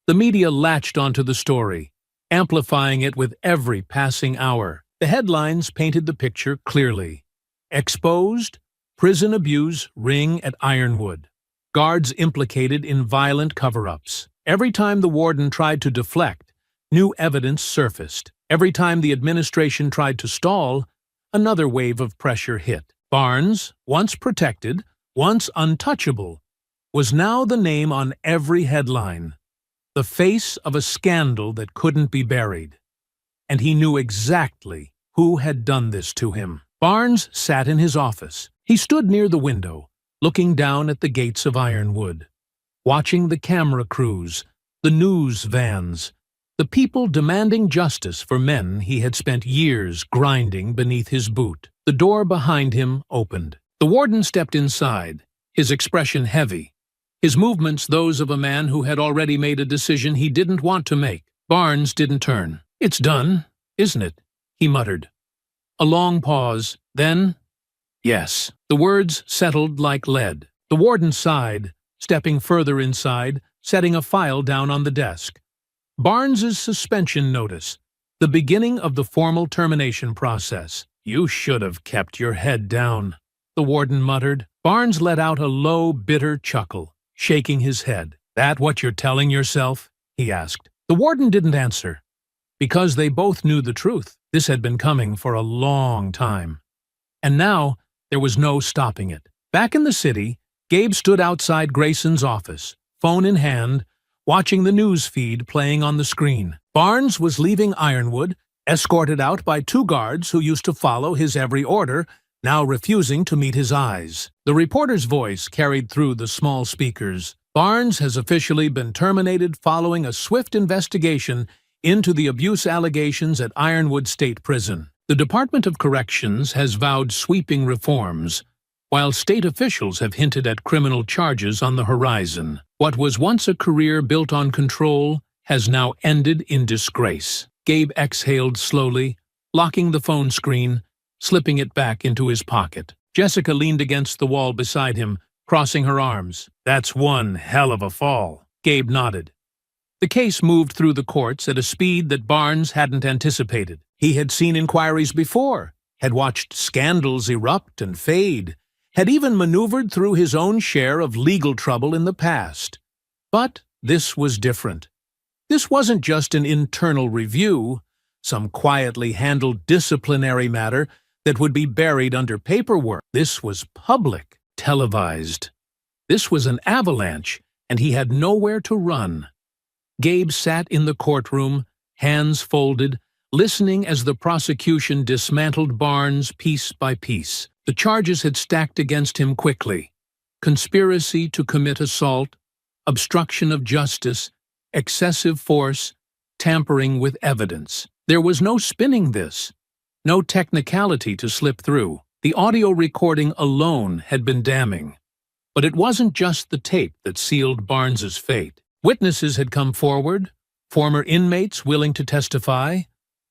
The media latched onto the story, amplifying it with every passing hour. The headlines painted the picture clearly. Exposed, prison abuse ring at Ironwood. Guards implicated in violent cover-ups. Every time the warden tried to deflect, new evidence surfaced. Every time the administration tried to stall, another wave of pressure hit. Barnes, once protected, once untouchable, was now the name on every headline, the face of a scandal that couldn't be buried. And he knew exactly who had done this to him. Barnes sat in his office. He stood near the window, looking down at the gates of Ironwood, watching the camera crews, the news vans, the people demanding justice for men he had spent years grinding beneath his boot. The door behind him opened. The warden stepped inside, his expression heavy, his movements those of a man who had already made a decision he didn't want to make. Barnes didn't turn. "It's done, isn't it?" he muttered. A long pause, then, "Yes." The words settled like lead. The warden sighed, stepping further inside, setting a file down on the desk. Barnes's suspension notice, the beginning of the formal termination process. "You should have kept your head down," the warden muttered. Barnes let out a low, bitter chuckle, shaking his head. "That what you're telling yourself?" he asked. The warden didn't answer, because they both knew the truth. This had been coming for a long time. And now, there was no stopping it. Back in the city, Gabe stood outside Grayson's office, phone in hand, watching the news feed playing on the screen. Barnes was leaving Ironwood, escorted out by 2 guards who used to follow his every order, now refusing to meet his eyes. The reporter's voice carried through the small speakers. "Barnes has officially been terminated following a swift investigation into the abuse allegations at Ironwood State Prison. The Department of Corrections has vowed sweeping reforms, while state officials have hinted at criminal charges on the horizon. What was once a career built on control has now ended in disgrace." Gabe exhaled slowly, locking the phone screen, slipping it back into his pocket. Jessica leaned against the wall beside him, crossing her arms. "That's one hell of a fall." Gabe nodded. The case moved through the courts at a speed that Barnes hadn't anticipated. He had seen inquiries before, had watched scandals erupt and fade, had even maneuvered through his own share of legal trouble in the past. But this was different. This wasn't just an internal review, some quietly handled disciplinary matter that would be buried under paperwork. This was public, televised. This was an avalanche, and he had nowhere to run. Gabe sat in the courtroom, hands folded, listening as the prosecution dismantled Barnes piece by piece. The charges had stacked against him quickly. Conspiracy to commit assault, obstruction of justice, excessive force, tampering with evidence. There was no spinning this, no technicality to slip through. The audio recording alone had been damning. But it wasn't just the tape that sealed Barnes's fate. Witnesses had come forward, former inmates willing to testify,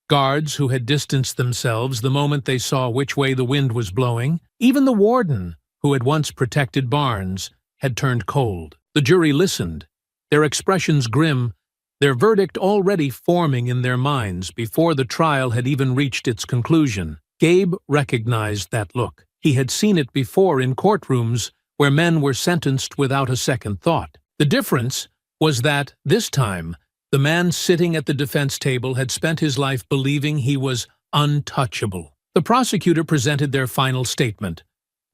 guards who had distanced themselves the moment they saw which way the wind was blowing. Even the warden, who had once protected Barnes, had turned cold. The jury listened, their expressions grim, their verdict already forming in their minds before the trial had even reached its conclusion. Gabe recognized that look. He had seen it before in courtrooms where men were sentenced without a second thought. The difference was that, this time, the man sitting at the defense table had spent his life believing he was untouchable. The prosecutor presented their final statement,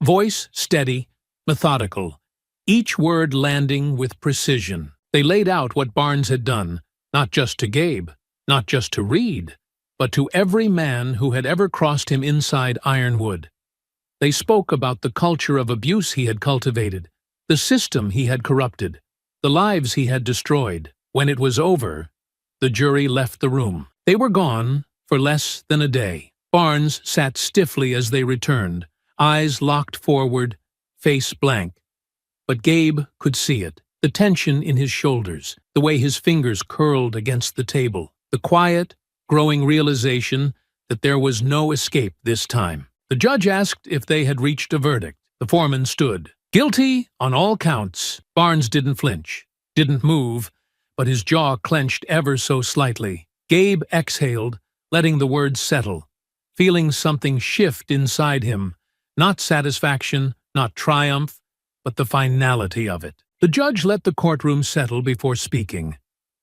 voice steady, methodical, each word landing with precision. They laid out what Barnes had done, not just to Gabe, not just to Reed, but to every man who had ever crossed him inside Ironwood. They spoke about the culture of abuse he had cultivated, the system he had corrupted, the lives he had destroyed. When it was over, the jury left the room. They were gone for less than a day. Barnes sat stiffly as they returned, eyes locked forward, face blank. But Gabe could see it, the tension in his shoulders, the way his fingers curled against the table, the quiet, growing realization that there was no escape this time. The judge asked if they had reached a verdict. The foreman stood. Guilty on all counts. Barnes didn't flinch, didn't move, but his jaw clenched ever so slightly. Gabe exhaled, letting the words settle, feeling something shift inside him, not satisfaction, not triumph, but the finality of it. The judge let the courtroom settle before speaking.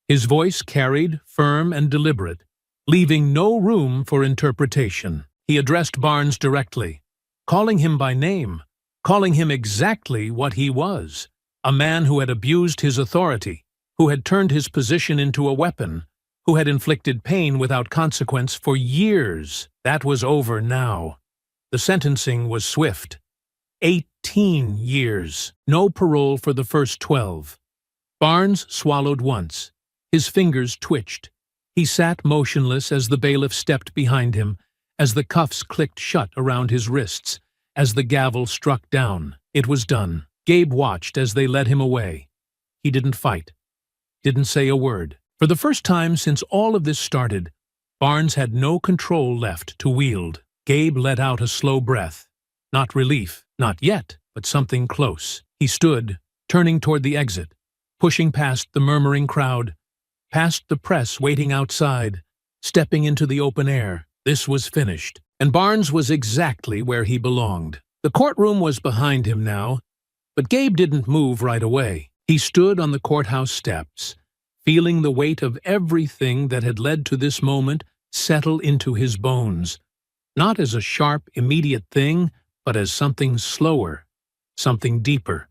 His voice carried, firm and deliberate, leaving no room for interpretation. He addressed Barnes directly, calling him by name, calling him exactly what he was, a man who had abused his authority, who had turned his position into a weapon, who had inflicted pain without consequence for years. That was over now. The sentencing was swift. 18 years. No parole for the first 12. Barnes swallowed once. His fingers twitched. He sat motionless as the bailiff stepped behind him, as the cuffs clicked shut around his wrists, as the gavel struck down. It was done. Gabe watched as they led him away. He didn't fight. Didn't say a word. For the first time since all of this started, Barnes had no control left to wield. Gabe let out a slow breath. Not relief, not yet, but something close. He stood, turning toward the exit, pushing past the murmuring crowd, past the press waiting outside, stepping into the open air. This was finished, and Barnes was exactly where he belonged. The courtroom was behind him now, but Gabe didn't move right away. He stood on the courthouse steps, feeling the weight of everything that had led to this moment settle into his bones, not as a sharp, immediate thing, but as something slower, something deeper,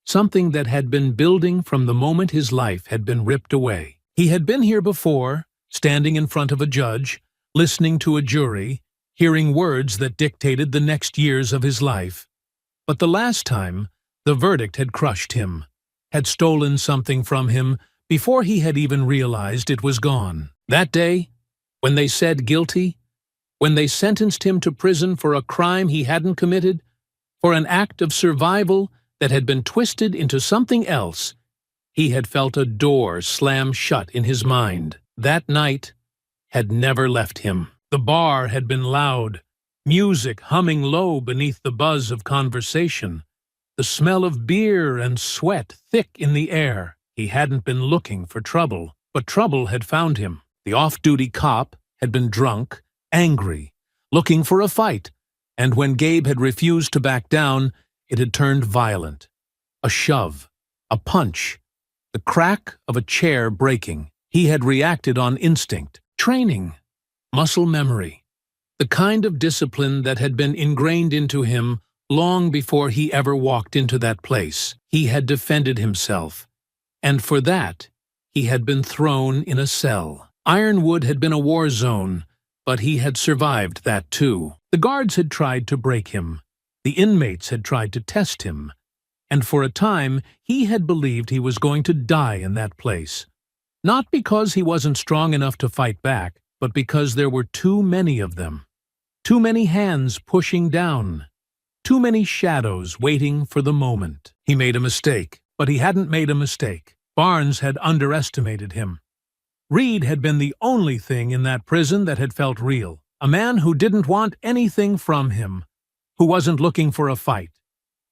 something that had been building from the moment his life had been ripped away. He had been here before, standing in front of a judge, listening to a jury, hearing words that dictated the next years of his life. But the last time, the verdict had crushed him, had stolen something from him before he had even realized it was gone. That day, when they said guilty, when they sentenced him to prison for a crime he hadn't committed, for an act of survival that had been twisted into something else, he had felt a door slam shut in his mind. That night had never left him. The bar had been loud, music humming low beneath the buzz of conversation, the smell of beer and sweat thick in the air. He hadn't been looking for trouble, but trouble had found him. The off-duty cop had been drunk, angry, looking for a fight, and when Gabe had refused to back down, it had turned violent. A shove, a punch, the crack of a chair breaking. He had reacted on instinct, training, muscle memory, the kind of discipline that had been ingrained into him long before he ever walked into that place. He had defended himself, and for that, he had been thrown in a cell. Ironwood had been a war zone, but he had survived that too. The guards had tried to break him. The inmates had tried to test him. and for a time he had believed he was going to die in that place. Not because he wasn't strong enough to fight back, but because there were too many of them. Too many hands pushing down. Too many shadows waiting for the moment. He made a mistake, but he hadn't made a mistake. Barnes had underestimated him. Reed had been the only thing in that prison that had felt real. A man who didn't want anything from him, who wasn't looking for a fight,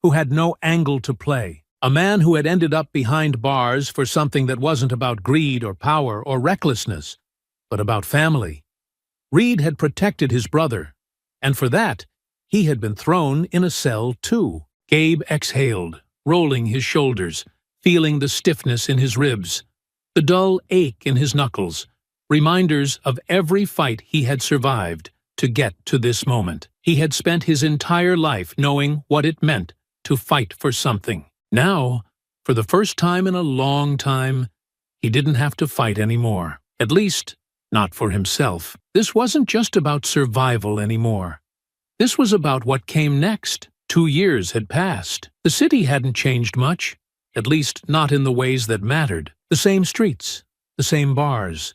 who had no angle to play. A man who had ended up behind bars for something that wasn't about greed or power or recklessness, but about family. Reed had protected his brother, and for that, he had been thrown in a cell too. Gabe exhaled, rolling his shoulders, feeling the stiffness in his ribs, the dull ache in his knuckles, reminders of every fight he had survived to get to this moment. He had spent his entire life knowing what it meant to fight for something. Now, for the first time in a long time, he didn't have to fight anymore. At least, not for himself. This wasn't just about survival anymore. This was about what came next. 2 years had passed. The city hadn't changed much, at least not in the ways that mattered. The same streets, the same bars,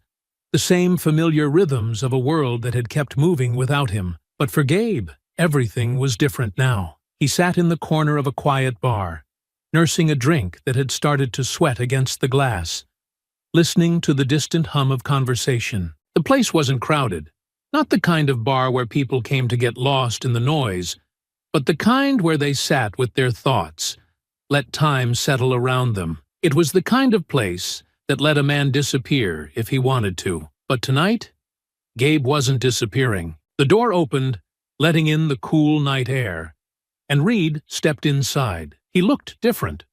the same familiar rhythms of a world that had kept moving without him. But for Gabe, everything was different now. He sat in the corner of a quiet bar, nursing a drink that had started to sweat against the glass, listening to the distant hum of conversation. The place wasn't crowded, not the kind of bar where people came to get lost in the noise, but the kind where they sat with their thoughts, let time settle around them. It was the kind of place that let a man disappear if he wanted to. But tonight, Gabe wasn't disappearing. The door opened, letting in the cool night air, and Reed stepped inside. He looked different.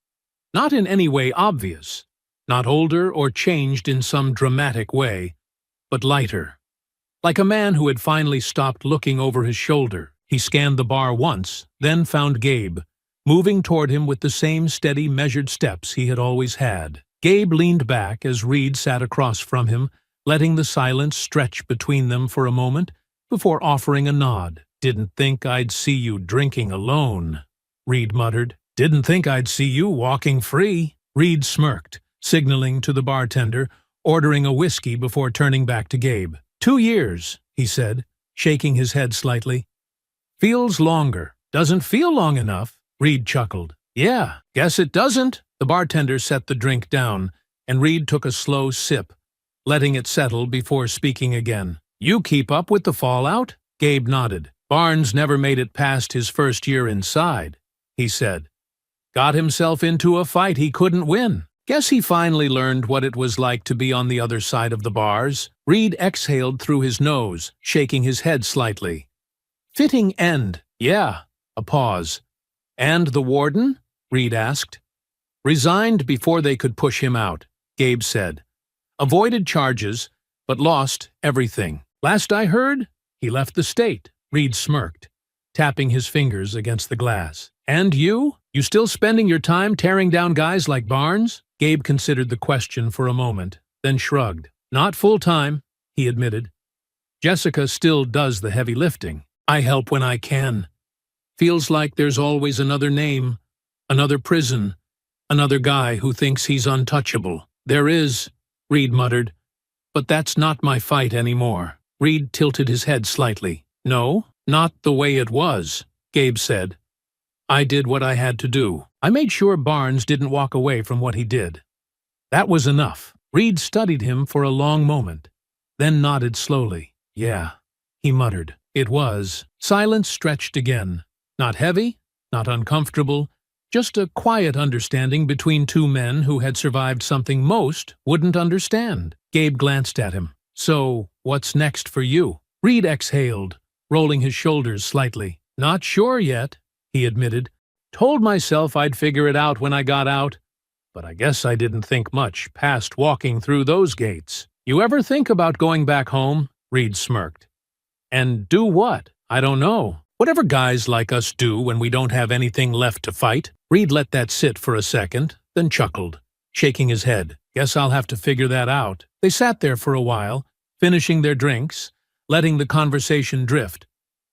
Not in any way obvious, not older or changed in some dramatic way, but lighter. Like a man who had finally stopped looking over his shoulder. He scanned the bar once, then found Gabe, moving toward him with the same steady, measured steps he had always had. Gabe leaned back as Reed sat across from him, letting the silence stretch between them for a moment before offering a nod. "Didn't think I'd see you drinking alone," Reed muttered. "Didn't think I'd see you walking free." Reed smirked, signaling to the bartender, ordering a whiskey before turning back to Gabe. 2 years, he said, shaking his head slightly. "Feels longer. Doesn't feel long enough." Reed chuckled. "Yeah, guess it doesn't." The bartender set the drink down, and Reed took a slow sip, letting it settle before speaking again. "You keep up with the fallout?" Gabe nodded. "Barnes never made it past his first year inside," he said. "Got himself into a fight he couldn't win. Guess he finally learned what it was like to be on the other side of the bars." Reed exhaled through his nose, shaking his head slightly. "Fitting end." "Yeah." A pause. "And the warden?" Reed asked. "Resigned before they could push him out," Gabe said. "Avoided charges, but lost everything. Last I heard, he left the state." Reed smirked, tapping his fingers against the glass. "And you? You still spending your time tearing down guys like Barnes?" Gabe considered the question for a moment, then shrugged. "Not full-time," he admitted. "Jessica still does the heavy lifting. I help when I can. Feels like there's always another name, another prison, another guy who thinks he's untouchable." "There is," Reed muttered, "but that's not my fight anymore." Reed tilted his head slightly. "No, not the way it was," Gabe said. "I did what I had to do. I made sure Barnes didn't walk away from what he did. That was enough." Reed studied him for a long moment, then nodded slowly. "Yeah," he muttered. "It was." Silence stretched again. Not heavy, not uncomfortable, just a quiet understanding between two men who had survived something most wouldn't understand. Gabe glanced at him. "So, what's next for you?" Reed exhaled, rolling his shoulders slightly. "Not sure yet," he admitted. "Told myself I'd figure it out when I got out, but I guess I didn't think much past walking through those gates." "You ever think about going back home?" Reed smirked. "And do what?" "I don't know. Whatever guys like us do when we don't have anything left to fight." Reed let that sit for a second, then chuckled, shaking his head. "Guess I'll have to figure that out." They sat there for a while, finishing their drinks, letting the conversation drift.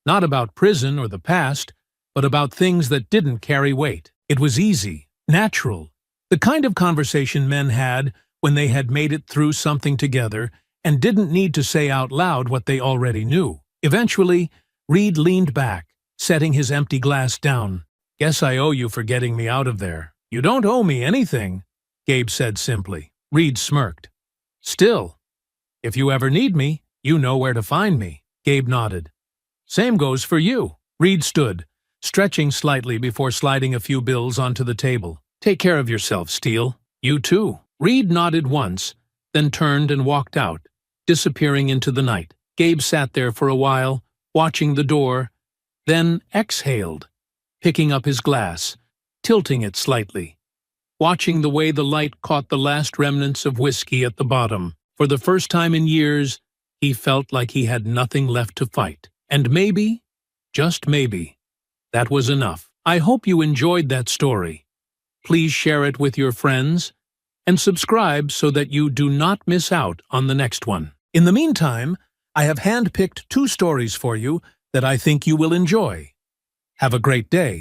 Not about prison or the past, but about things that didn't carry weight. It was easy, natural, the kind of conversation men had when they had made it through something together and didn't need to say out loud what they already knew. Eventually, Reed leaned back, setting his empty glass down. "Guess I owe you for getting me out of there." "You don't owe me anything," Gabe said simply. Reed smirked. "Still, if you ever need me, you know where to find me." Gabe nodded. "Same goes for you." Reed stood, stretching slightly before sliding a few bills onto the table. "Take care of yourself, Steele." "You too." Reed nodded once, then turned and walked out, disappearing into the night. Gabe sat there for a while, watching the door, then exhaled, picking up his glass, tilting it slightly, watching the way the light caught the last remnants of whiskey at the bottom. For the first time in years, he felt like he had nothing left to fight. And maybe, just maybe, that was enough. I hope you enjoyed that story. Please share it with your friends and subscribe so that you do not miss out on the next one. In the meantime, I have handpicked 2 stories for you that I think you will enjoy. Have a great day.